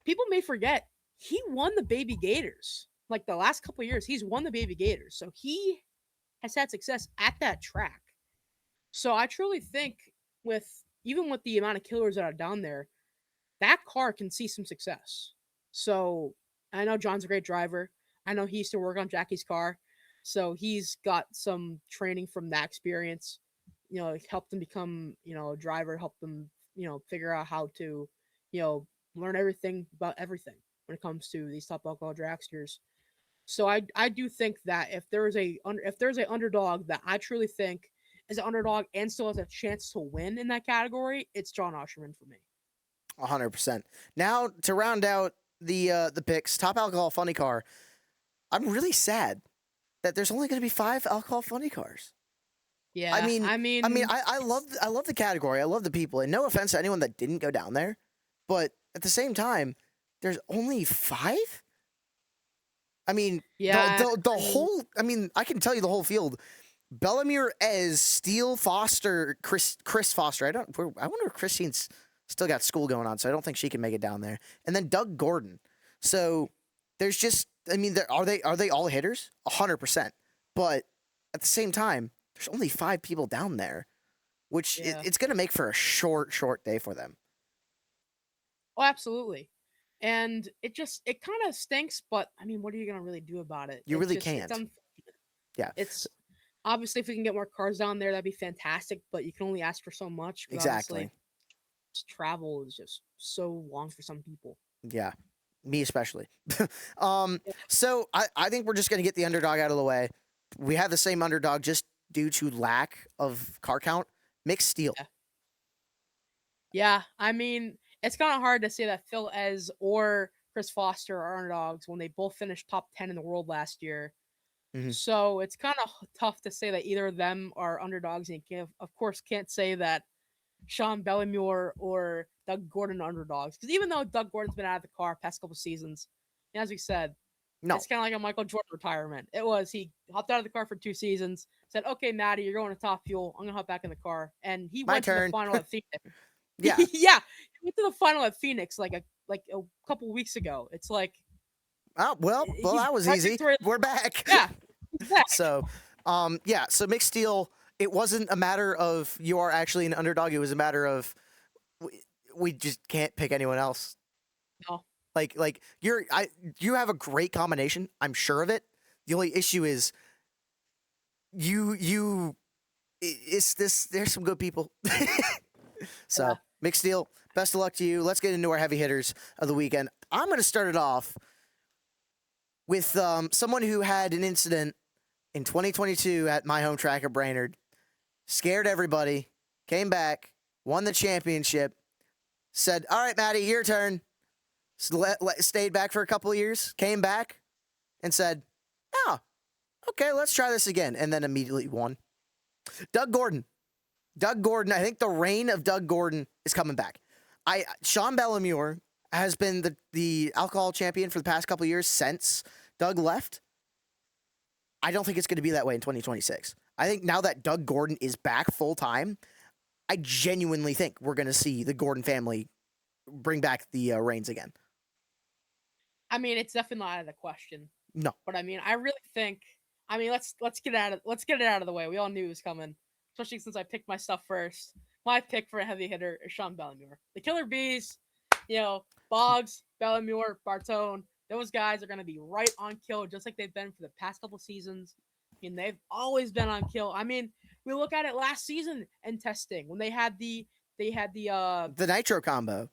people may forget he won the Baby Gators. Like the last couple years, he's won the Baby Gators. So he has had success at that track. So I truly think with even with the amount of killers that are down there, that car can see some success. So I know John's a great driver. I know he used to work on Jackie's car. So he's got some training from that experience. Helped him become, a driver, helped him, figure out how to, learn everything about everything when it comes to these top alcohol dragsters. So I do think that if there's a underdog that I truly think is an underdog and still has a chance to win in that category, it's John Osherman for me. 100%. Now to round out the picks, top alcohol funny car. I'm really sad that there's only going to be 5 alcohol funny cars. Yeah, I mean, I love the category. I love the people, and no offense to anyone that didn't go down there, but at the same time, there's only 5. I mean, yeah, the whole. I mean, I can tell you the whole field. Bellemere, Ez, Steele, Foster, Chris Foster. I wonder if Christine's still got school going on, so I don't think she can make it down there. And then Doug Gordon. So there's just. I mean, are they all hitters? 100%. But at the same time, there's only 5 people down there, which it's going to make for a short day for them. Oh, absolutely. And it kind of stinks, but I mean, what are you going to really do about it? You really can't. Yeah. It's obviously if we can get more cars down there, that'd be fantastic, but you can only ask for so much. Exactly. Travel is just so long for some people. Yeah. Me especially. So I think we're just going to get the underdog out of the way. We have the same underdog just due to lack of car count. Mixed Steel. Yeah, I mean, it's kind of hard to say that Phil Ez or Chris Foster are underdogs when they both finished top 10 in the world last year. Mm-hmm. So it's kind of tough to say that either of them are underdogs. And you of course, can't say that Sean Bellemere or Doug Gordon underdogs. Because even though Doug Gordon's been out of the car past couple seasons, as we said, it's kind of like a Michael Jordan retirement. It was he hopped out of the car for 2 seasons, said, "Okay, Maddie, you're going to Top Fuel. I'm gonna hop back in the car," and he went to the final at Phoenix. Yeah, yeah, he went to the final at Phoenix like a couple weeks ago. It's like, oh well, that was easy. We're back. Yeah, exactly. So, so Mixed Steel. It wasn't a matter of you are actually an underdog. It was a matter of we just can't pick anyone else. No. Like you have a great combination. I'm sure of it. The only issue is there's some good people. So Mixed Steel, best of luck to you. Let's get into our heavy hitters of the weekend. I'm going to start it off with someone who had an incident in 2022 at my home track at Brainerd. Scared everybody, came back, won the championship, said, "All right, Maddie, your turn." Stayed back for a couple of years, came back, and said, "Oh, okay, let's try this again," and then immediately won. Doug Gordon, I think the reign of Doug Gordon is coming back. Sean Bellemere has been the alcohol champion for the past couple of years since Doug left. I don't think it's going to be that way in 2026. I think now that Doug Gordon is back full time, I genuinely think we're going to see the Gordon family bring back the reins again. I mean, it's definitely not out of the question. No, but I mean, I really think. I mean, let's get it out of the way. We all knew it was coming, especially since I picked my stuff first. My pick for a heavy hitter is Sean Bellemere. The Killer Bees, Boggs, Bellemere, Bartone. Those guys are going to be right on kill, just like they've been for the past couple seasons. I mean, they've always been on kill. I mean, we look at it last season in testing when they had the nitro combo,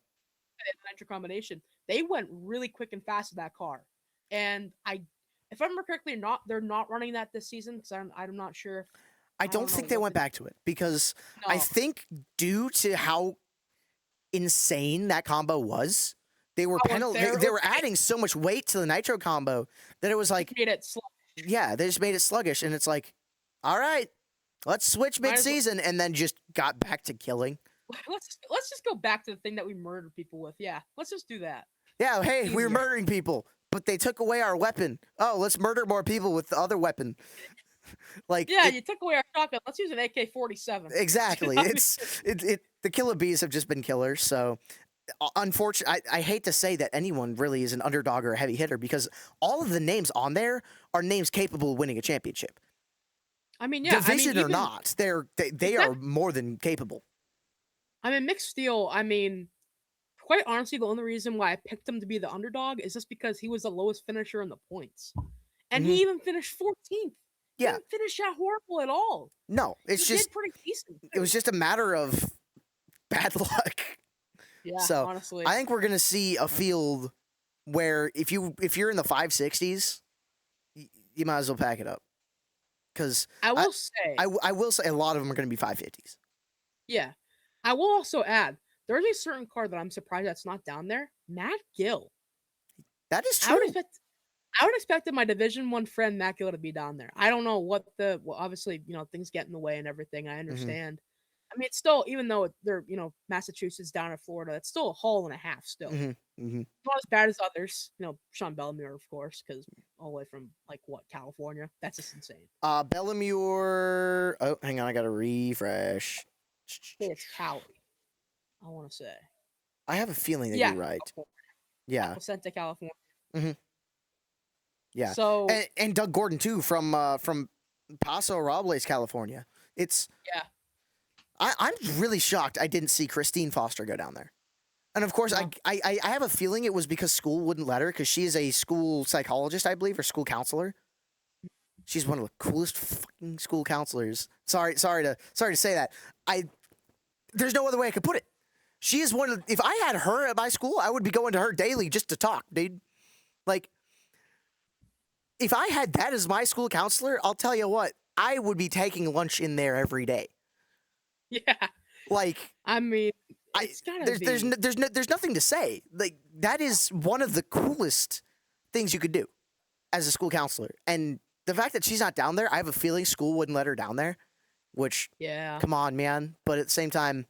the nitro combination. They went really quick and fast with that car, and if I remember correctly, they're not running that this season because I'm not sure. I don't think they went back to it because I think due to how insane that combo was, they were they were adding so much weight to the nitro combo that it was like made it sluggish. Yeah, they just made it sluggish, and it's like, all right, let's switch mid-season, and then just got back to killing. Let's just go back to the thing that we murdered people with. Yeah, let's just do that. Yeah, hey, we were murdering people, but they took away our weapon. Oh, let's murder more people with the other weapon. You took away our shotgun. Let's use an AK-47. Exactly. The Killer Bees have just been killers. So unfortunately, I hate to say that anyone really is an underdog or a heavy hitter because all of the names on there are names capable of winning a championship. I mean, yeah. I mean, Division or even not, they are exactly. more than capable. I mean, mixed steel. I mean, quite honestly, the only reason why I picked him to be the underdog is just because he was the lowest finisher in the points, and Hmm. he even finished 14th. He Yeah, didn't finish that horrible at all. no, it's He just did pretty decent it was too. just a matter of bad luck. Yeah, So I honestly, think we're gonna see a field where if you're in the 560s, you might as well pack it up because I I, will say, I will say a lot of them are gonna be 550s. yeah. I will also add, there's a certain card that I'm surprised that's not down there. Matt Gill. That is I would true. expect I would expected my Division One friend Matt Gill to be down there. I don't know what obviously things get in the way and everything. I Hmm. understand. I mean, it's still, even though they're Massachusetts down in Florida, it's still a haul and a half. Still Hmm. Hmm. not as bad as others. Sean Bellemere, of course, because all the way from like what, California. That's just insane. Bellemure. Oh, hang on, I gotta refresh. I think it's Cali. I want to say. I have a feeling that Yeah, you're right. California. Yeah. Placenta, California. Hmm. Yeah. So And Doug Gordon too from Paso Robles, California. It's yeah, I'm really shocked I didn't see Christine Foster go down there. And of course, no, I have a feeling it was because school wouldn't let her because she is a school psychologist, I believe, or school counselor. She's one of the coolest fucking school counselors. Sorry to say that. There's no other way I could put it. She is one of if I had her at my school, I would be going to her daily just to talk, dude. Like if I had that as my school counselor, I'll tell you what, I would be taking lunch in there every day. yeah. Like I mean, I it's gotta there's be. there's nothing to say. Like that is one of the coolest things you could do as a school counselor. And the fact that she's not down there, I have a feeling school wouldn't let her down there, which Yeah, come on, man. But at the same time,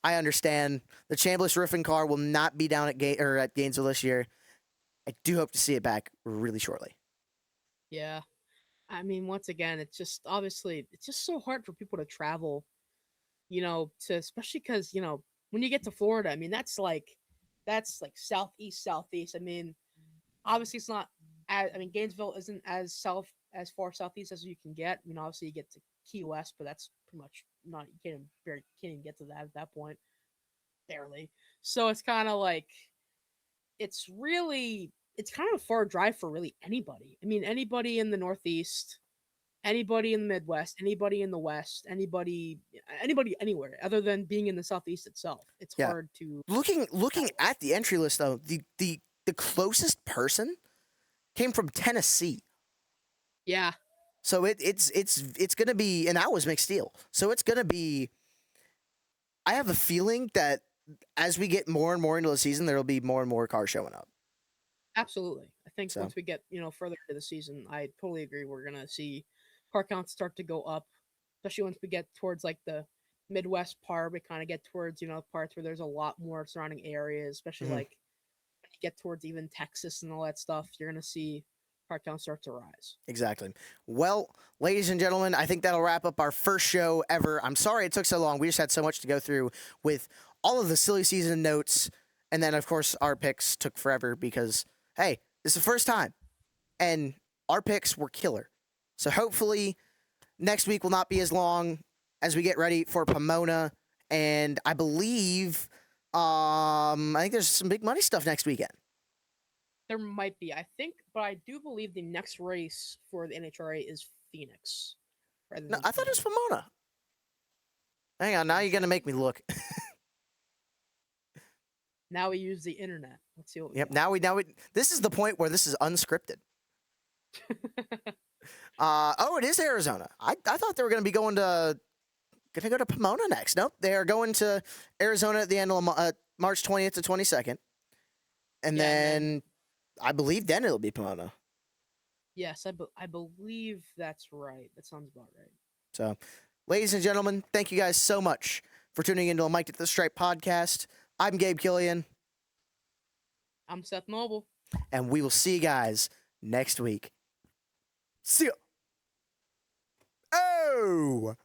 I understand the Chambliss Roofing car will not be down at Gainesville this year. I do hope to see it back really shortly. yeah. I mean, once again, it's just obviously it's just so hard for people to travel, to, especially because, when you get to Florida, I mean, that's like southeast. I mean, obviously it's not I mean, Gainesville isn't as far southeast as you can get. Obviously you get to Key West, but that's pretty much not, you can't even get to that at that point, barely. So it's kind of like it's kind of a far drive for really anybody. I mean, anybody in the Northeast, anybody in the Midwest, anybody in the West, anybody anywhere other than being in the Southeast itself. It's Yeah. hard to Looking travel. at the entry list though, the closest person came from Tennessee. Yeah, So it's gonna be, and that was mixed steel. So it's gonna be. I have a feeling that as we get more and more into the season, there will be more and more cars showing up. absolutely. I think So once we get, further into the season, I totally agree. We're gonna see car counts start to go up, especially once we get towards like the Midwest part. We kind of get towards, parts where there's a lot more surrounding areas, especially mhm, like when you get towards even Texas and all that stuff. You're gonna see car counts start to rise. exactly. Well, ladies and gentlemen, I think that'll wrap up our first show ever. I'm sorry it took so long. We just had so much to go through with all of the silly season notes, and then of course our picks took forever because hey, this is the first time, and our picks were killer. So hopefully next week will not be as long as we get ready for Pomona, and I think there's some big money stuff next weekend. There might be, I think, but I do believe the next race for the NHRA is Phoenix rather No, than I thought it was Pomona. Pomona. Hang on, now One you're gonna second. make me look. Now we use the internet. Let's see what we Yep. got. Now we. This is the point where this is unscripted. Oh, it is Arizona. I thought they were gonna be gonna go to Pomona next. Nope, they are going to Arizona at the end of March 20th to 22nd, and Yeah, and then then I believe then it'll be Pomona. yes, I believe that's right. That sounds about right. So, ladies and gentlemen, thank you guys so much for tuning into a Mike at the Stripe podcast. I'm Gabe Killian, I'm Seth Noble. and we will see you guys next week. See ya. Oh!